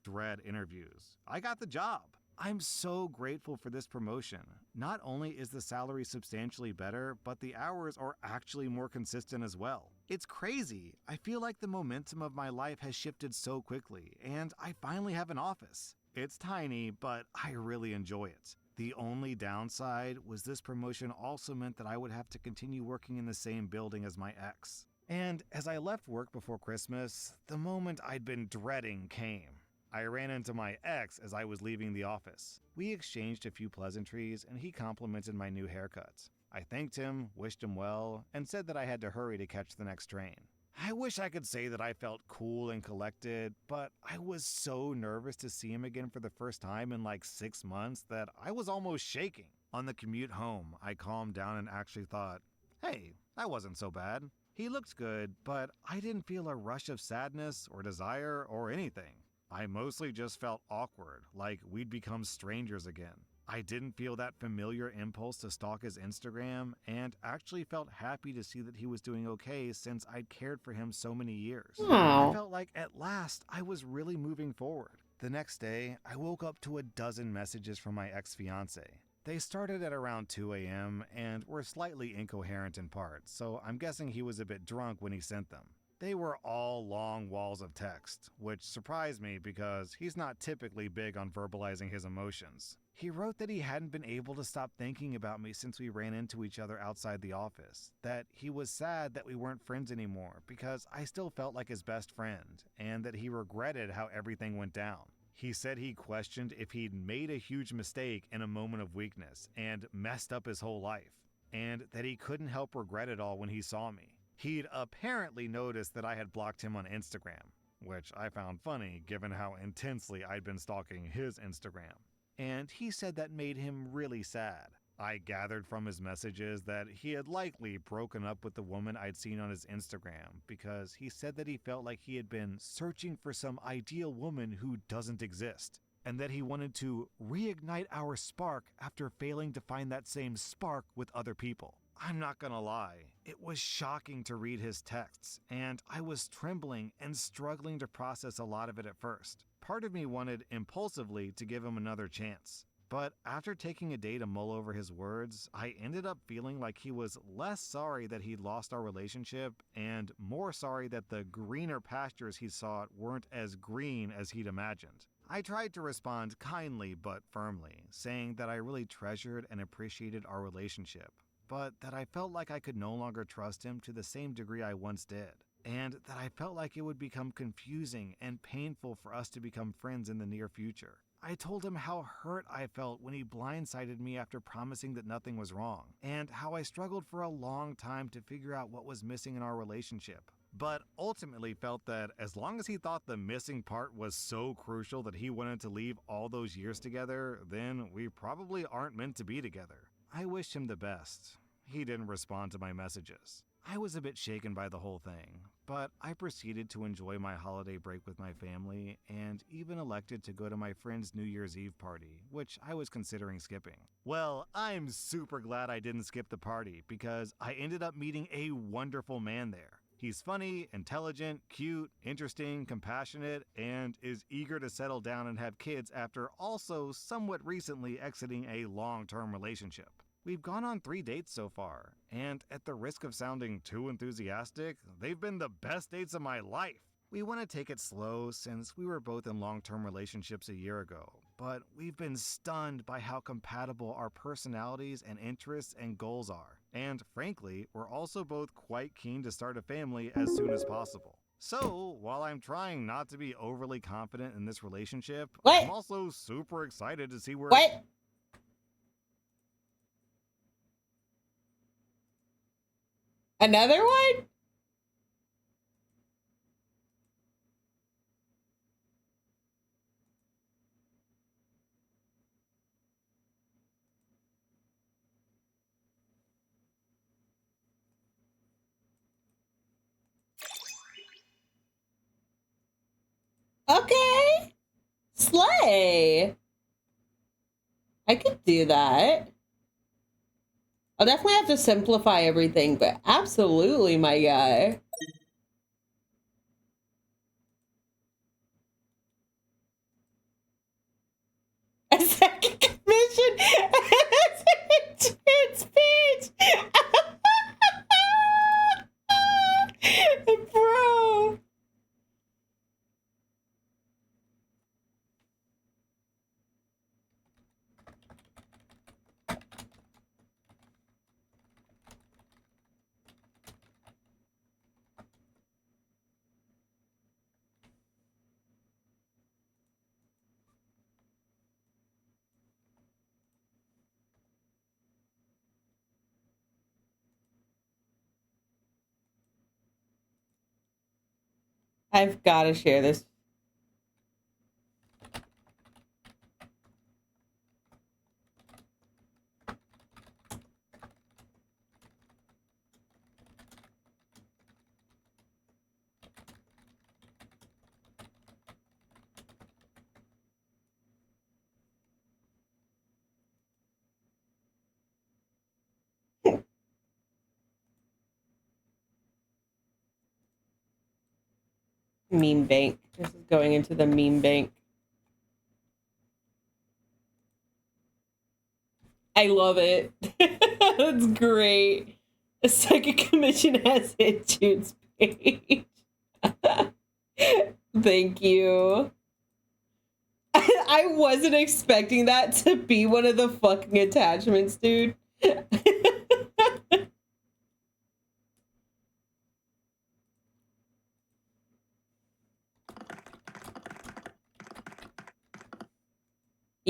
dread interviews. I got the job. I'm so grateful for this promotion. Not only is the salary substantially better, but the hours are actually more consistent as well. It's crazy. I feel like the momentum of my life has shifted so quickly, and I finally have an office. It's tiny, but I really enjoy it. The only downside was this promotion also meant that I would have to continue working in the same building as my ex. And as I left work before Christmas, the moment I'd been dreading came. I ran into my ex as I was leaving the office. We exchanged a few pleasantries and he complimented my new haircut. I thanked him, wished him well, and said that I had to hurry to catch the next train. I wish I could say that I felt cool and collected, but I was so nervous to see him again for the first time in like 6 months that I was almost shaking. On the commute home, I calmed down and actually thought, hey, that wasn't so bad. He looked good, but I didn't feel a rush of sadness or desire or anything. I mostly just felt awkward, like we'd become strangers again. I didn't feel that familiar impulse to stalk his Instagram, and actually felt happy to see that he was doing okay since I'd cared for him so many years. I felt like at last I was really moving forward. The next day, I woke up to a dozen messages from my ex-fiance. They started at around 2 a.m. and were slightly incoherent in parts, so I'm guessing he was a bit drunk when he sent them. They were all long walls of text, which surprised me because he's not typically big on verbalizing his emotions. He wrote that he hadn't been able to stop thinking about me since we ran into each other outside the office, that he was sad that we weren't friends anymore because I still felt like his best friend, and that he regretted how everything went down. He said he questioned if he'd made a huge mistake in a moment of weakness and messed up his whole life, and that he couldn't help regret it all when he saw me. He'd apparently noticed that I had blocked him on Instagram, which I found funny given how intensely I'd been stalking his Instagram. And he said that made him really sad. I gathered from his messages that he had likely broken up with the woman I'd seen on his Instagram because he said that he felt like he had been searching for some ideal woman who doesn't exist, and that he wanted to reignite our spark after failing to find that same spark with other people. I'm not gonna lie, it was shocking to read his texts, and I was trembling and struggling to process a lot of it at first. Part of me wanted impulsively to give him another chance. But after taking a day to mull over his words, I ended up feeling like he was less sorry that he'd lost our relationship and more sorry that the greener pastures he sought weren't as green as he'd imagined. I tried to respond kindly but firmly, saying that I really treasured and appreciated our relationship, but that I felt like I could no longer trust him to the same degree I once did, and that I felt like it would become confusing and painful for us to become friends in the near future. I told him how hurt I felt when he blindsided me after promising that nothing was wrong, and how I struggled for a long time to figure out what was missing in our relationship, but ultimately felt that as long as he thought the missing part was so crucial that he wanted to leave all those years together, then we probably aren't meant to be together. I wished him the best. He didn't respond to my messages. I was a bit shaken by the whole thing, but I proceeded to enjoy my holiday break with my family and even elected to go to my friend's New Year's Eve party, which I was considering skipping. Well, I'm super glad I didn't skip the party because I ended up meeting a wonderful man there. He's funny, intelligent, cute, interesting, compassionate, and is eager to settle down and have kids after also somewhat recently exiting a long-term relationship. We've gone on 3 dates so far, and at the risk of sounding too enthusiastic, they've been the best dates of my life. We want to take it slow since we were both in long-term relationships a year ago, but we've been stunned by how compatible our personalities and interests and goals are. And frankly, we're also both quite keen to start a family as soon as possible. So, while I'm trying not to be overly confident in this relationship, I'm also super excited to see where... Another one? Okay. Slay. I could do that. I'll definitely have to simplify everything, but absolutely, my guy. a second commission as a trans bitch. Bro. I've got to share this. Meme bank. This is going into the meme bank. I love it. That's great. A second commission has hit June's page. Thank you. I wasn't expecting that to be one of the fucking attachments, dude.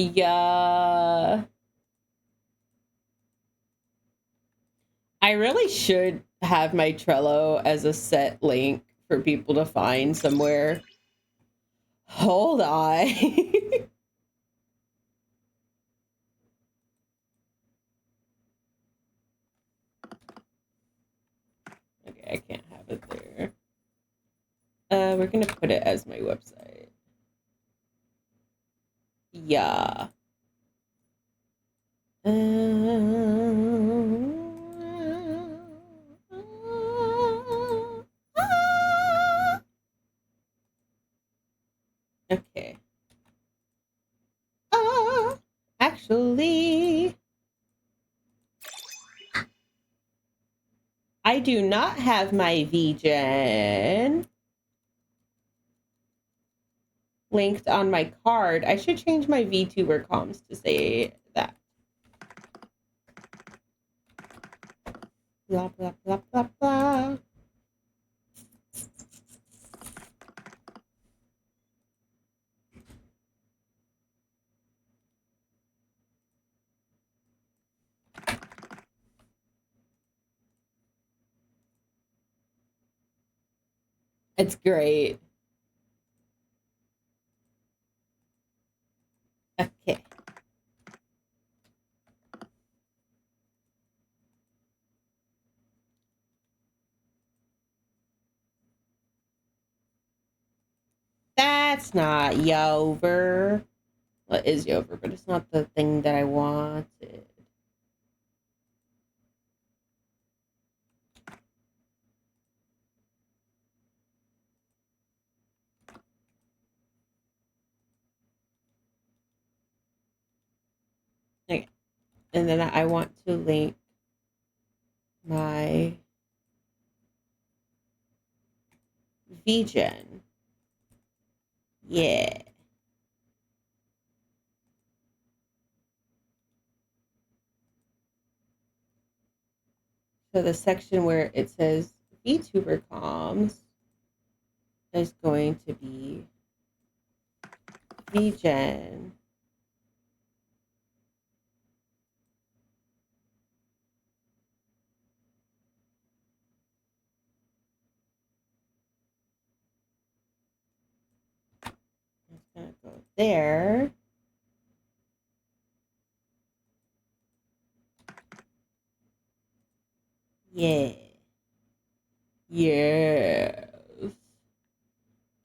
Yeah. I really should have my Trello as a set link for people to find somewhere. Hold on. Okay, I can't have it there. We're gonna put it as my website. Yeah. Okay. Actually, I do not have my VGen linked on my card. I should change my VTuber comms to say that. Blah, blah, blah, blah, blah. It's great. Okay. That's not Yover. Well, it is Yover, but it's not the thing that I wanted. Okay. And then I want to link my VGen. Yeah. So the section where it says VTuber comms is going to be VGen. It's going to go there. Yeah. Yes.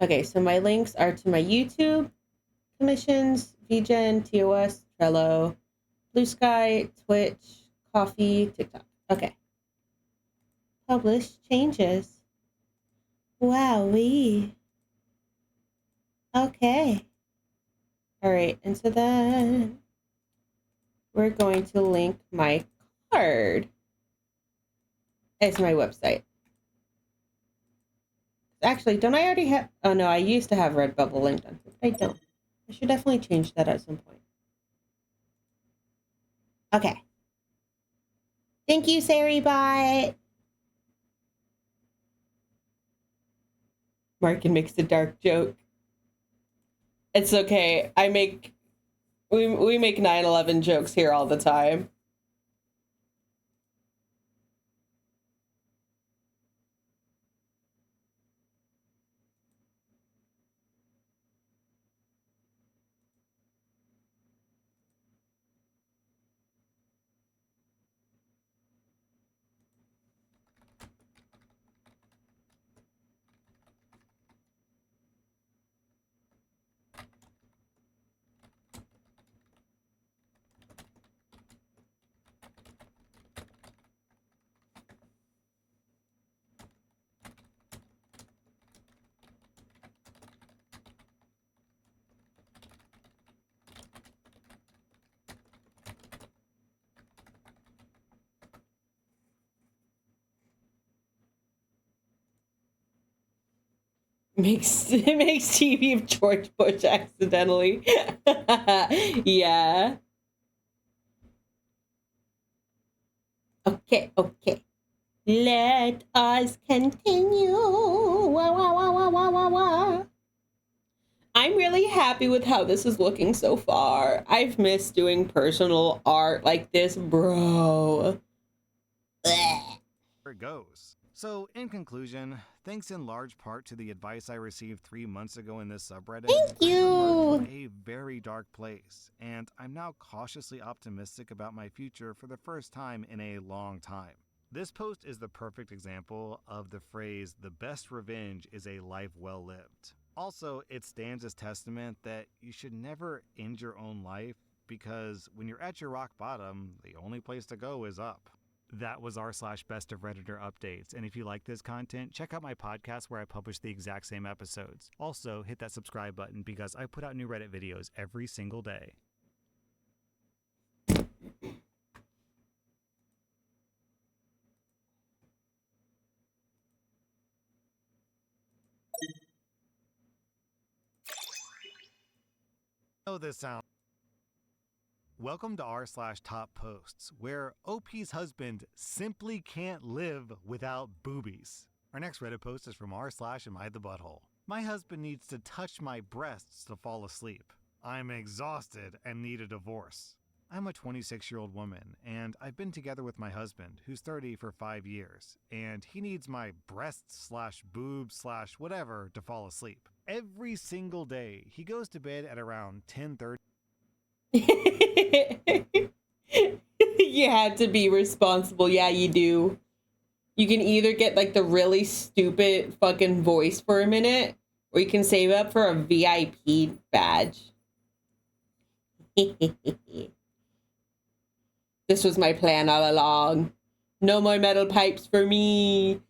Okay, so my links are to my YouTube, commissions, VGen, TOS, Trello, Blue Sky, Twitch, Coffee, TikTok. Okay. Publish changes. Wowee. Okay. All right, and so then we're going to link my card as my website. Actually, don't I already have? Oh no, I used to have Redbubble linked on here, but I don't. I should definitely change that at some point. Okay. Thank you, SariBot. Markin makes a dark joke. It's okay. We make 9/11 jokes here all the time. Makes TV of George Bush accidentally. Yeah. Okay. Let us continue. Wah, wah, wah, wah, wah, wah, wah. I'm really happy with how this is looking so far. I've missed doing personal art like this, bro. Blech. There it goes. So, in conclusion, thanks in large part to the advice I received 3 months ago in this subreddit, Thank I you. emerged from a very dark place, and I'm now cautiously optimistic about my future for the first time in a long time. This post is the perfect example of the phrase, "the best revenge is a life well lived." Also, it stands as testament that you should never end your own life because when you're at your rock bottom, the only place to go is up. That was r/best of Redditor updates, and if you like this content, check out my podcast where I publish the exact same episodes. Also, hit that subscribe button because I put out new Reddit videos every single day. Oh, this sound. Welcome to r/top posts, where OP's husband simply can't live without boobies. Our next Reddit post is from r/am I the butthole. My husband needs to touch my breasts to fall asleep. I'm exhausted and need a divorce. I'm a 26-year-old woman, and I've been together with my husband, who's 30, for 5 years, and he needs my breasts/boobs/whatever to fall asleep. Every single day, he goes to bed at around 10:30. You had to be responsible. Yeah, you do. You can either get like the really stupid fucking voice for a minute, or you can save up for a VIP badge. This was my plan all along. No more metal pipes for me.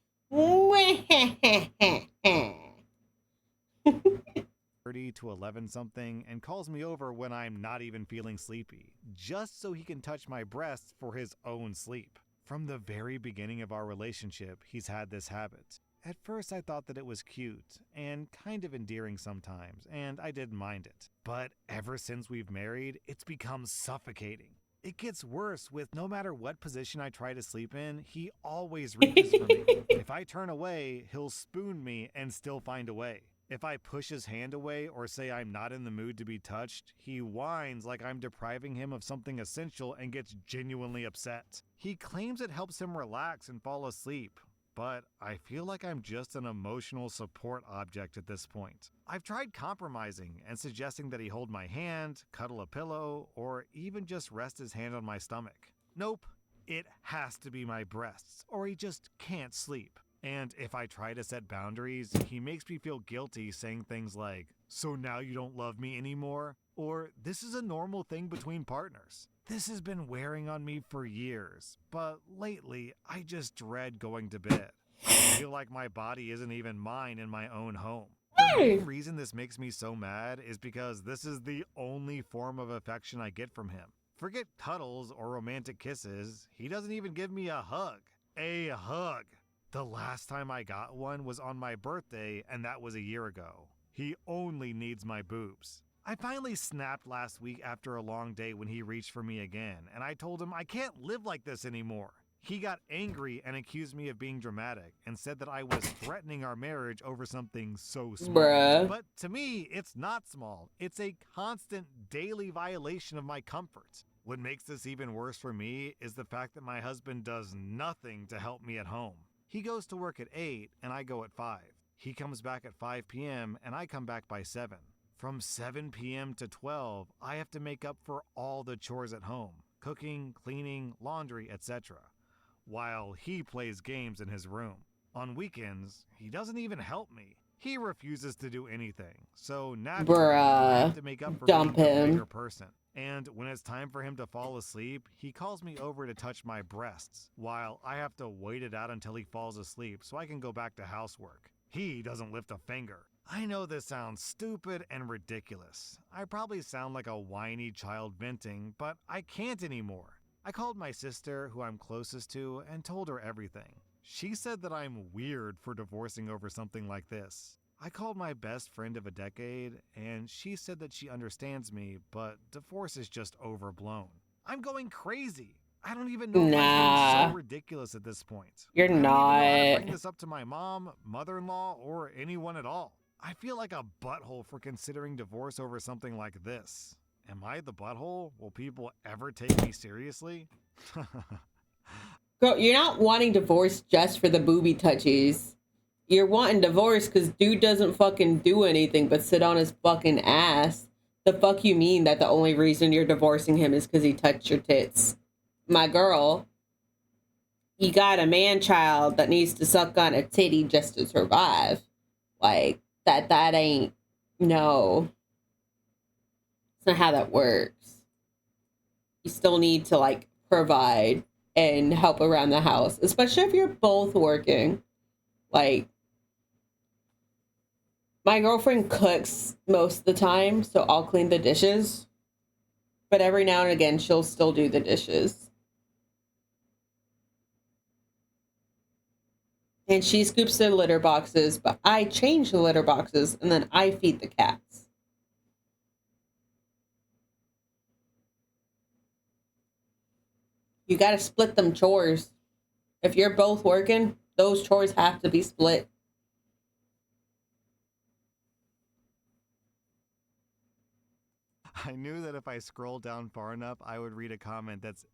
30 to 11 something and calls me over when I'm not even feeling sleepy, just so he can touch my breasts for his own sleep. From the very beginning of our relationship, he's had this habit. At first, I thought that it was cute and kind of endearing sometimes, and I didn't mind it. But ever since we've married, it's become suffocating. It gets worse with no matter what position I try to sleep in, he always reaches for me. If I turn away, he'll spoon me and still find a way. If I push his hand away or say I'm not in the mood to be touched, he whines like I'm depriving him of something essential and gets genuinely upset. He claims it helps him relax and fall asleep, but I feel like I'm just an emotional support object at this point. I've tried compromising and suggesting that he hold my hand, cuddle a pillow, or even just rest his hand on my stomach. Nope, it has to be my breasts, or he just can't sleep. And if I try to set boundaries, he makes me feel guilty saying things like, "So now you don't love me anymore?" Or, "This is a normal thing between partners." This has been wearing on me for years, but lately I just dread going to bed. I feel like my body isn't even mine in my own home. main reason this makes me so mad is because this is the only form of affection I get from him. Forget cuddles or romantic kisses, he doesn't even give me a hug. A hug! The last time I got one was on my birthday, and that was a year ago. He only needs my boobs. I finally snapped last week after a long day when he reached for me again, and I told him I can't live like this anymore. He got angry and accused me of being dramatic and said that I was threatening our marriage over something so small. Bruh. But to me, it's not small. It's a constant daily violation of my comfort. What makes this even worse for me is the fact that my husband does nothing to help me at home. He goes to work at 8 and I go at 5. He comes back at 5 p.m. and I come back by 7. From 7 p.m. to 12, I have to make up for all the chores at home, cooking, cleaning, laundry, etc., while he plays games in his room. On weekends, he doesn't even help me. He refuses to do anything, so naturally, I have to make up for Dump being the him. bigger person. And when it's time for him to fall asleep, he calls me over to touch my breasts, while I have to wait it out until he falls asleep so I can go back to housework. He doesn't lift a finger. I know this sounds stupid and ridiculous. I probably sound like a whiny child venting, but I can't anymore. I called my sister, who I'm closest to, and told her everything. She said that I'm weird for divorcing over something like this. I called my best friend of a decade, and she said that she understands me, but divorce is just overblown. I'm going crazy. I don't even know if I'm being Nah. so ridiculous at this point. You're I don't even know how to not. bring this up to my mom, mother-in-law, or anyone at all. I feel like a butthole for considering divorce over something like this. Am I the butthole? Will people ever take me seriously? Girl, you're not wanting divorce just for the booby touchies. You're wanting divorce because dude doesn't fucking do anything but sit on his fucking ass. The fuck you mean that the only reason you're divorcing him is because he touched your tits? My girl, you got a man child that needs to suck on a titty just to survive. Like, that ain't, no. It's not how that works. You still need to, like, provide and help around the house, especially if you're both working. Like, my girlfriend cooks most of the time, so I'll clean the dishes. But every now and again, she'll still do the dishes. And she scoops the litter boxes, but I change the litter boxes and then I feed the cats. You gotta split them chores. If you're both working, those chores have to be split. I knew that if I scrolled down far enough, I would read a comment that's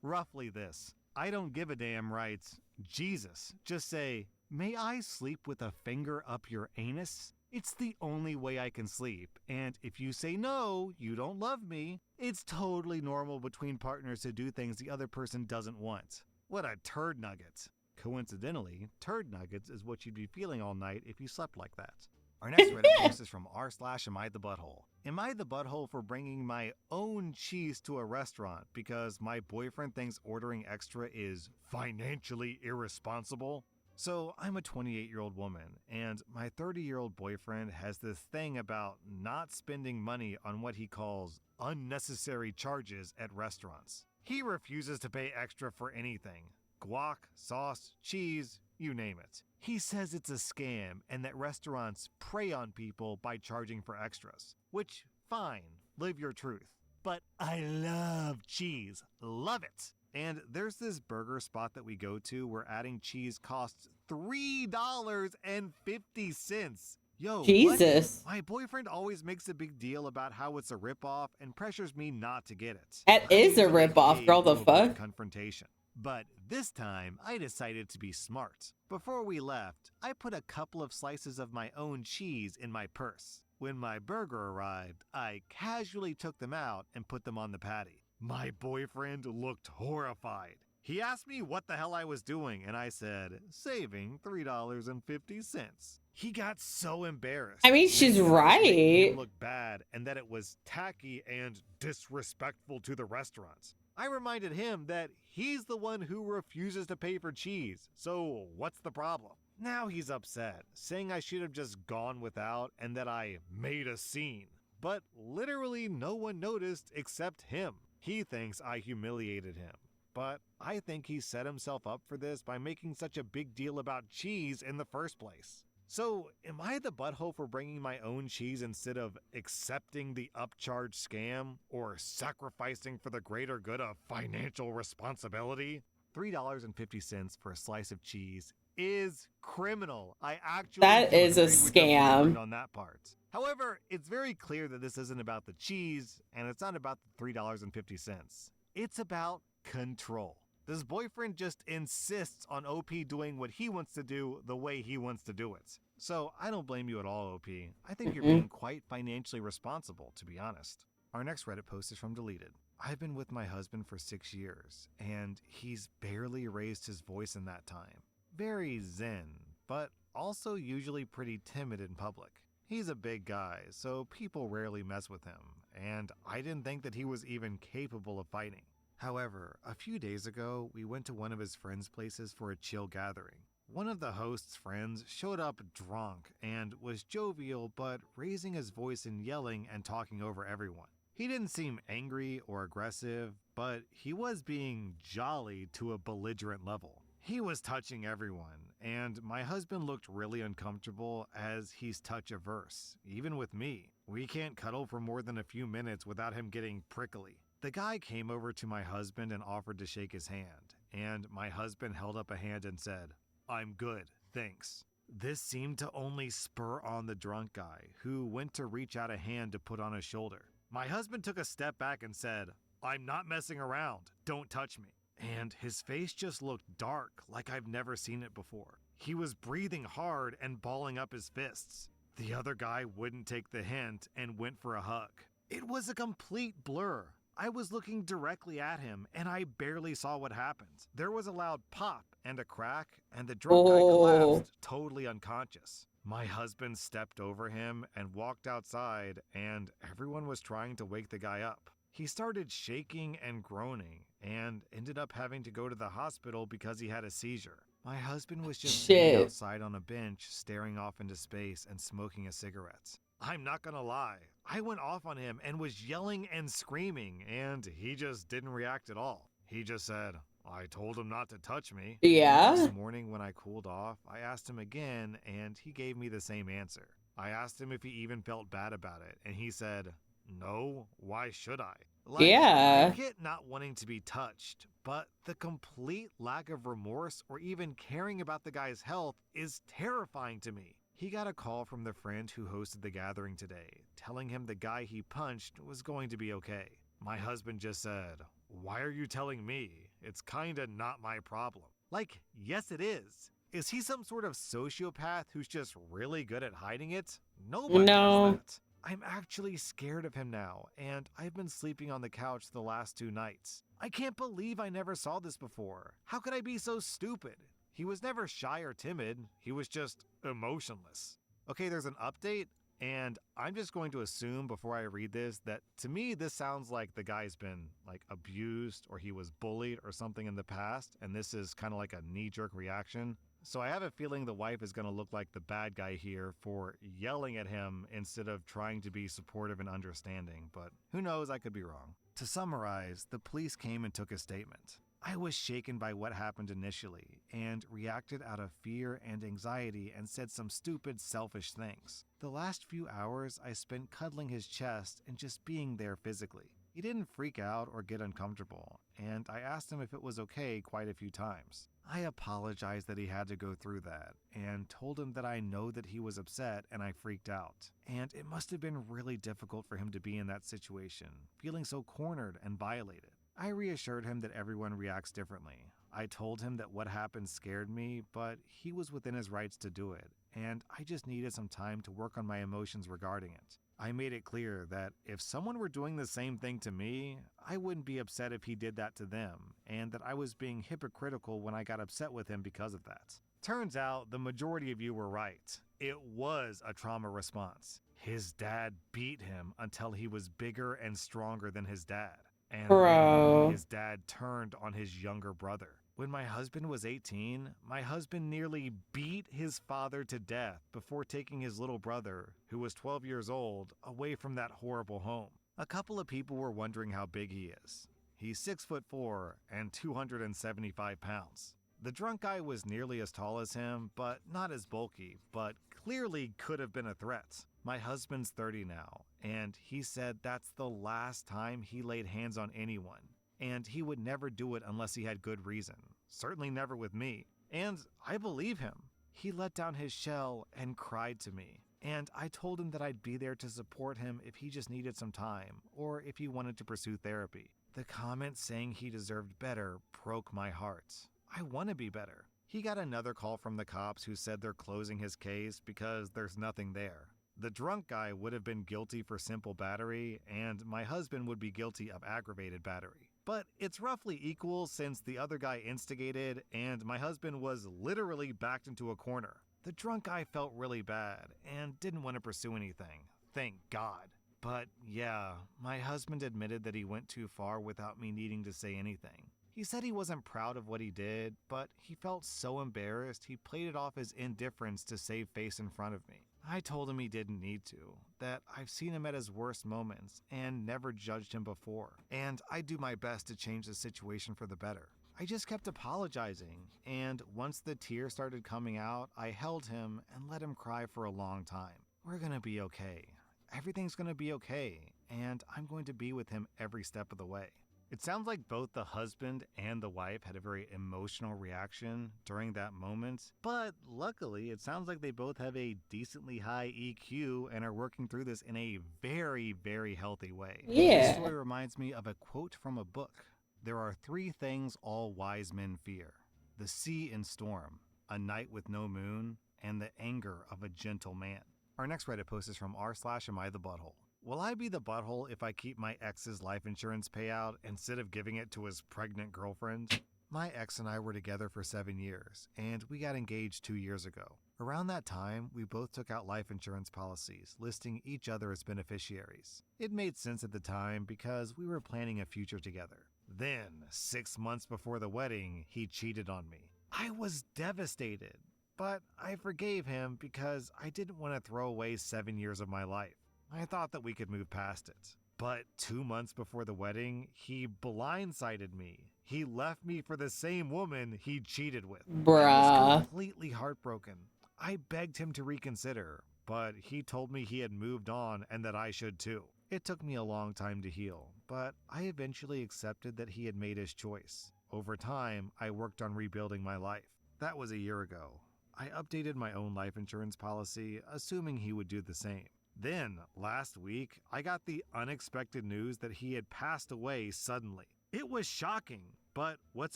roughly this. I don't give a damn writes, Jesus, just say, may I sleep with a finger up your anus? It's the only way I can sleep, and if you say no, you don't love me. It's totally normal between partners to do things the other person doesn't want. What a turd nugget. Coincidentally, turd nuggets is what you'd be feeling all night if you slept like that. Our next Reddit post is from r/Am I the Butthole. Am I the butthole for bringing my own cheese to a restaurant because my boyfriend thinks ordering extra is financially irresponsible? So I'm a 28-year-old woman, and my 30-year-old boyfriend has this thing about not spending money on what he calls unnecessary charges at restaurants. He refuses to pay extra for anything. Guac, sauce, cheese, you name it. He says it's a scam and that restaurants prey on people by charging for extras. Which, fine, live your truth. But I love cheese. Love it. And there's this burger spot that we go to where adding cheese costs $3.50. Yo, Jesus. what? My boyfriend always makes a big deal about how it's a ripoff and pressures me not to get it. That I is a usually ripoff, cave girl, the to avoid fuck? confrontation. But this time, I decided to be smart. Before we left, I put a couple of slices of my own cheese in my purse. When my burger arrived, I casually took them out and put them on the patty. My boyfriend looked horrified. He asked me what the hell I was doing, and I said, saving $3.50. He got so embarrassed. I mean, she's Saying that I was making right. him look bad and that it was tacky and disrespectful to the restaurant. I reminded him that he's the one who refuses to pay for cheese, so what's the problem? Now he's upset, saying I should have just gone without and that I made a scene. But literally no one noticed except him. He thinks I humiliated him. But I think he set himself up for this by making such a big deal about cheese in the first place. So, am I the butthole for bringing my own cheese instead of accepting the upcharge scam or sacrificing for the greater good of financial responsibility? $3.50 for a slice of cheese is criminal. I actually That do is a agree with your boyfriend scam. on that part. However, it's very clear that this isn't about the cheese and it's not about the $3.50. It's about control. This boyfriend just insists on OP doing what he wants to do the way he wants to do it. So I don't blame you at all, OP. I think you're being quite financially responsible, to be honest. Our next Reddit post is from Deleted. I've been with my husband for 6 years, and he's barely raised his voice in that time. Very zen, but also usually pretty timid in public. He's a big guy, so people rarely mess with him, and I didn't think that he was even capable of fighting. However, a few days ago, we went to one of his friends' places for a chill gathering. One of the host's friends showed up drunk and was jovial but raising his voice and yelling and talking over everyone. He didn't seem angry or aggressive, but he was being jolly to a belligerent level. He was touching everyone, and my husband looked really uncomfortable as he's touch averse, even with me. We can't cuddle for more than a few minutes without him getting prickly. The guy came over to my husband and offered to shake his hand, and my husband held up a hand and said, "I'm good, thanks." This seemed to only spur on the drunk guy, who went to reach out a hand to put on his shoulder. My husband took a step back and said, "I'm not messing around, don't touch me." And his face just looked dark, like I've never seen it before. He was breathing hard and balling up his fists. The other guy wouldn't take the hint and went for a hug. It was a complete blur. I was looking directly at him, and I barely saw what happened. There was a loud pop and a crack, and the drunk guy collapsed, totally unconscious. My husband stepped over him and walked outside, and everyone was trying to wake the guy up. He started shaking and groaning, and ended up having to go to the hospital because he had a seizure. My husband was just sitting outside on a bench, staring off into space and smoking a cigarette. I'm not gonna lie, I went off on him and was yelling and screaming, and he just didn't react at all. He just said, "I told him not to touch me." Yeah. This morning when I cooled off, I asked him again, and he gave me the same answer. I asked him if he even felt bad about it, and he said, "No, why should I?" Yeah. I get not wanting to be touched, but the complete lack of remorse or even caring about the guy's health is terrifying to me. He got a call from the friend who hosted the gathering today, telling him the guy he punched was going to be okay. My husband just said, "Why are you telling me? It's kinda not my problem." Like, yes it is. Is he some sort of sociopath who's just really good at hiding it? Nobody No. does that. I'm actually scared of him now, and I've been sleeping on the couch the last 2 nights. I can't believe I never saw this before. How could I be so stupid? He was never shy or timid, he was just emotionless. Okay, there's an update, and I'm just going to assume before I read this that to me this sounds like the guy's been like abused or he was bullied or something in the past, and this is kind of like a knee-jerk reaction. So I have a feeling the wife is going to look like the bad guy here for yelling at him instead of trying to be supportive and understanding, but who knows, I could be wrong. To summarize, the police came and took a statement. I was shaken by what happened initially and reacted out of fear and anxiety and said some stupid, selfish things. The last few hours I spent cuddling his chest and just being there physically. He didn't freak out or get uncomfortable, and I asked him if it was okay quite a few times. I apologized that he had to go through that and told him that I know that he was upset and I freaked out. And it must have been really difficult for him to be in that situation, feeling so cornered and violated. I reassured him that everyone reacts differently. I told him that what happened scared me, but he was within his rights to do it, and I just needed some time to work on my emotions regarding it. I made it clear that if someone were doing the same thing to me, I wouldn't be upset if he did that to them, and that I was being hypocritical when I got upset with him because of that. Turns out the majority of you were right. It was a trauma response. His dad beat him until he was bigger and stronger than his dad. And then Bro. his dad turned on his younger brother. When my husband was 18, my husband nearly beat his father to death before taking his little brother, who was 12 years old, away from that horrible home. A couple of people were wondering how big he is. He's 6'4" and 275 pounds. The drunk guy was nearly as tall as him, but not as bulky, but clearly could have been a threat. My husband's 30 now, and he said that's the last time he laid hands on anyone, and he would never do it unless he had good reason. Certainly never with me. And I believe him. He let down his shell and cried to me, and I told him that I'd be there to support him if he just needed some time, or if he wanted to pursue therapy. The comment saying he deserved better broke my heart. I want to be better. He got another call from the cops who said they're closing his case because there's nothing there. The drunk guy would have been guilty for simple battery, and my husband would be guilty of aggravated battery. But it's roughly equal since the other guy instigated, and my husband was literally backed into a corner. The drunk guy felt really bad and didn't want to pursue anything. Thank God. But yeah, my husband admitted that he went too far without me needing to say anything. He said he wasn't proud of what he did, but he felt so embarrassed he played it off as indifference to save face in front of me. I told him he didn't need to, that I've seen him at his worst moments and never judged him before, and I'd do my best to change the situation for the better. I just kept apologizing, and once the tears started coming out, I held him and let him cry for a long time. We're gonna be okay. Everything's gonna be okay, and I'm going to be with him every step of the way. It sounds like both the husband and the wife had a very emotional reaction during that moment, but luckily it sounds like they both have a decently high EQ and are working through this in a very, very healthy way. This Yeah. story reminds me of a quote from a book. There are three things all wise men fear: the sea and storm, a night with no moon, and the anger of a gentle man. Our next Reddit post is from r/am I the butthole. Will I be the butthole if I keep my ex's life insurance payout instead of giving it to his pregnant girlfriend? My ex and I were together for 7 years, and we got engaged 2 years ago. Around that time, we both took out life insurance policies, listing each other as beneficiaries. It made sense at the time because we were planning a future together. Then, 6 months before the wedding, he cheated on me. I was devastated, but I forgave him because I didn't want to throw away 7 years of my life. I thought that we could move past it. But 2 months before the wedding, he blindsided me. He left me for the same woman he cheated with. I was Bruh. completely heartbroken. I begged him to reconsider, but he told me he had moved on and that I should too. It took me a long time to heal, but I eventually accepted that he had made his choice. Over time, I worked on rebuilding my life. That was a year ago. I updated my own life insurance policy, assuming he would do the same. Then, last week, I got the unexpected news that he had passed away suddenly. It was shocking, but what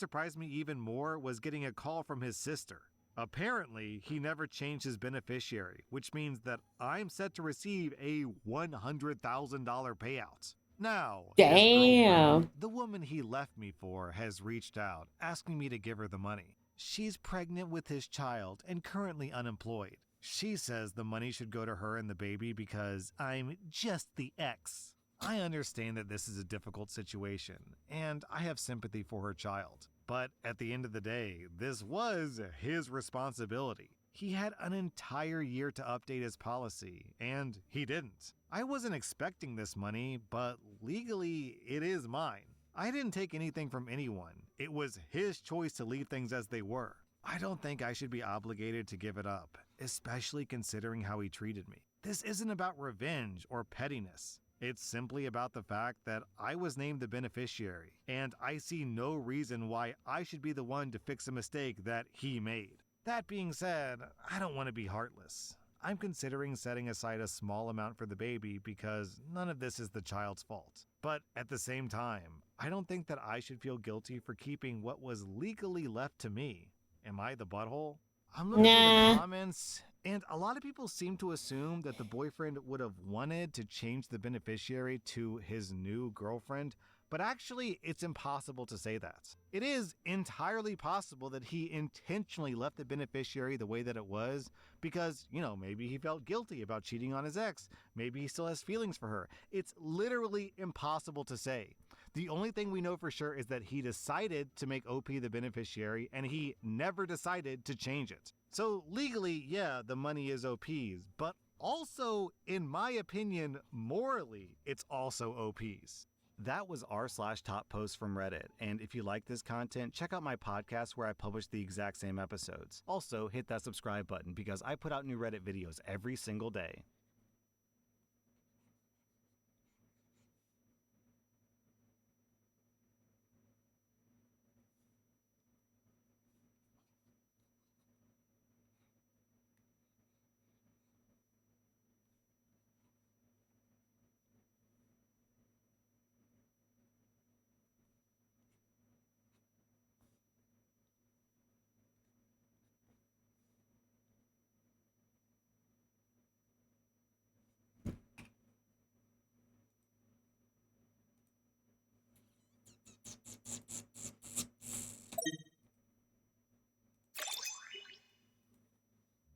surprised me even more was getting a call from his sister. Apparently, he never changed his beneficiary, which means that I'm set to receive a $100,000 payout. Now, his Damn. girlfriend, the woman he left me for, has reached out, asking me to give her the money. She's pregnant with his child and currently unemployed. She says the money should go to her and the baby because I'm just the ex. I understand that this is a difficult situation, and I have sympathy for her child. But at the end of the day, this was his responsibility. He had an entire year to update his policy, and he didn't. I wasn't expecting this money, but legally, it is mine. I didn't take anything from anyone. It was his choice to leave things as they were. I don't think I should be obligated to give it up, especially considering how he treated me. This isn't about revenge or pettiness. It's simply about the fact that I was named the beneficiary, and I see no reason why I should be the one to fix a mistake that he made. That being said, I don't want to be heartless. I'm considering setting aside a small amount for the baby because none of this is the child's fault. But at the same time, I don't think that I should feel guilty for keeping what was legally left to me. Am I the butthole? I'm looking through the Nah. comments, and a lot of people seem to assume that the boyfriend would have wanted to change the beneficiary to his new girlfriend, but actually, it's impossible to say that. It is entirely possible that he intentionally left the beneficiary the way that it was because, maybe he felt guilty about cheating on his ex. Maybe he still has feelings for her. It's literally impossible to say. The only thing we know for sure is that he decided to make OP the beneficiary and he never decided to change it. So legally, yeah, the money is OP's, but also, in my opinion, morally, it's also OP's. That was r/top post from Reddit, and if you like this content, check out my podcast where I publish the exact same episodes. Also, hit that subscribe button because I put out new Reddit videos every single day.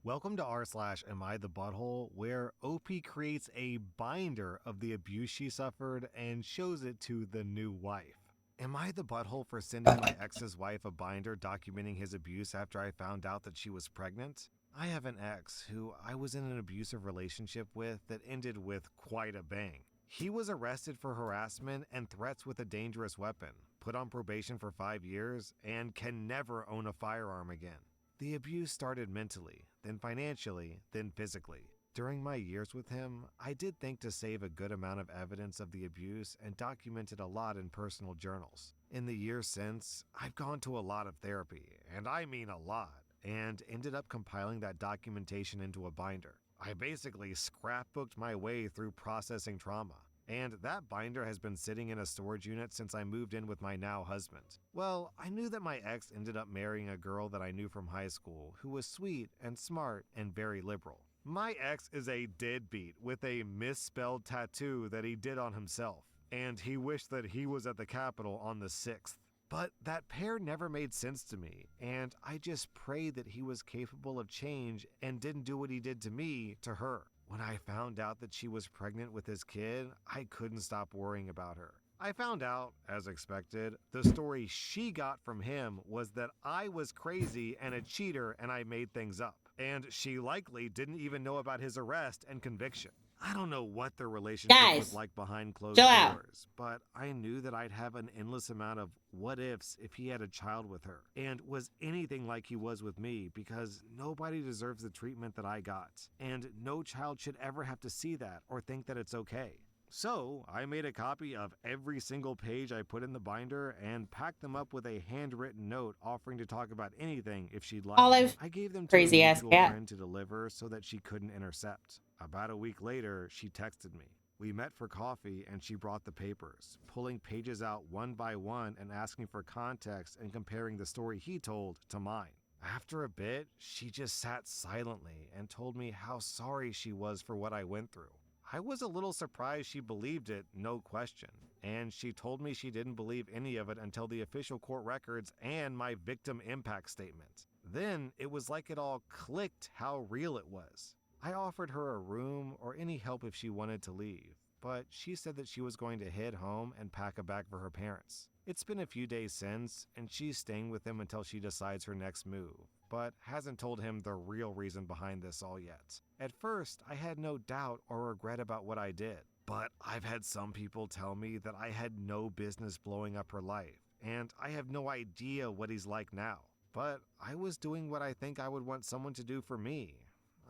Welcome to r/Am I the Butthole, where OP creates a binder of the abuse she suffered and shows it to the new wife. Am I the butthole for sending my ex's wife a binder documenting his abuse after I found out that she was pregnant? I have an ex who I was in an abusive relationship with that ended with quite a bang. He was arrested for harassment and threats with a dangerous weapon, put on probation for 5 years, and can never own a firearm again. The abuse started mentally, then financially, then physically. During my years with him, I did think to save a good amount of evidence of the abuse and documented a lot in personal journals. In the years since, I've gone to a lot of therapy, and I mean a lot, and ended up compiling that documentation into a binder. I basically scrapbooked my way through processing trauma. And that binder has been sitting in a storage unit since I moved in with my now husband. Well, I knew that my ex ended up marrying a girl that I knew from high school who was sweet and smart and very liberal. My ex is a deadbeat with a misspelled tattoo that he did on himself, and he wished that he was at the Capitol on the 6th. But that pair never made sense to me, and I just prayed that he was capable of change and didn't do what he did to me to her. When I found out that she was pregnant with his kid, I couldn't stop worrying about her. I found out, as expected, the story she got from him was that I was crazy and a cheater and I made things up. And she likely didn't even know about his arrest and conviction. I don't know what their relationship was Guys, like behind closed chill out. doors, but I knew that I'd have an endless amount of what ifs if he had a child with her and was anything like he was with me, because nobody deserves the treatment that I got, and no child should ever have to see that or think that it's okay. So I made a copy of every single page I put in the binder and packed them up with a handwritten note offering to talk about anything if she'd like. Olive, I gave them to a crazy ass mutual cat. friend to deliver so that she couldn't intercept. About a week later, she texted me. We met for coffee and she brought the papers, pulling pages out one by one and asking for context and comparing the story he told to mine. After a bit, she just sat silently and told me how sorry she was for what I went through. I was a little surprised she believed it, no question, and she told me she didn't believe any of it until the official court records and my victim impact statement. Then it was like it all clicked how real it was. I offered her a room or any help if she wanted to leave, but she said that she was going to head home and pack a bag for her parents. It's been a few days since, and she's staying with him until she decides her next move, but hasn't told him the real reason behind this all yet. At first, I had no doubt or regret about what I did, but I've had some people tell me that I had no business blowing up her life, and I have no idea what he's like now. But I was doing what I think I would want someone to do for me.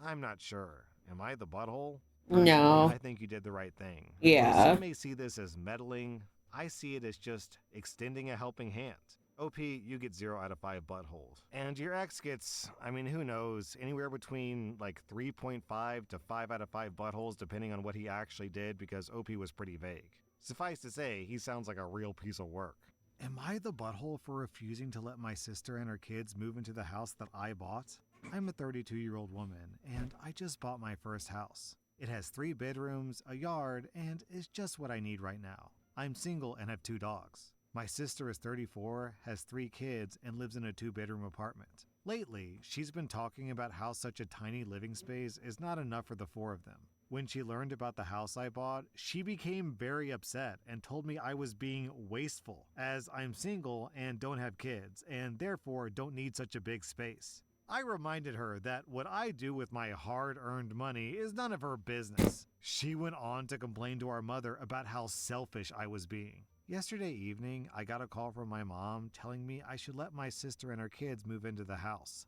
I'm not sure. Am I the butthole? Personally, No. I think you did the right thing. Though Yeah. some may see this as meddling, I see it as just extending a helping hand. OP, you get 0 out of 5 buttholes. And your ex gets, who knows, anywhere between like 3.5 to 5 out of 5 buttholes depending on what he actually did, because OP was pretty vague. Suffice to say, he sounds like a real piece of work. Am I the butthole for refusing to let my sister and her kids move into the house that I bought? I'm a 32-year-old woman, and I just bought my first house. It has 3 bedrooms, a yard, and is just what I need right now. I'm single and have 2 dogs. My sister is 34, has 3 kids, and lives in a 2-bedroom apartment. Lately, she's been talking about how such a tiny living space is not enough for the 4 of them. When she learned about the house I bought, she became very upset and told me I was being wasteful, as I'm single and don't have kids, and therefore don't need such a big space. I reminded her that what I do with my hard-earned money is none of her business. She went on to complain to our mother about how selfish I was being. Yesterday evening, I got a call from my mom telling me I should let my sister and her kids move into the house.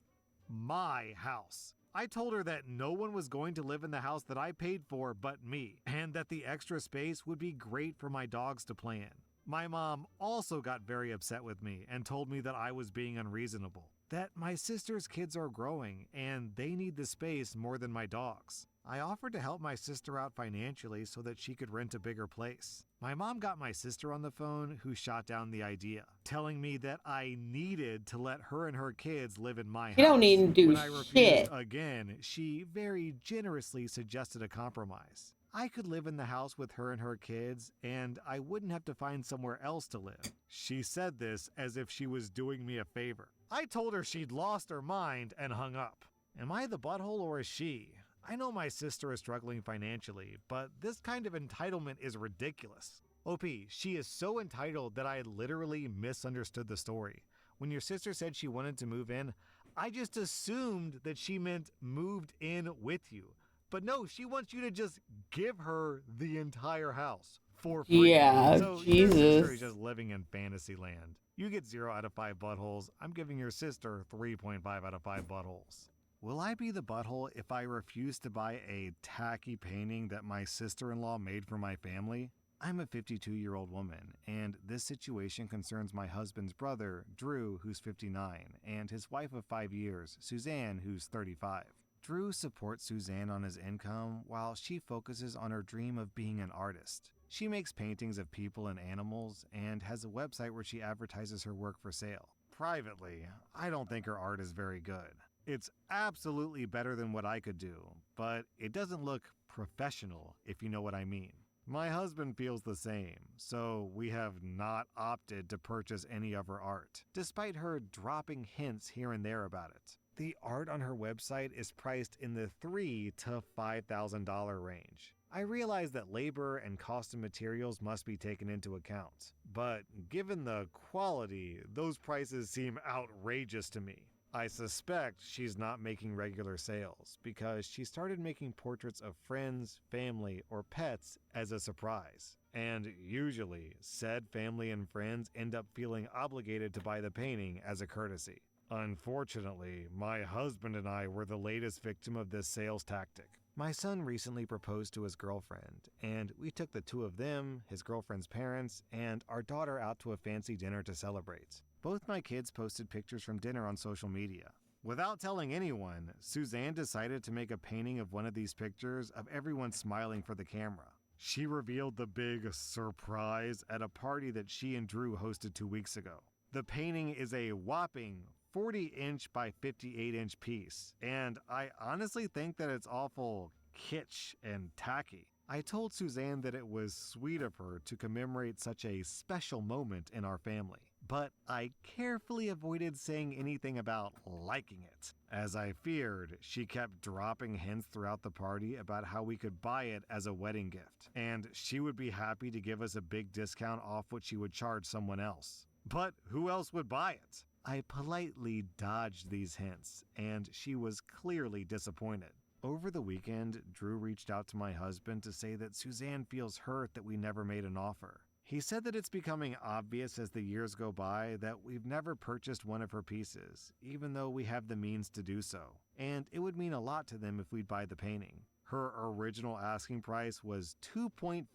My house. I told her that no one was going to live in the house that I paid for but me, and that the extra space would be great for my dogs to play in. My mom also got very upset with me and told me that I was being unreasonable, that my sister's kids are growing and they need the space more than my dogs. I offered to help my sister out financially so that she could rent a bigger place. My mom got my sister on the phone, who shot down the idea, telling me that I needed to let her and her kids live in my You don't house. need to do When I refused shit. again, she very generously suggested a compromise. I could live in the house with her and her kids, and I wouldn't have to find somewhere else to live. She said this as if she was doing me a favor. I told her she'd lost her mind and hung up. Am I the butthole or is she? I know my sister is struggling financially, but this kind of entitlement is ridiculous. OP, she is so entitled that I literally misunderstood the story. When your sister said she wanted to move in, I just assumed that she meant moved in with you. But no, she wants you to just give her the entire house for free. Yeah, So your sister is Jesus. just living in fantasy land. You get 0 out of 5 buttholes. I'm giving your sister 3.5 out of 5 buttholes. Will I be the butthole if I refuse to buy a tacky painting that my sister-in-law made for my family? I'm a 52-year-old woman, and this situation concerns my husband's brother, Drew, who's 59, and his wife of 5 years, Suzanne, who's 35. Drew supports Suzanne on his income while she focuses on her dream of being an artist. She makes paintings of people and animals and has a website where she advertises her work for sale. Privately, I don't think her art is very good. It's absolutely better than what I could do, but it doesn't look professional, if you know what I mean. My husband feels the same, so we have not opted to purchase any of her art, despite her dropping hints here and there about it. The art on her website is priced in the $3,000 to $5,000 range. I realize that labor and cost of materials must be taken into account, but given the quality, those prices seem outrageous to me. I suspect she's not making regular sales because she started making portraits of friends, family, or pets as a surprise. And usually, said family and friends end up feeling obligated to buy the painting as a courtesy. Unfortunately, my husband and I were the latest victim of this sales tactic. My son recently proposed to his girlfriend, and we took the two of them, his girlfriend's parents, and our daughter out to a fancy dinner to celebrate. Both my kids posted pictures from dinner on social media. Without telling anyone, Suzanne decided to make a painting of one of these pictures of everyone smiling for the camera. She revealed the big surprise at a party that she and Drew hosted 2 weeks ago. The painting is a whopping 40-inch by 58-inch piece, and I honestly think that it's awful kitsch and tacky. I told Suzanne that it was sweet of her to commemorate such a special moment in our family, but I carefully avoided saying anything about liking it. As I feared, she kept dropping hints throughout the party about how we could buy it as a wedding gift, and she would be happy to give us a big discount off what she would charge someone else. But who else would buy it? I politely dodged these hints, and she was clearly disappointed. Over the weekend, Drew reached out to my husband to say that Suzanne feels hurt that we never made an offer. He said that it's becoming obvious as the years go by that we've never purchased one of her pieces, even though we have the means to do so, and it would mean a lot to them if we'd buy the painting. Her original asking price was $2.5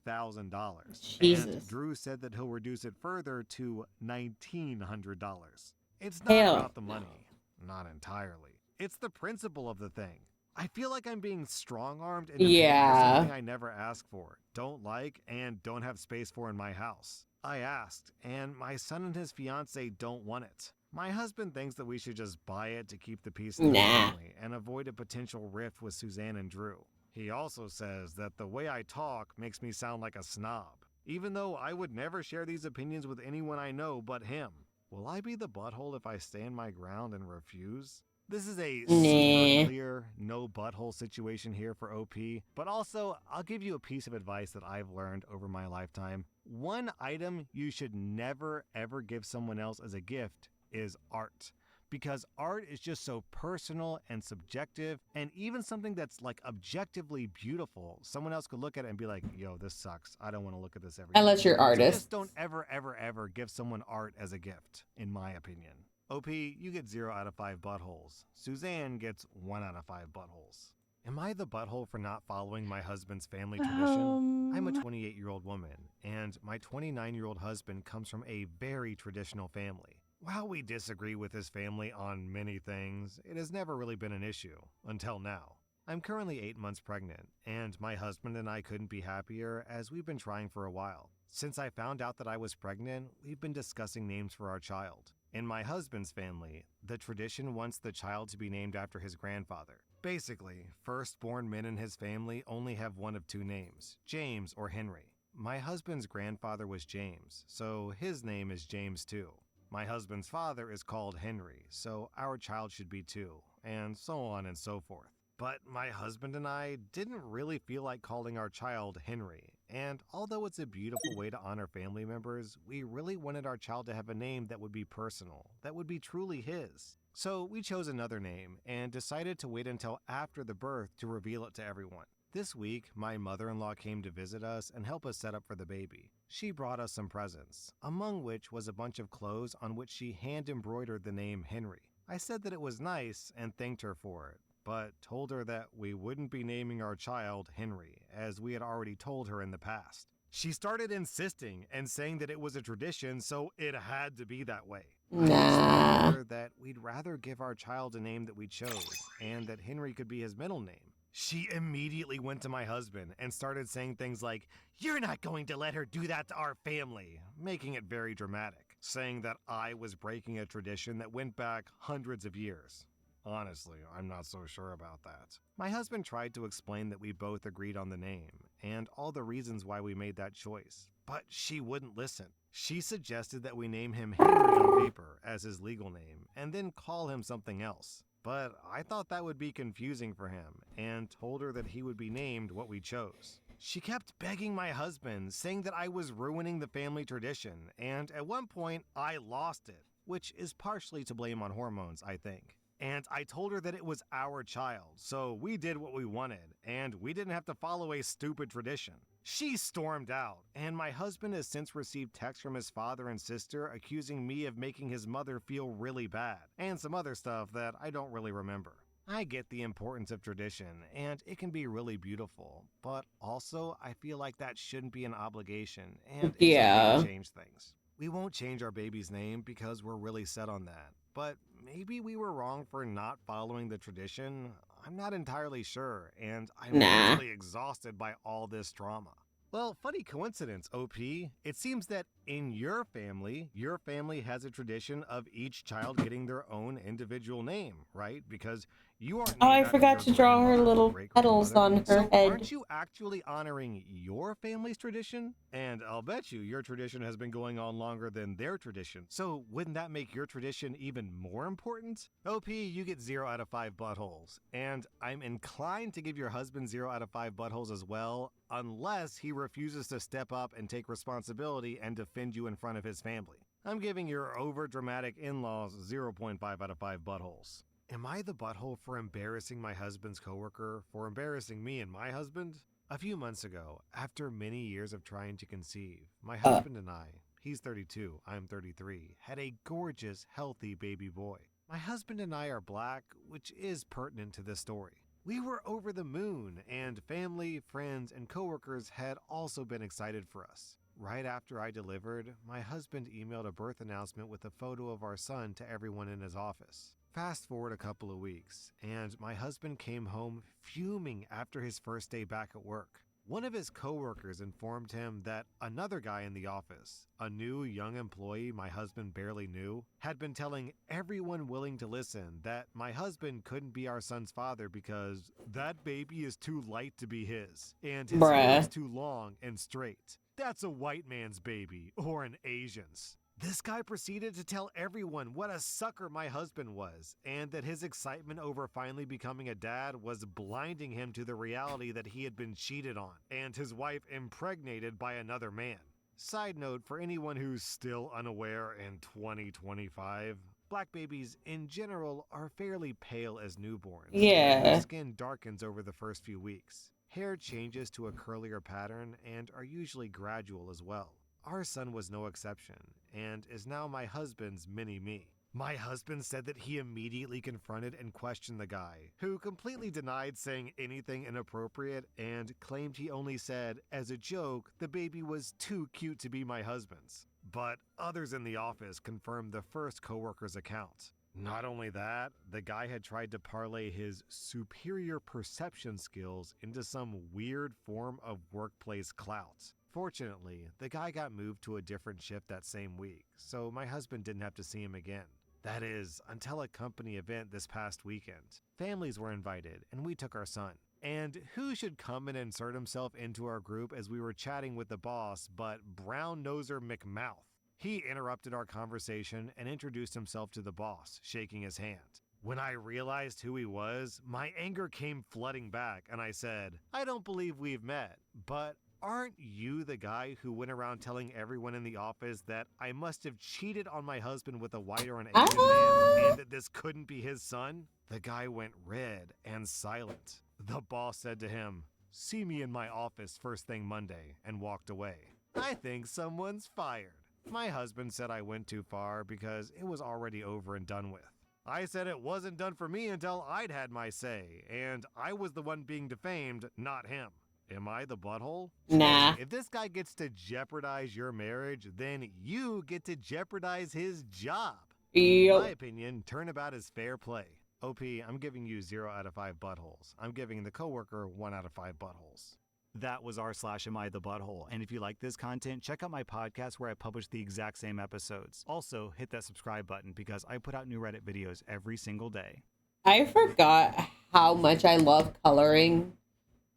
thousand, and Jesus. Drew said that he'll reduce it further to $1,900. It's not Hell. about the money. Not entirely. It's the principle of the thing. I feel like I'm being strong-armed into paying for something I never asked for, don't like, and don't have space for in my house. I asked, and my son and his fiancée don't want it. My husband thinks that we should just buy it to keep the piece in the family and avoid a potential rift with Suzanne and Drew. He also says that the way I talk makes me sound like a snob, even though I would never share these opinions with anyone I know but him. Will I be the butthole if I stand my ground and refuse? This is a super Nah. clear no butthole situation here for OP, but also I'll give you a piece of advice that I've learned over my lifetime. One item you should never ever give someone else as a gift is art. Because art is just so personal and subjective, and even something that's like objectively beautiful, someone else could look at it and be like, yo, this sucks. I don't want to look at this ever again. Unless you're So artists. just don't ever give someone art as a gift, in my opinion. OP, you get 0 out of 5 buttholes. Suzanne gets 1 out of 5 buttholes. Am I the butthole for not following my husband's family tradition? I'm a 28-year-old woman, and my 29-year-old husband comes from a very traditional family. While we disagree with his family on many things, it has never really been an issue, until now. I'm currently 8 months pregnant, and my husband and I couldn't be happier as we've been trying for a while. Since I found out that I was pregnant, we've been discussing names for our child. In my husband's family, the tradition wants the child to be named after his grandfather. Basically, firstborn men in his family only have one of two names, James or Henry. My husband's grandfather was James, so his name is James too. My husband's father is called Henry, so our child should be too, and so on and so forth. But my husband and I didn't really feel like calling our child Henry, and although it's a beautiful way to honor family members, we really wanted our child to have a name that would be personal, that would be truly his. So we chose another name and decided to wait until after the birth to reveal it to everyone. This week, my mother-in-law came to visit us and help us set up for the baby. She brought us some presents, among which was a bunch of clothes on which she hand-embroidered the name Henry. I said that it was nice and thanked her for it, but told her that we wouldn't be naming our child Henry, as we had already told her in the past. She started insisting and saying that it was a tradition, so it had to be that way. I explained to her that we'd rather give our child a name that we chose, and that Henry could be his middle name. She immediately went to my husband and started saying things like, "You're not going to let her do that to our family," making it very dramatic, saying that I was breaking a tradition that went back hundreds of years. Honestly, I'm not so sure about that. My husband tried to explain that we both agreed on the name and all the reasons why we made that choice, but she wouldn't listen. She suggested that we name him Henry on paper as his legal name and then call him something else. But I thought that would be confusing for him and told her that he would be named what we chose. She kept begging my husband, saying that I was ruining the family tradition, and at one point I lost it, which is partially to blame on hormones, I think. And I told her that it was our child, so we did what we wanted, and we didn't have to follow a stupid tradition. She stormed out, and my husband has since received texts from his father and sister accusing me of making his mother feel really bad, and some other stuff that I don't really remember. I get the importance of tradition, and it can be really beautiful, but also I feel like that shouldn't be an obligation, and it's okay to change things. We won't change our baby's name because we're really set on that, but maybe we were wrong for not following the tradition. I'm not entirely sure, and I'm mentally exhausted by all this drama. Well, funny coincidence, OP. It seems that in your family has a tradition of each child getting their own individual name, right? Because you aren't. Oh, I forgot to draw her little petals on her so head. aren't you actually honoring your family's tradition? And I'll bet you your tradition has been going on longer than their tradition. So wouldn't that make your tradition even more important? OP, you get 0 out of 5 buttholes. And I'm inclined to give your husband 0 out of 5 buttholes as well, unless he refuses to step up and take responsibility and defend you in front of his family. I'm giving your over-dramatic in-laws 0.5 out of 5 buttholes. Am I the butthole for embarrassing my husband's coworker for embarrassing me and my husband? A few months ago, after many years of trying to conceive, my husband and I, he's 32, I'm 33, had a gorgeous, healthy baby boy. My husband and I are black, which is pertinent to this story. We were over the moon, and family, friends, and coworkers had also been excited for us. Right after I delivered, my husband emailed a birth announcement with a photo of our son to everyone in his office. Fast forward a couple of weeks, and my husband came home fuming after his first day back at work. One of his coworkers informed him that another guy in the office, a new young employee my husband barely knew, had been telling everyone willing to listen that my husband couldn't be our son's father because that baby is too light to be his, and his hair is too long and straight. That's a white man's baby, or an Asian's. This guy proceeded to tell everyone what a sucker my husband was, and that his excitement over finally becoming a dad was blinding him to the reality that he had been cheated on, and his wife impregnated by another man. Side note for anyone who's still unaware in 2025, black babies in general are fairly pale as newborns, and their Yeah. skin darkens over the first few weeks. Hair changes to a curlier pattern and are usually gradual as well. Our son was no exception, and is now my husband's mini-me. My husband said that he immediately confronted and questioned the guy, who completely denied saying anything inappropriate and claimed he only said, as a joke, the baby was too cute to be my husband's. But others in the office confirmed the first coworker's account. Not only that, the guy had tried to parlay his superior perception skills into some weird form of workplace clout. Fortunately, the guy got moved to a different shift that same week, so my husband didn't have to see him again. That is, until a company event this past weekend. Families were invited, and we took our son. And who should come and insert himself into our group as we were chatting with the boss but Brown Noser McMouth? He interrupted our conversation and introduced himself to the boss, shaking his hand. When I realized who he was, my anger came flooding back, and I said, I don't believe we've met, but aren't you the guy who went around telling everyone in the office that I must have cheated on my husband with a white or an Asian man Ah. and that this couldn't be his son? The guy went red and silent. The boss said to him, see me in my office first thing Monday, and walked away. I think someone's fired. My husband said I went too far because it was already over and done with. I said it wasn't done for me until I'd had my say, and I was the one being defamed, not him. Am I the butthole? Nah. Hey, if this guy gets to jeopardize your marriage, then you get to jeopardize his job. In my Yup. opinion, turnabout is fair play. OP, I'm giving you 0 out of 5 buttholes. I'm giving the coworker 1 out of 5 buttholes. That was r/am I the butthole. And if you like this content, check out my podcast where I publish the exact same episodes. Also, hit that subscribe button because I put out new Reddit videos every single day. I forgot how much I love coloring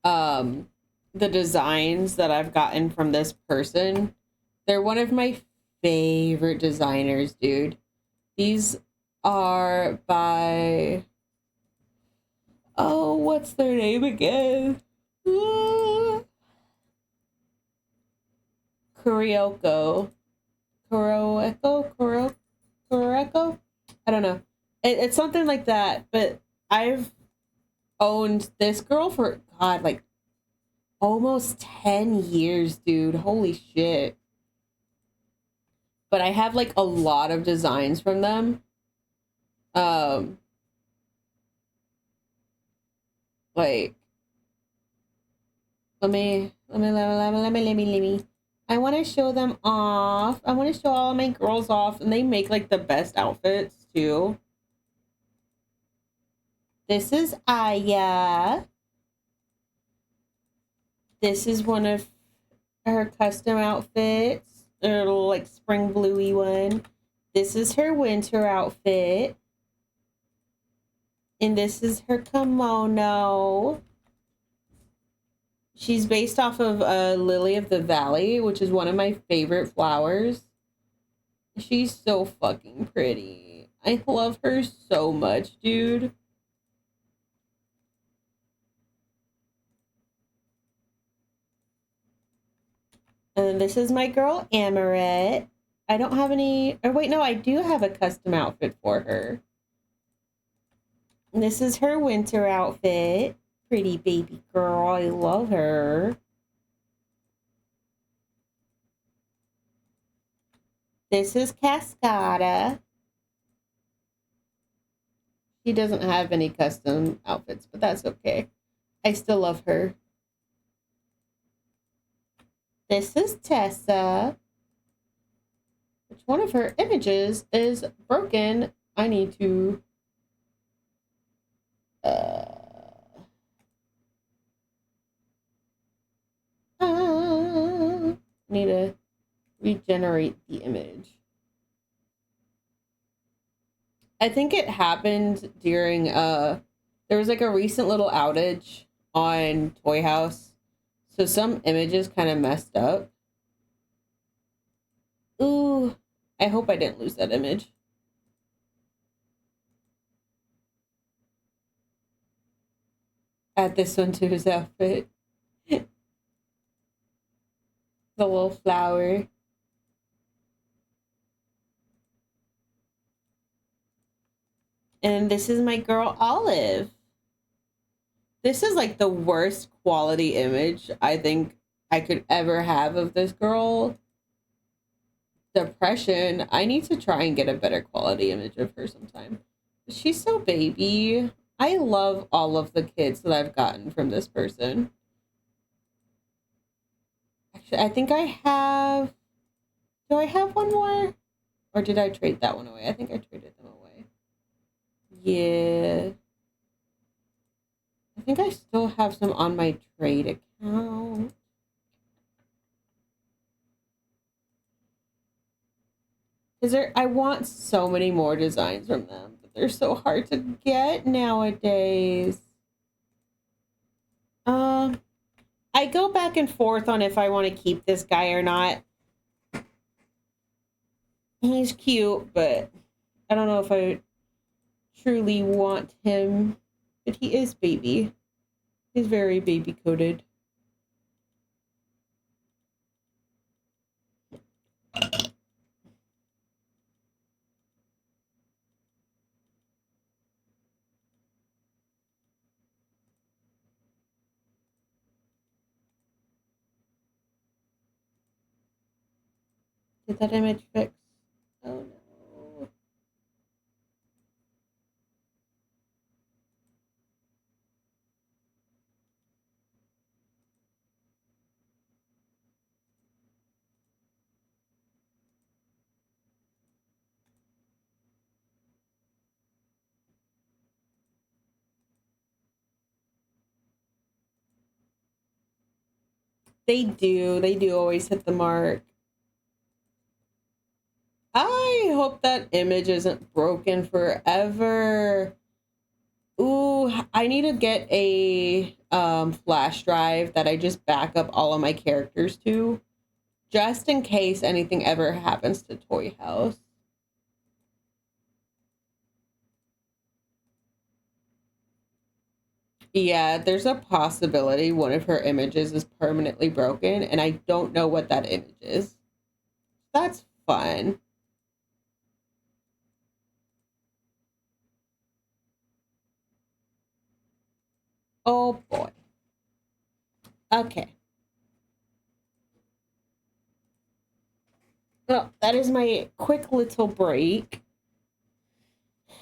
um the designs that I've gotten from this person. They're one of my favorite designers, dude. These are by, oh, what's their name again? Kurioko. Kuroko? I don't know. It's something like that, but I've owned this girl for, God, like almost 10 years, dude. Holy shit. But I have like a lot of designs from them. Like, let me. I want to show them off. I want to show all my girls off, and they make like the best outfits too. This is Aya. This is one of her custom outfits. A little like spring bluey one. This is her winter outfit. And this is her kimono. She's based off of Lily of the Valley, which is one of my favorite flowers. She's so fucking pretty. I love her so much, dude. And then this is my girl, Amaret. I don't have any... Or wait, no, I do have a custom outfit for her. And this is her winter outfit. Pretty baby girl. I love her. This is Cascada. She doesn't have any custom outfits, but that's okay. I still love her. This is Tessa. Which one of her images is broken? I need to... need to regenerate the image. I think it happened during there was like a recent little outage on Toy House, so some images kind of messed up. Ooh, I hope I didn't lose that image. Add this one to his outfit. The little flower. And this is my girl Olive. This is like the worst quality image I think I could ever have of this girl. Depression. I need to try and get a better quality image of her sometime. She's so baby. I love all of the kids that I've gotten from this person. Actually, I think I have. Do I have one more? Or did I trade that one away? I think I traded them away. Yeah. I think I still have some on my trade account. I want so many more designs from them, but they're so hard to get nowadays. Um, I go back and forth on if I want to keep this guy or not. He's cute, but I don't know if I truly want him. But he is baby. He's very baby coated. Did that image fix? Oh no. They do. They do always hit the mark. I hope that image isn't broken forever. Ooh, I need to get a flash drive that I just back up all of my characters to, just in case anything ever happens to Toy House. Yeah, there's a possibility one of her images is permanently broken, and I don't know what that image is. That's fun. Oh boy. Okay. Well, that is my quick little break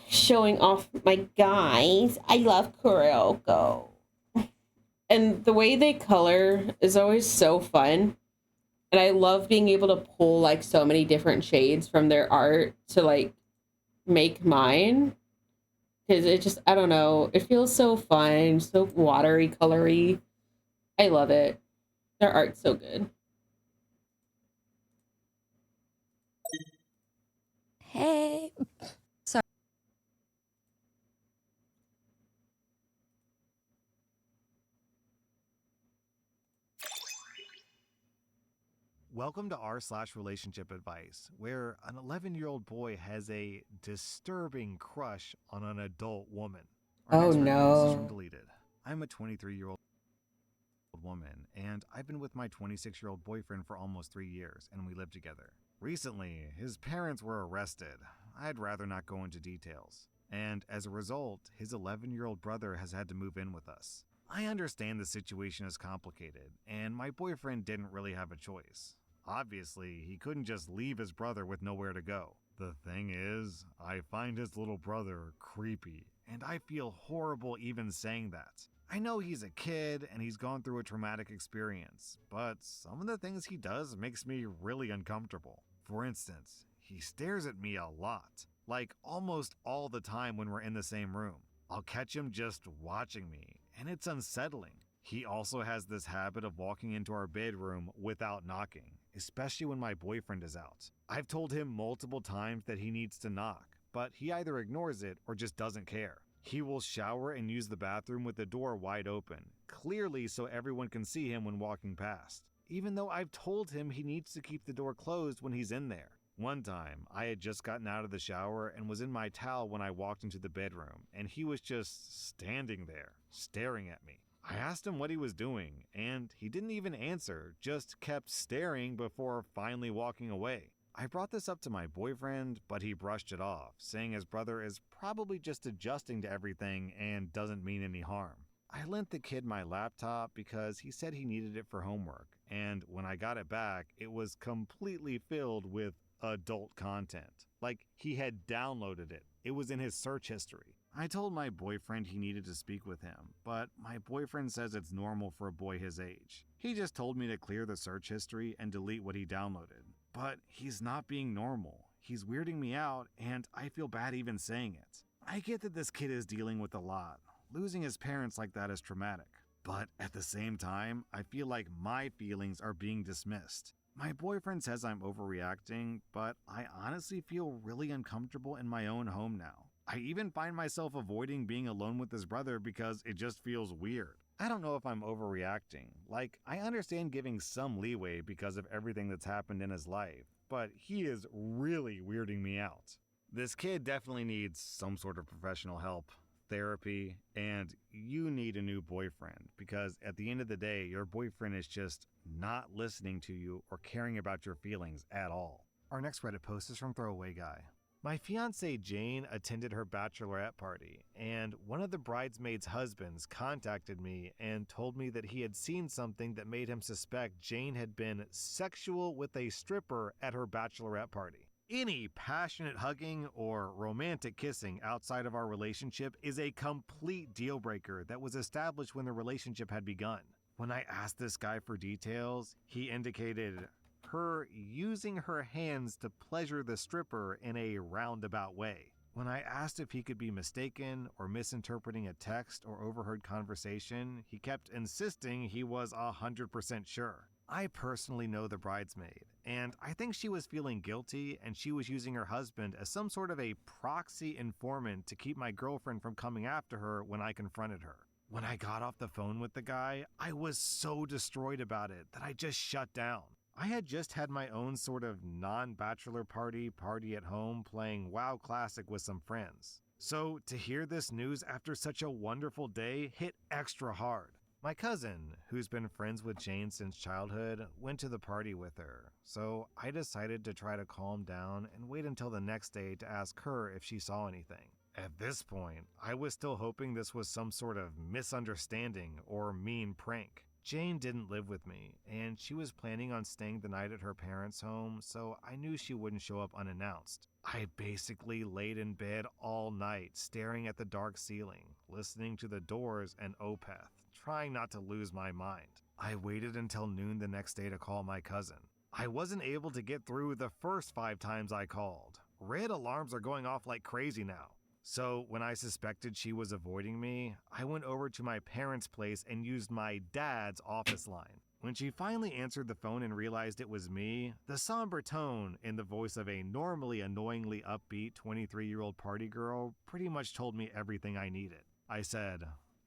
showing off my guys. I love Kuroko. And the way they color is always so fun. And I love being able to pull like so many different shades from their art to like make mine. Because it just, I don't know, it feels so fun, so watery, colory. I love it. Their art's so good. Hey. Sorry. Welcome to r/relationship advice, where an 11-year-old boy has a disturbing crush on an adult woman. Our Oh next recording is from no. Deleted. I'm a 23-year-old woman, and I've been with my 26-year-old boyfriend for almost 3 years, and we live together. Recently, his parents were arrested. I'd rather not go into details. And as a result, his 11-year-old brother has had to move in with us. I understand the situation is complicated, and my boyfriend didn't really have a choice. Obviously, he couldn't just leave his brother with nowhere to go. The thing is, I find his little brother creepy, and I feel horrible even saying that. I know he's a kid and he's gone through a traumatic experience, but some of the things he does makes me really uncomfortable. For instance, he stares at me a lot, like almost all the time when we're in the same room. I'll catch him just watching me, and it's unsettling. He also has this habit of walking into our bedroom without knocking, especially when my boyfriend is out. I've told him multiple times that he needs to knock, but he either ignores it or just doesn't care. He will shower and use the bathroom with the door wide open, clearly so everyone can see him when walking past, even though I've told him he needs to keep the door closed when he's in there. One time, I had just gotten out of the shower and was in my towel when I walked into the bedroom, and he was just standing there, staring at me. I asked him what he was doing, and he didn't even answer, just kept staring before finally walking away. I brought this up to my boyfriend, but he brushed it off, saying his brother is probably just adjusting to everything and doesn't mean any harm. I lent the kid my laptop because he said he needed it for homework, and when I got it back, it was completely filled with adult content. Like he had downloaded it. It was in his search history. I told my boyfriend he needed to speak with him, but my boyfriend says it's normal for a boy his age. He just told me to clear the search history and delete what he downloaded. But he's not being normal. He's weirding me out, and I feel bad even saying it. I get that this kid is dealing with a lot. Losing his parents like that is traumatic. But at the same time, I feel like my feelings are being dismissed. My boyfriend says I'm overreacting, but I honestly feel really uncomfortable in my own home now. I even find myself avoiding being alone with his brother because it just feels weird. I don't know if I'm overreacting. Like, I understand giving some leeway because of everything that's happened in his life, but he is really weirding me out. This kid definitely needs some sort of professional help, therapy, and you need a new boyfriend because at the end of the day, your boyfriend is just not listening to you or caring about your feelings at all. Our next Reddit post is from Throwaway Guy. My fiancée Jane attended her bachelorette party, and one of the bridesmaids' husbands contacted me and told me that he had seen something that made him suspect Jane had been sexual with a stripper at her bachelorette party. Any passionate hugging or romantic kissing outside of our relationship is a complete deal breaker that was established when the relationship had begun. When I asked this guy for details, he indicated her using her hands to pleasure the stripper in a roundabout way. When I asked if he could be mistaken or misinterpreting a text or overheard conversation, he kept insisting he was 100% sure. I personally know the bridesmaid, and I think she was feeling guilty and she was using her husband as some sort of a proxy informant to keep my girlfriend from coming after her when I confronted her. When I got off the phone with the guy, I was so destroyed about it that I just shut down. I had just had my own sort of non-bachelor party at home playing WoW Classic with some friends. So to hear this news after such a wonderful day hit extra hard. My cousin, who's been friends with Jane since childhood, went to the party with her. So I decided to try to calm down and wait until the next day to ask her if she saw anything. At this point, I was still hoping this was some sort of misunderstanding or mean prank. Jane didn't live with me, and she was planning on staying the night at her parents' home, so I knew she wouldn't show up unannounced. I basically laid in bed all night, staring at the dark ceiling, listening to The Doors and Opeth, trying not to lose my mind. I waited until noon the next day to call my cousin. I wasn't able to get through the first 5 times I called. Red alarms are going off like crazy now. So when I suspected she was avoiding me, I went over to my parents' place and used my dad's office line. When she finally answered the phone and realized it was me, the somber tone in the voice of a normally annoyingly upbeat 23-year-old party girl pretty much told me everything I needed. I said,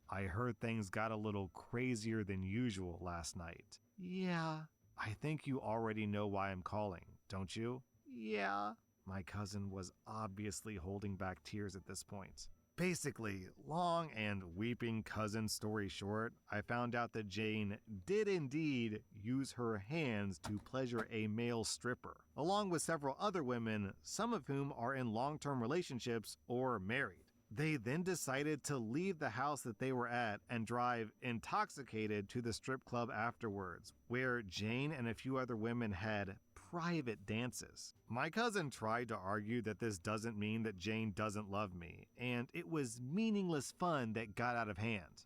"I heard things got a little crazier than usual last night." "Yeah." "I think you already know why I'm calling, don't you?" "Yeah." My cousin was obviously holding back tears at this point. Basically, long and weeping cousin story short, I found out that Jane did indeed use her hands to pleasure a male stripper, along with several other women, some of whom are in long-term relationships or married. They then decided to leave the house that they were at and drive intoxicated to the strip club afterwards, where Jane and a few other women had private dances. My cousin tried to argue that this doesn't mean that Jane doesn't love me, and it was meaningless fun that got out of hand.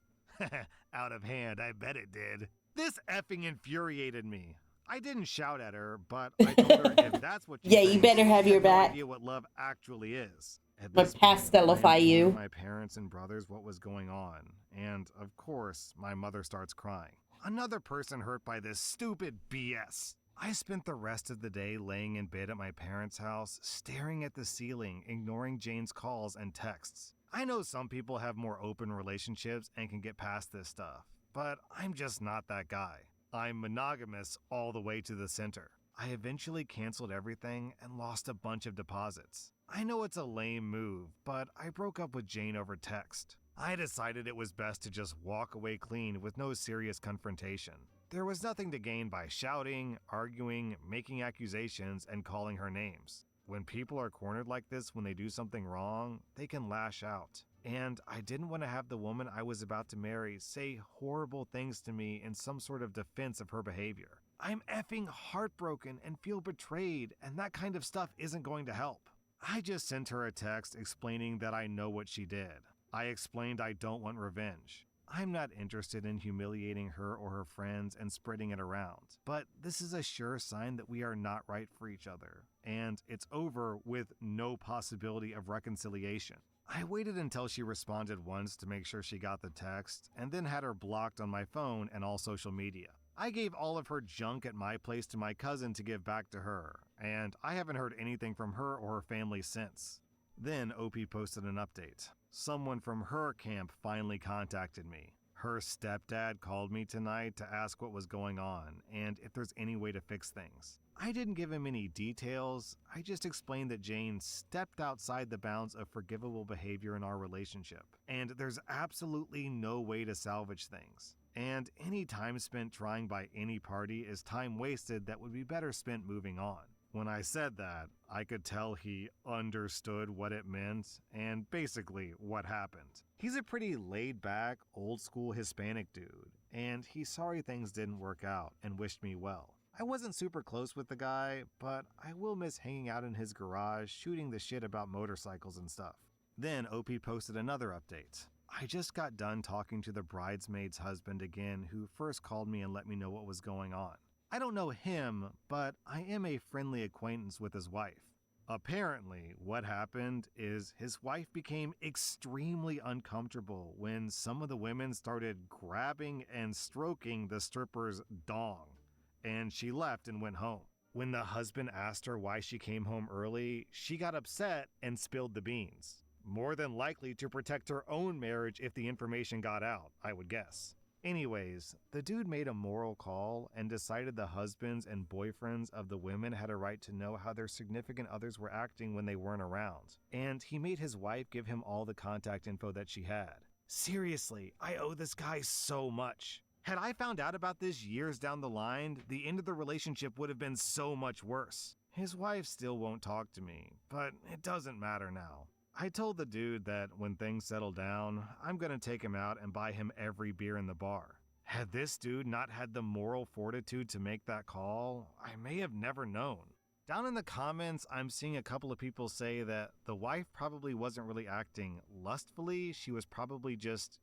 Out of hand, I bet it did. This effing infuriated me. I didn't shout at her, but I told her if that's what you Yeah, you think, better have you your no back. idea what love actually is. At My this point, pastelify I informed you. my parents and brothers what was going on, and of course, my mother starts crying. Another person hurt by this stupid BS. I spent the rest of the day laying in bed at my parents' house, staring at the ceiling, ignoring Jane's calls and texts. I know some people have more open relationships and can get past this stuff, but I'm just not that guy. I'm monogamous all the way to the center. I eventually canceled everything and lost a bunch of deposits. I know it's a lame move, but I broke up with Jane over text. I decided it was best to just walk away clean with no serious confrontation. There was nothing to gain by shouting, arguing, making accusations, and calling her names. When people are cornered like this when they do something wrong, they can lash out. And I didn't want to have the woman I was about to marry say horrible things to me in some sort of defense of her behavior. I'm effing heartbroken and feel betrayed, and that kind of stuff isn't going to help. I just sent her a text explaining that I know what she did. I explained I don't want revenge. I'm not interested in humiliating her or her friends and spreading it around, but this is a sure sign that we are not right for each other, and it's over with no possibility of reconciliation. I waited until she responded once to make sure she got the text, and then had her blocked on my phone and all social media. I gave all of her junk at my place to my cousin to give back to her, and I haven't heard anything from her or her family since. Then OP posted an update. Someone from her camp finally contacted me. Her stepdad called me tonight to ask what was going on and if there's any way to fix things. I didn't give him any details, I just explained that Jane stepped outside the bounds of forgivable behavior in our relationship, and there's absolutely no way to salvage things. And any time spent trying by any party is time wasted that would be better spent moving on. When I said that, I could tell he understood what it meant and basically what happened. He's a pretty laid-back, old-school Hispanic dude, and he's sorry things didn't work out and wished me well. I wasn't super close with the guy, but I will miss hanging out in his garage shooting the shit about motorcycles and stuff. Then OP posted another update. I just got done talking to the bridesmaid's husband again, who first called me and let me know what was going on. I don't know him, but I am a friendly acquaintance with his wife. Apparently, what happened is his wife became extremely uncomfortable when some of the women started grabbing and stroking the stripper's dong, and she left and went home. When the husband asked her why she came home early, she got upset and spilled the beans. More than likely to protect her own marriage if the information got out, I would guess. Anyways, the dude made a moral call and decided the husbands and boyfriends of the women had a right to know how their significant others were acting when they weren't around. And he made his wife give him all the contact info that she had. Seriously, I owe this guy so much. Had I found out about this years down the line, the end of the relationship would have been so much worse. His wife still won't talk to me, but it doesn't matter now. I told the dude that when things settle down, I'm gonna take him out and buy him every beer in the bar. Had this dude not had the moral fortitude to make that call, I may have never known. Down in the comments, I'm seeing a couple of people say that the wife probably wasn't really acting lustfully, she was probably just,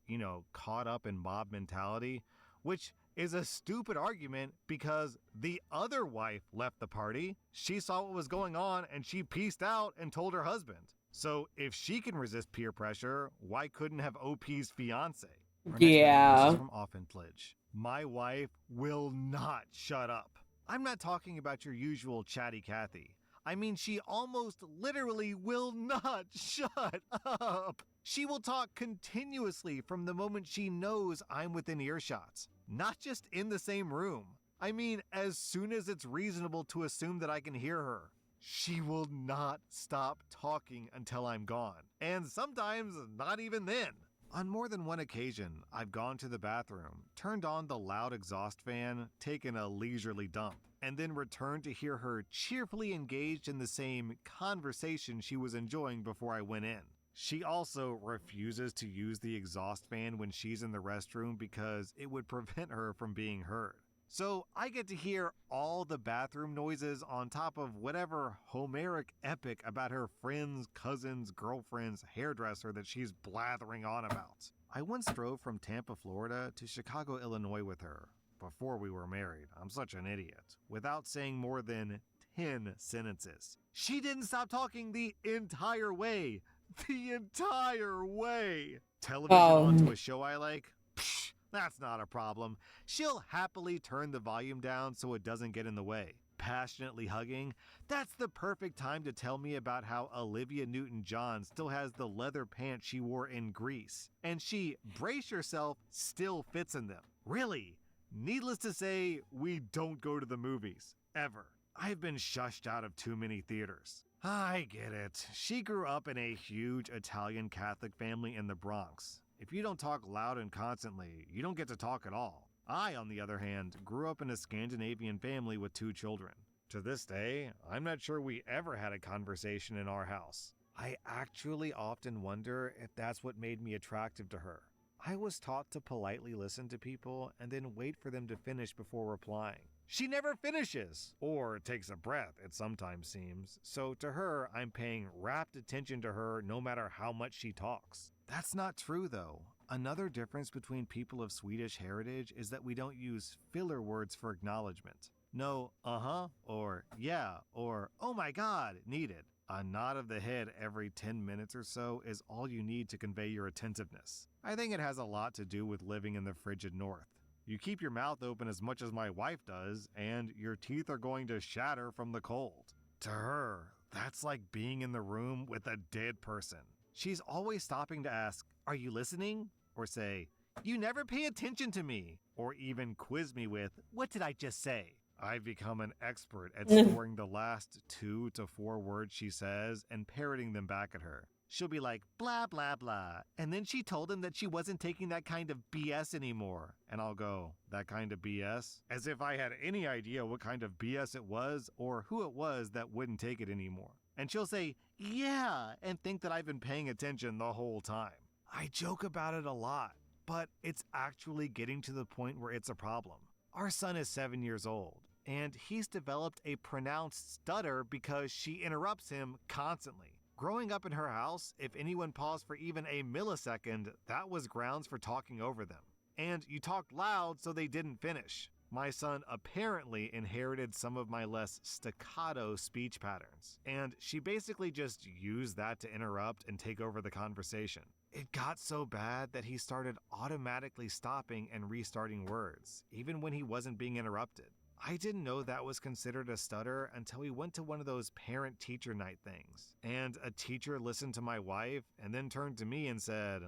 caught up in mob mentality, which is a stupid argument because the other wife left the party, she saw what was going on, and she peaced out and told her husband. So if she can resist peer pressure, why couldn't have OP's fiance? Our next Yeah. is from Offentlage. My wife will not shut up. I'm not talking about your usual chatty Cathy. I mean, she almost literally will not shut up. She will talk continuously from the moment she knows I'm within earshot. Not just in the same room. I mean, as soon as it's reasonable to assume that I can hear her. She will not stop talking until I'm gone, and sometimes not even then. On more than one occasion, I've gone to the bathroom, turned on the loud exhaust fan, taken a leisurely dump, and then returned to hear her cheerfully engaged in the same conversation she was enjoying before I went in. She also refuses to use the exhaust fan when she's in the restroom because it would prevent her from being heard. So I get to hear all the bathroom noises on top of whatever Homeric epic about her friend's, cousin's, girlfriend's hairdresser that she's blathering on about. I once drove from Tampa, Florida to Chicago, Illinois with her. Before we were married, I'm such an idiot, without saying more than 10 sentences. She didn't stop talking the entire way. The entire way. Television onto a show I like? Psh, that's not a problem. She'll happily turn the volume down so it doesn't get in the way. Passionately hugging? That's the perfect time to tell me about how Olivia Newton-John still has the leather pants she wore in Grease. And she, brace yourself, still fits in them. Really? Needless to say, we don't go to the movies. Ever. I've been shushed out of too many theaters. I get it. She grew up in a huge Italian Catholic family in the Bronx. If you don't talk loud and constantly, you don't get to talk at all. I, on the other hand, grew up in a Scandinavian family with 2 children. To this day, I'm not sure we ever had a conversation in our house. I actually often wonder if that's what made me attractive to her. I was taught to politely listen to people and then wait for them to finish before replying. She never finishes, or takes a breath, it sometimes seems. So to her, I'm paying rapt attention to her no matter how much she talks. That's not true though. Another difference between people of Swedish heritage is that we don't use filler words for acknowledgement. No uh-huh, or yeah, or oh my god needed. A nod of the head every 10 minutes or so is all you need to convey your attentiveness. I think it has a lot to do with living in the frigid north. You keep your mouth open as much as my wife does, and your teeth are going to shatter from the cold. To her, that's like being in the room with a dead person. She's always stopping to ask, "Are you listening?" Or say, "You never pay attention to me." Or even quiz me with, "What did I just say?" I've become an expert at storing the last 2 to 4 words she says and parroting them back at her. She'll be like, blah, blah, blah. And then she told him that she wasn't taking that kind of BS anymore. And I'll go, that kind of BS? As if I had any idea what kind of BS it was or who it was that wouldn't take it anymore. And she'll say, yeah, and think that I've been paying attention the whole time. I joke about it a lot, but it's actually getting to the point where it's a problem. Our son is 7 years old, and he's developed a pronounced stutter because she interrupts him constantly. Growing up in her house, if anyone paused for even a millisecond, that was grounds for talking over them. And you talked loud so they didn't finish. My son apparently inherited some of my less staccato speech patterns, and she basically just used that to interrupt and take over the conversation. It got so bad that he started automatically stopping and restarting words, even when he wasn't being interrupted. I didn't know that was considered a stutter until we went to one of those parent-teacher night things, and a teacher listened to my wife and then turned to me and said,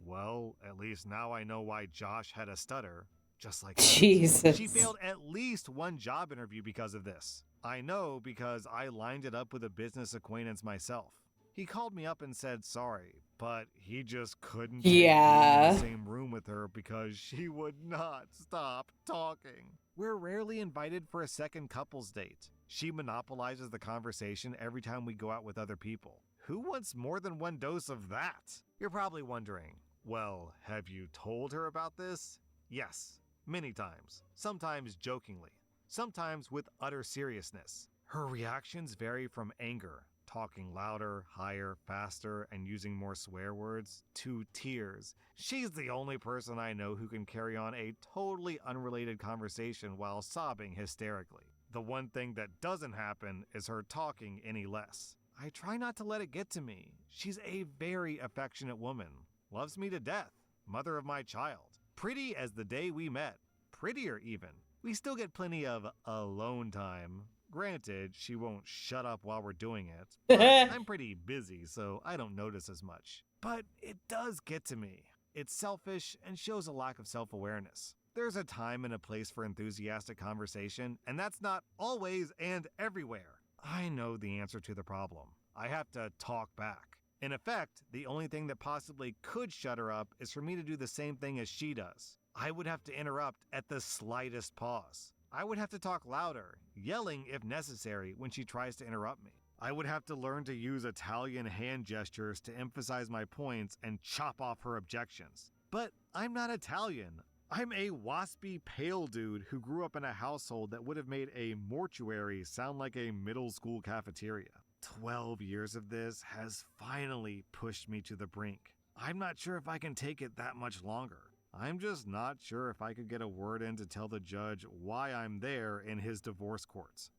"Well, at least now I know why Josh had a stutter." Just like that. Jesus. She failed at least 1 job interview because of this. I know because I lined it up with a business acquaintance myself. He called me up and said sorry, but he just couldn't take being in Yeah. the same room with her because she would not stop talking. We're rarely invited for a second couples date. She monopolizes the conversation every time we go out with other people. Who wants more than 1 dose of that? You're probably wondering, well, have you told her about this? Yes, many times, sometimes jokingly, sometimes with utter seriousness. Her reactions vary from anger, talking louder, higher, faster, and using more swear words, to tears. She's the only person I know who can carry on a totally unrelated conversation while sobbing hysterically. The one thing that doesn't happen is her talking any less. I try not to let it get to me. She's a very affectionate woman, loves me to death, mother of my child. Pretty as the day we met, prettier even. We still get plenty of alone time. Granted, she won't shut up while we're doing it, but I'm pretty busy, so I don't notice as much. But it does get to me. It's selfish and shows a lack of self-awareness. There's a time and a place for enthusiastic conversation, and that's not always and everywhere. I know the answer to the problem. I have to talk back. In effect, the only thing that possibly could shut her up is for me to do the same thing as she does. I would have to interrupt at the slightest pause. I would have to talk louder, yelling if necessary when she tries to interrupt me. I would have to learn to use Italian hand gestures to emphasize my points and chop off her objections. But I'm not Italian. I'm a waspy, pale dude who grew up in a household that would have made a mortuary sound like a middle school cafeteria. 12 years of this has finally pushed me to the brink. I'm not sure if I can take it that much longer. I'm just not sure if I could get a word in to tell the judge why I'm there in his divorce courts.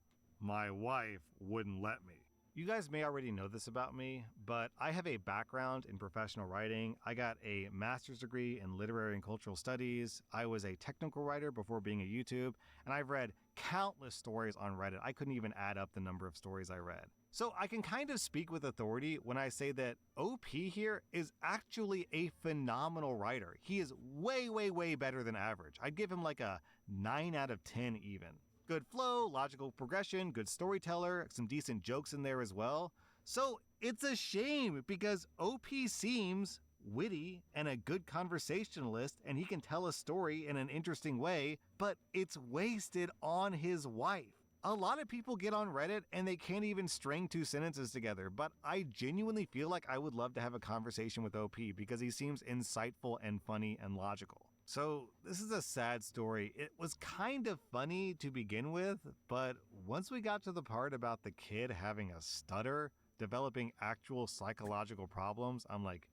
My wife wouldn't let me. You guys may already know this about me, but I have a background in professional writing. I got a master's degree in literary and cultural studies. I was a technical writer before being a YouTube, and I've read countless stories on Reddit. I couldn't even add up the number of stories I read. So I can kind of speak with authority when I say that OP here is actually a phenomenal writer. He is way, way, way better than average. I'd give him like a 9 out of 10 even. Good flow, logical progression, good storyteller, some decent jokes in there as well. So it's a shame because OP seems witty and a good conversationalist, and he can tell a story in an interesting way, but it's wasted on his wife. A lot of people get on Reddit and they can't even string two sentences together, but I genuinely feel like I would love to have a conversation with OP because he seems insightful and funny and logical. So, this is a sad story. It was kind of funny to begin with, but once we got to the part about the kid having a stutter, developing actual psychological problems, I'm like,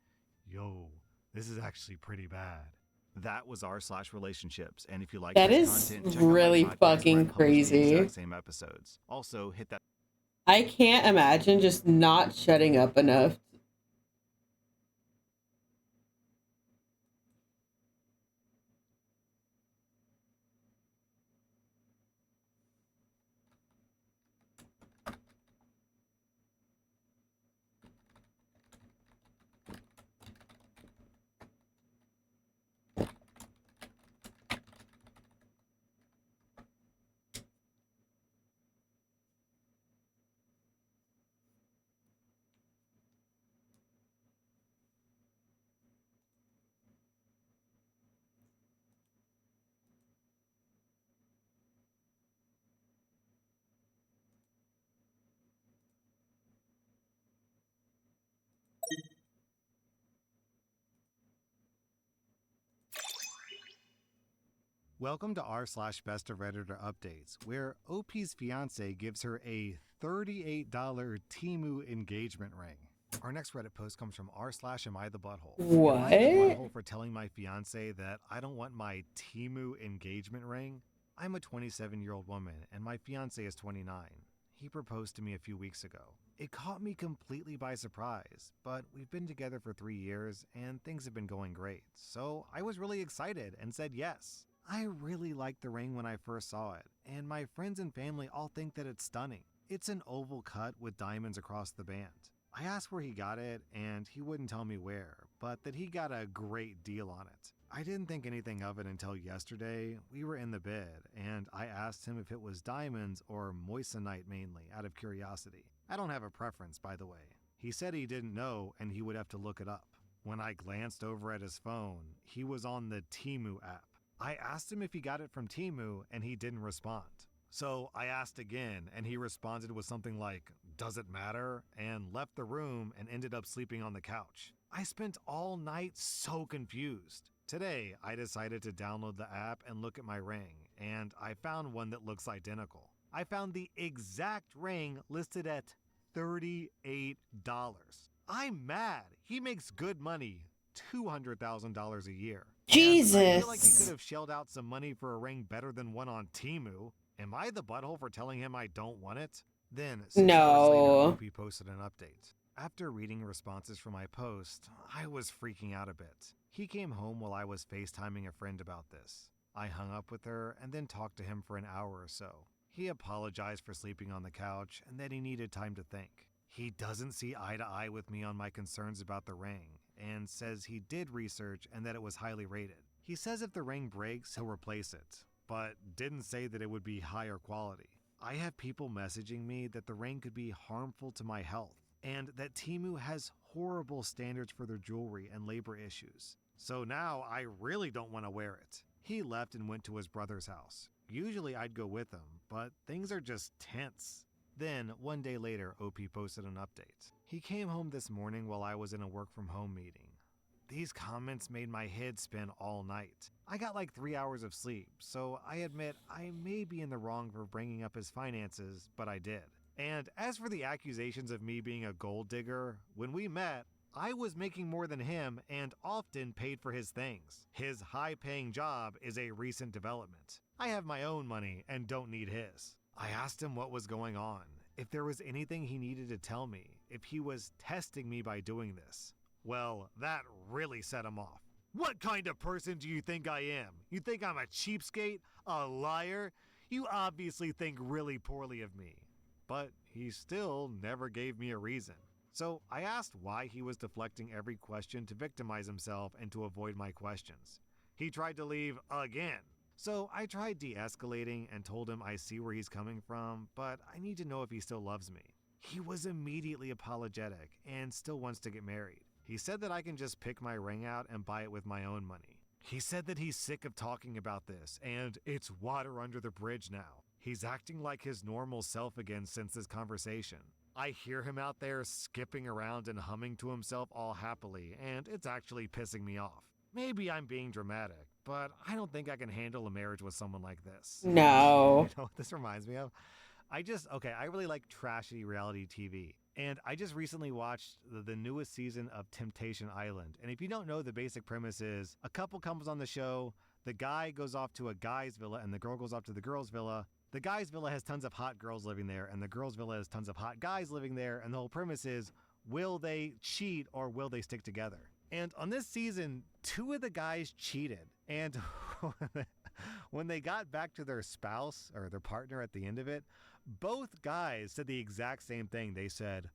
yo, this is actually pretty bad. That was r/relationships, and if you like That this is content, check out my really podcast where I fucking publish the crazy. exact same episodes. Also, hit that I can't imagine just not shutting up enough. Welcome to r/best of Redditor updates, where OP's fiance gives her a $38 Temu engagement ring. Our next Reddit post comes from r/am I the butthole. What? Am I the butthole for telling my fiance that I don't want my Temu engagement ring? I'm a 27-year-old woman and my fiance is 29. He proposed to me a few weeks ago. It caught me completely by surprise, but we've been together for 3 years and things have been going great, so I was really excited and said yes. I really liked the ring when I first saw it, and my friends and family all think that it's stunning. It's an oval cut with diamonds across the band. I asked where he got it, and he wouldn't tell me where, but that he got a great deal on it. I didn't think anything of it until yesterday. We were in the bed, and I asked him if it was diamonds or moissanite mainly, out of curiosity. I don't have a preference, by the way. He said he didn't know, and he would have to look it up. When I glanced over at his phone, he was on the Temu app. I asked him if he got it from Temu, and he didn't respond. So I asked again, and he responded with something like, "Does it matter?" and left the room and ended up sleeping on the couch. I spent all night so confused. Today, I decided to download the app and look at my ring, and I found one that looks identical. I found the exact ring listed at $38. I'm mad. He makes good money, $200,000 a year. Jesus. And I feel like he could have shelled out some money for a ring better than one on Temu. Am I the butthole for telling him I don't want it? Then, 6 hours later, No. OP posted an update. After reading responses from my post, I was freaking out a bit. He came home while I was FaceTiming a friend about this. I hung up with her and then talked to him for an hour or so. He apologized for sleeping on the couch and that he needed time to think. He doesn't see eye to eye with me on my concerns about the ring, and says he did research and that it was highly rated. He says if the ring breaks, he'll replace it, but didn't say that it would be higher quality. I have people messaging me that the ring could be harmful to my health, and that Temu has horrible standards for their jewelry and labor issues. So now I really don't want to wear it. He left and went to his brother's house. Usually I'd go with him, but things are just tense. Then, one day later, OP posted an update. He came home this morning while I was in a work from home meeting. These comments made my head spin all night. I got like 3 hours of sleep, so I admit I may be in the wrong for bringing up his finances, but I did. And as for the accusations of me being a gold digger, when we met, I was making more than him and often paid for his things. His high-paying job is a recent development. I have my own money and don't need his. I asked him what was going on, if there was anything he needed to tell me, if he was testing me by doing this. Well, that really set him off. What kind of person do you think I am? You think I'm a cheapskate? A liar? You obviously think really poorly of me. But he still never gave me a reason. So I asked why he was deflecting every question to victimize himself and to avoid my questions. He tried to leave again. So I tried de-escalating and told him I see where he's coming from, but I need to know if he still loves me. He was immediately apologetic and still wants to get married. He said that I can just pick my ring out and buy it with my own money. He said that he's sick of talking about this and it's water under the bridge now. He's acting like his normal self again since this conversation. I hear him out there skipping around and humming to himself all happily, and it's actually pissing me off. Maybe I'm being dramatic, but I don't think I can handle a marriage with someone like this. No. You know what this reminds me of? I really like trashy reality TV. And I just recently watched the newest season of Temptation Island. And if you don't know, the basic premise is a couple comes on the show, the guy goes off to a guy's villa and the girl goes off to the girl's villa. The guy's villa has tons of hot girls living there and the girl's villa has tons of hot guys living there. And the whole premise is, will they cheat or will they stick together? And on this season, 2 of the guys cheated. And when they got back to their spouse or their partner at the end of it, both guys said the exact same thing. They said,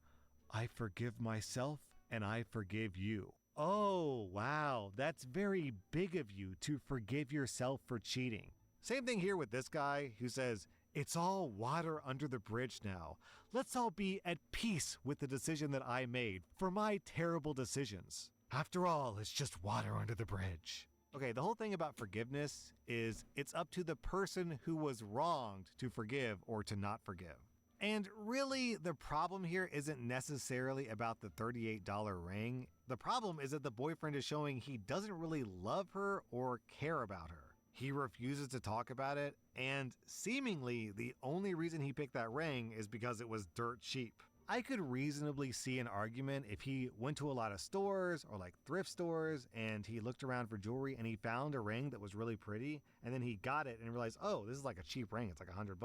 I forgive myself and I forgive you. Oh, wow. That's very big of you to forgive yourself for cheating. Same thing here with this guy who says, it's all water under the bridge now. Let's all be at peace with the decision that I made for my terrible decisions. After all, it's just water under the bridge. Okay, the whole thing about forgiveness is it's up to the person who was wronged to forgive or to not forgive. And really, the problem here isn't necessarily about the $38 ring. The problem is that the boyfriend is showing he doesn't really love her or care about her. He refuses to talk about it, and seemingly the only reason he picked that ring is because it was dirt cheap. I could reasonably see an argument if he went to a lot of stores or like thrift stores and he looked around for jewelry and he found a ring that was really pretty and then he got it and realized, oh, this is like a cheap ring. It's like $100.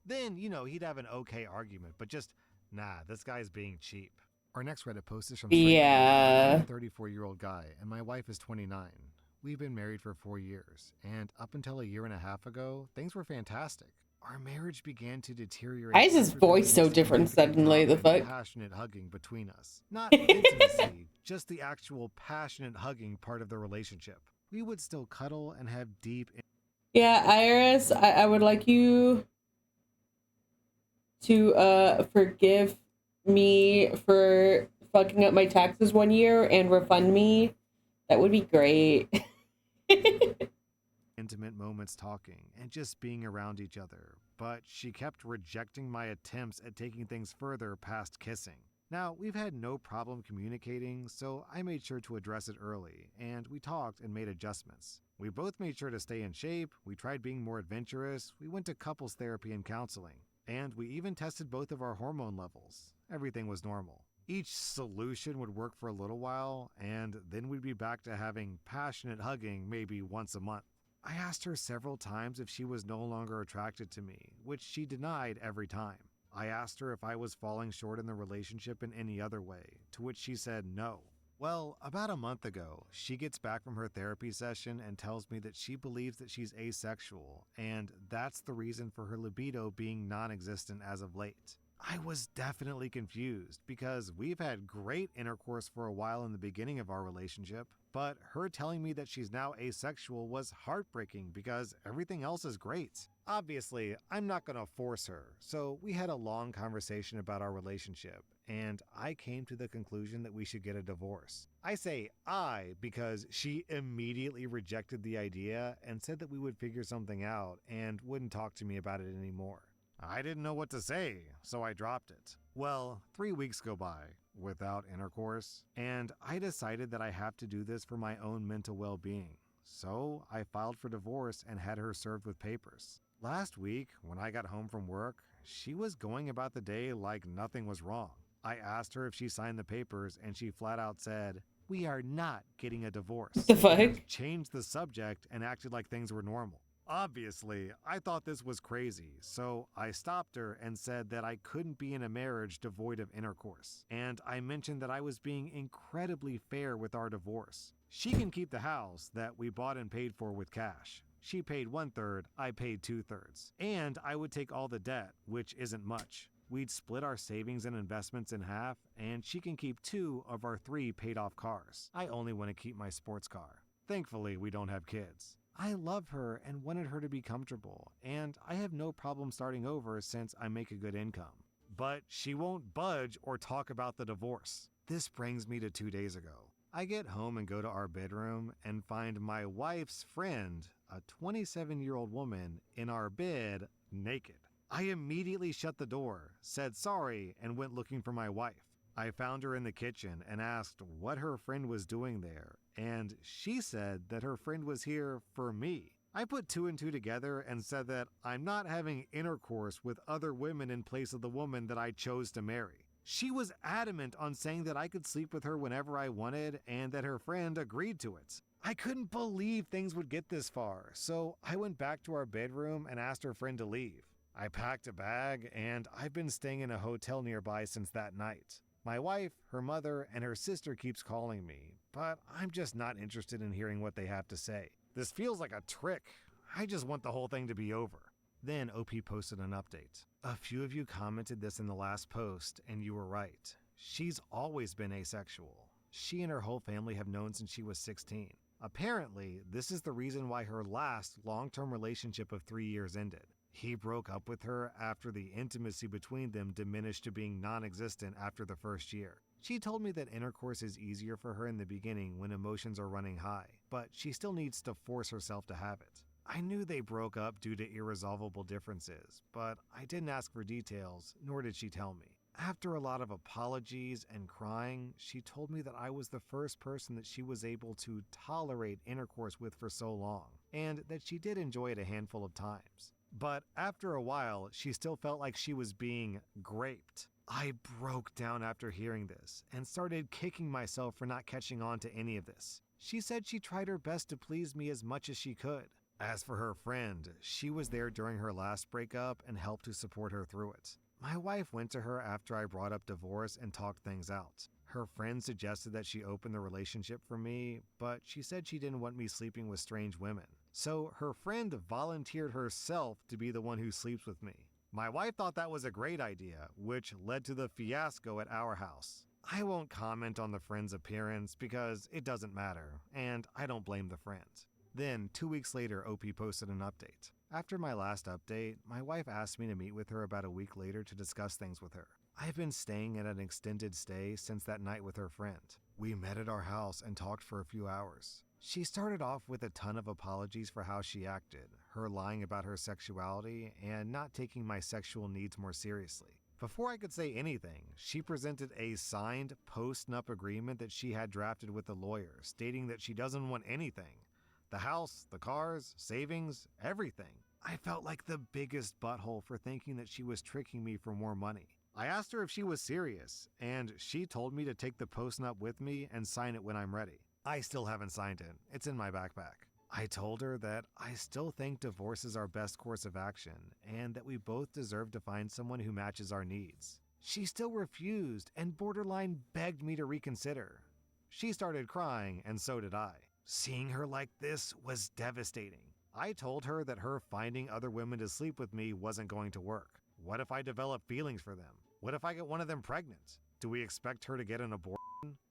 Then, he'd have an okay argument, but just, nah, this guy's being cheap. Our next Reddit post is from Yeah. I'm a 34-year-old guy and my wife is 29. We've been married for 4 years and up until a year and a half ago, things were fantastic. Our marriage began to deteriorate. Why is his voice so different suddenly? The fuck? Passionate hugging between us. Not intimacy, just the actual passionate hugging part of the relationship. We would still cuddle and have deep. Yeah, Iris, I would like you to forgive me for fucking up my taxes one year and refund me. That would be great. Intimate moments talking and just being around each other, but she kept rejecting my attempts at taking things further past kissing. Now, we've had no problem communicating, so I made sure to address it early, and we talked and made adjustments. We both made sure to stay in shape, we tried being more adventurous, we went to couples therapy and counseling, and we even tested both of our hormone levels. Everything was normal. Each solution would work for a little while, and then we'd be back to having passionate hugging maybe once a month. I asked her several times if she was no longer attracted to me, which she denied every time. I asked her if I was falling short in the relationship in any other way, to which she said no. Well, about a month ago, she gets back from her therapy session and tells me that she believes that she's asexual, and that's the reason for her libido being non-existent as of late. I was definitely confused because we've had great intercourse for a while in the beginning of our relationship, but her telling me that she's now asexual was heartbreaking because everything else is great. Obviously, I'm not going to force her, so we had a long conversation about our relationship, and I came to the conclusion that we should get a divorce. I say I because she immediately rejected the idea and said that we would figure something out and wouldn't talk to me about it anymore. I didn't know what to say, so I dropped it. Well, 3 weeks go by without intercourse, and I decided that I have to do this for my own mental well-being. So I filed for divorce and had her served with papers. Last week, when I got home from work, she was going about the day like nothing was wrong. I asked her if she signed the papers, and she flat out said, "We are not getting a divorce." The fuck? And changed the subject and acted like things were normal. Obviously, I thought this was crazy, so I stopped her and said that I couldn't be in a marriage devoid of intercourse. And I mentioned that I was being incredibly fair with our divorce. She can keep the house that we bought and paid for with cash. She paid 1/3, I paid 2/3. And I would take all the debt, which isn't much. We'd split our savings and investments in half, and she can keep 2 of our 3 paid off cars. I only want to keep my sports car. Thankfully, we don't have kids. I love her and wanted her to be comfortable, and I have no problem starting over since I make a good income. But she won't budge or talk about the divorce. This brings me to 2 days ago. I get home and go to our bedroom and find my wife's friend, a 27-year-old woman, in our bed naked. I immediately shut the door, said sorry, and went looking for my wife. I found her in the kitchen and asked what her friend was doing there, and she said that her friend was here for me. I put 2 and 2 together and said that I'm not having intercourse with other women in place of the woman that I chose to marry. She was adamant on saying that I could sleep with her whenever I wanted and that her friend agreed to it. I couldn't believe things would get this far, so I went back to our bedroom and asked her friend to leave. I packed a bag, and I've been staying in a hotel nearby since that night. My wife, her mother, and her sister keeps calling me, but I'm just not interested in hearing what they have to say. This feels like a trick. I just want the whole thing to be over. Then OP posted an update. A few of you commented this in the last post, and you were right. She's always been asexual. She and her whole family have known since she was 16. Apparently, this is the reason why her last long-term relationship of 3 years ended. He broke up with her after the intimacy between them diminished to being non-existent after the first year. She told me that intercourse is easier for her in the beginning when emotions are running high, but she still needs to force herself to have it. I knew they broke up due to irresolvable differences, but I didn't ask for details, nor did she tell me. After a lot of apologies and crying, she told me that I was the first person that she was able to tolerate intercourse with for so long, and that she did enjoy it a handful of times. But after a while, she still felt like she was being graped. I broke down after hearing this and started kicking myself for not catching on to any of this. She said she tried her best to please me as much as she could. As for her friend, she was there during her last breakup and helped to support her through it. My wife went to her after I brought up divorce and talked things out. Her friend suggested that she open the relationship for me, but she said she didn't want me sleeping with strange women. So her friend volunteered herself to be the one who sleeps with me. My wife thought that was a great idea, which led to the fiasco at our house. I won't comment on the friend's appearance because it doesn't matter, and I don't blame the friend. Then, 2 weeks later, OP posted an update. After my last update, my wife asked me to meet with her about a week later to discuss things with her. I've been staying at an extended stay since that night with her friend. We met at our house and talked for a few hours. She started off with a ton of apologies for how she acted, her lying about her sexuality, and not taking my sexual needs more seriously. Before I could say anything, she presented a signed post-nup agreement that she had drafted with the lawyer, stating that she doesn't want anything. The house, the cars, savings, everything. I felt like the biggest butthole for thinking that she was tricking me for more money. I asked her if she was serious, and she told me to take the post-nup with me and sign it when I'm ready. I still haven't signed it. It's in my backpack. I told her that I still think divorce is our best course of action, and that we both deserve to find someone who matches our needs. She still refused and borderline begged me to reconsider. She started crying, and so did I. Seeing her like this was devastating. I told her that her finding other women to sleep with me wasn't going to work. What if I develop feelings for them? What if I get one of them pregnant? Do we expect her to get an abortion?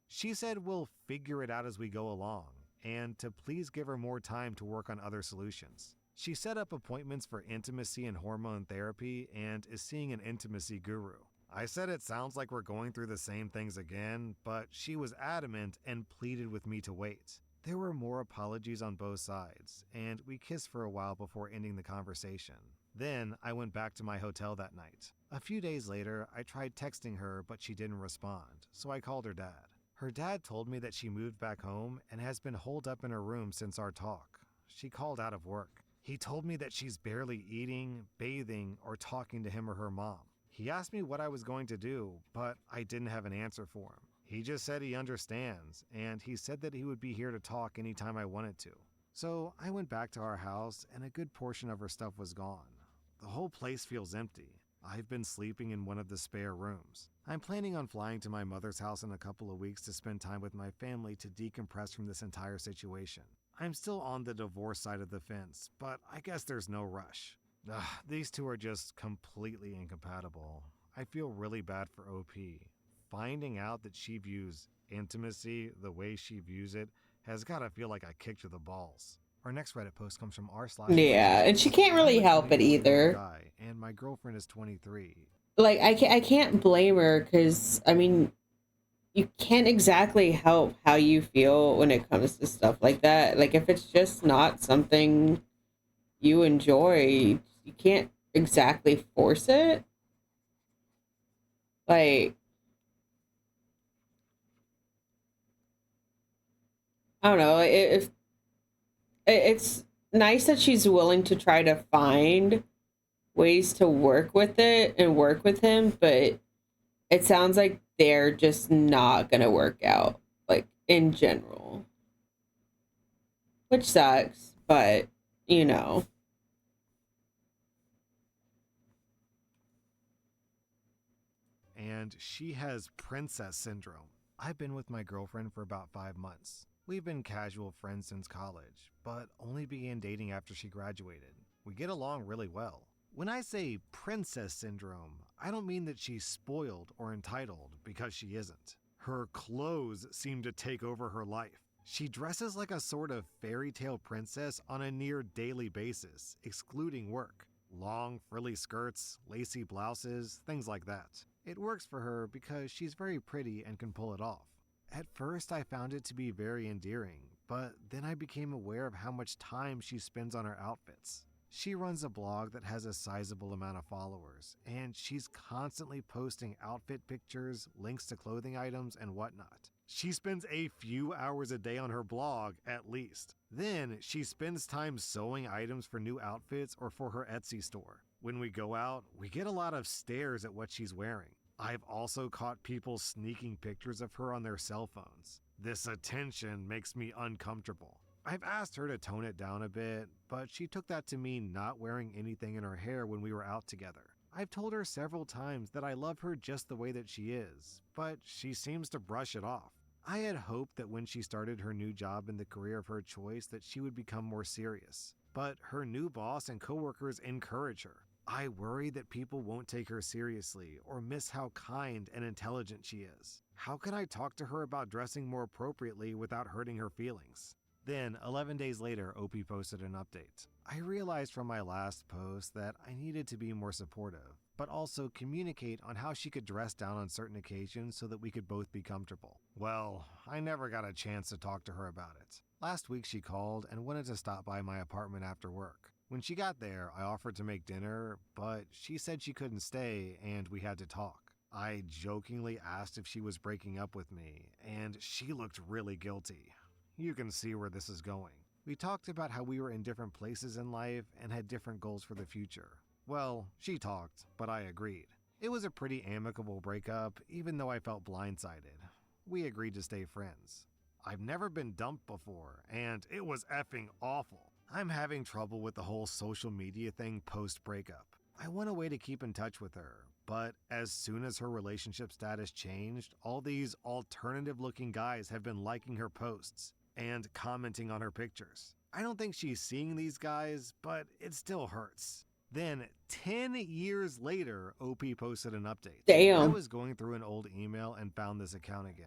She said we'll figure it out as we go along, and to please give her more time to work on other solutions. She set up appointments for intimacy and hormone therapy and is seeing an intimacy guru. I said it sounds like we're going through the same things again, but she was adamant and pleaded with me to wait. There were more apologies on both sides, and we kissed for a while before ending the conversation. Then I went back to my hotel that night. A few days later, I tried texting her, but she didn't respond, so I called her dad. Her dad told me that she moved back home and has been holed up in her room since our talk. She called out of work. He told me that she's barely eating, bathing, or talking to him or her mom. He asked me what I was going to do, but I didn't have an answer for him. He just said he understands, and he said that he would be here to talk anytime I wanted to. So I went back to our house, and a good portion of her stuff was gone. The whole place feels empty. I've been sleeping in one of the spare rooms. I'm planning on flying to my mother's house in a couple of weeks to spend time with my family to decompress from this entire situation. I'm still on the divorce side of the fence, but I guess there's no rush. These two are just completely incompatible. I feel really bad for OP. Finding out that she views intimacy the way she views it has gotta feel like a kick to the balls. Our next Reddit post comes from r slash. Yeah, and she can't really I'm a help it 24-year-old either. guy, and my girlfriend is 23. Like I can't blame her because I mean you can't exactly help how you feel when it comes to stuff like that. Like if it's just not something you enjoy, you can't exactly force it. Like I don't know, if it's nice that she's willing to try to find ways to work with it and work with him, but it sounds like they're just not gonna work out, like in general, which sucks, but you know. And she has princess syndrome. I've been with my girlfriend for about 5 months. We've been casual friends since college, but only began dating after she graduated. We get along really well. When I say princess syndrome, I don't mean that she's spoiled or entitled, because she isn't. Her clothes seem to take over her life. She dresses like a sort of fairy tale princess on a near daily basis, excluding work. Long, frilly skirts, lacy blouses, things like that. It works for her because she's very pretty and can pull it off. At first, I found it to be very endearing, but then I became aware of how much time she spends on her outfits. She runs a blog that has a sizable amount of followers, and she's constantly posting outfit pictures, links to clothing items, and whatnot. She spends a few hours a day on her blog, at least. Then, she spends time sewing items for new outfits or for her Etsy store. When we go out, we get a lot of stares at what she's wearing. I've also caught people sneaking pictures of her on their cell phones. This attention makes me uncomfortable. I've asked her to tone it down a bit, but she took that to mean not wearing anything in her hair when we were out together. I've told her several times that I love her just the way that she is, but she seems to brush it off. I had hoped that when she started her new job in the career of her choice that she would become more serious, but her new boss and coworkers encourage her. I worry that people won't take her seriously or miss how kind and intelligent she is. How can I talk to her about dressing more appropriately without hurting her feelings? Then, 11 days later, OP posted an update. I realized from my last post that I needed to be more supportive, but also communicate on how she could dress down on certain occasions so that we could both be comfortable. Well, I never got a chance to talk to her about it. Last week she called and wanted to stop by my apartment after work. When she got there, I offered to make dinner, but she said she couldn't stay and we had to talk. I jokingly asked if she was breaking up with me, and she looked really guilty. You can see where this is going. We talked about how we were in different places in life and had different goals for the future. Well, she talked, but I agreed. It was a pretty amicable breakup, even though I felt blindsided. We agreed to stay friends. I've never been dumped before, and it was effing awful. I'm having trouble with the whole social media thing post-breakup. I want a way to keep in touch with her, but as soon as her relationship status changed, all these alternative-looking guys have been liking her posts and commenting on her pictures. I don't think she's seeing these guys, but it still hurts. Then, 10 years later, OP posted an update. I Damn. was going through an old email and found this account again.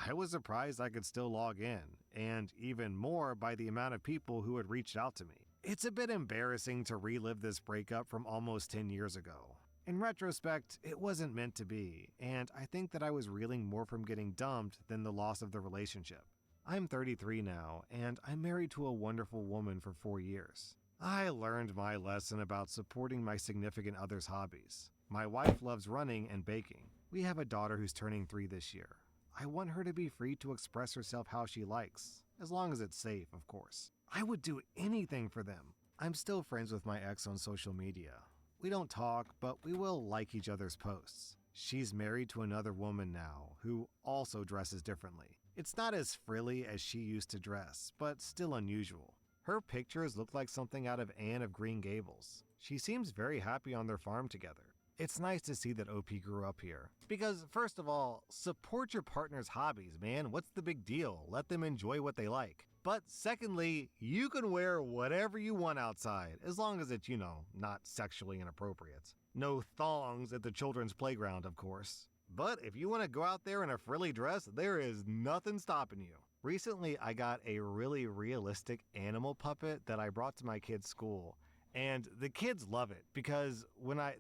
I was surprised I could still log in, and even more by the amount of people who had reached out to me. It's a bit embarrassing to relive this breakup from almost 10 years ago. In retrospect, it wasn't meant to be, and I think that I was reeling more from getting dumped than the loss of the relationship. I'm 33 now, and I'm married to a wonderful woman for 4 years. I learned my lesson about supporting my significant other's hobbies. My wife loves running and baking. We have a daughter who's turning 3 this year. I want her to be free to express herself how she likes, as long as it's safe, of course. I would do anything for them. I'm still friends with my ex on social media. We don't talk, but we will like each other's posts. She's married to another woman now, who also dresses differently. It's not as frilly as she used to dress, but still unusual. Her pictures look like something out of Anne of Green Gables. She seems very happy on their farm together. It's nice to see that OP grew up here. Because, first of all, support your partner's hobbies, man. What's the big deal? Let them enjoy what they like. But secondly, you can wear whatever you want outside, as long as it's, not sexually inappropriate. No thongs at the children's playground, of course. But if you want to go out there in a frilly dress, there is nothing stopping you. Recently, I got a really realistic animal puppet that I brought to my kids' school. And the kids love it because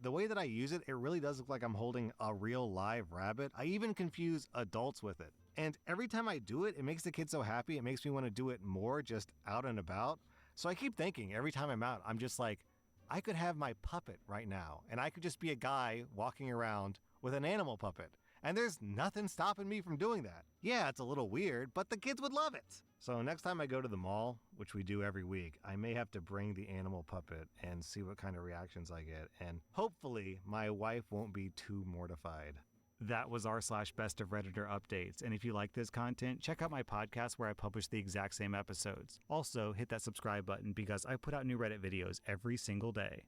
the way that I use it, it really does look like I'm holding a real live rabbit. I even confuse adults with it. And every time I do it, it makes the kids so happy. It makes me want to do it more just out and about. So I keep thinking every time I'm out, I'm just like, I could have my puppet right now, and I could just be a guy walking around with an animal puppet. And there's nothing stopping me from doing that. Yeah, it's a little weird, but the kids would love it. So next time I go to the mall, which we do every week, I may have to bring the animal puppet and see what kind of reactions I get. And hopefully my wife won't be too mortified. That was r/best of Redditor updates. And if you like this content, check out my podcast where I publish the exact same episodes. Also, hit that subscribe button because I put out new Reddit videos every single day.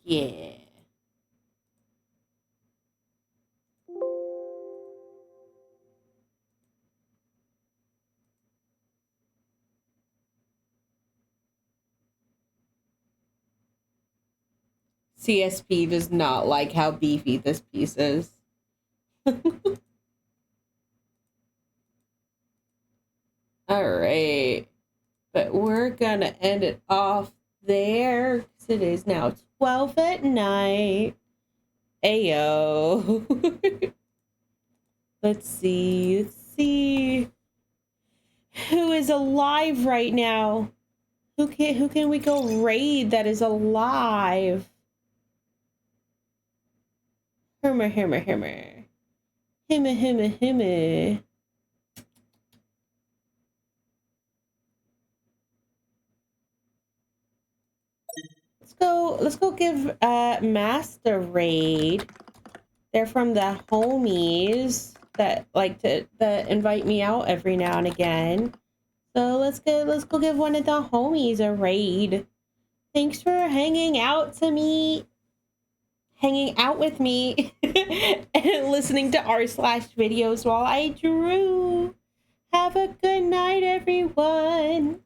Yeah. CSP does not like how beefy this piece is. All right. But we're gonna end it off there because it is now 12 at night. Ayo. Let's see. Who is alive right now? Who can we go raid that is alive? Himmer. Himmer. Let's go give Master raid. They're from the homies that like to invite me out every now and again. So let's go give one of the homies a raid. Thanks for hanging out with me and listening to r/videos while I drew. Have a good night, everyone.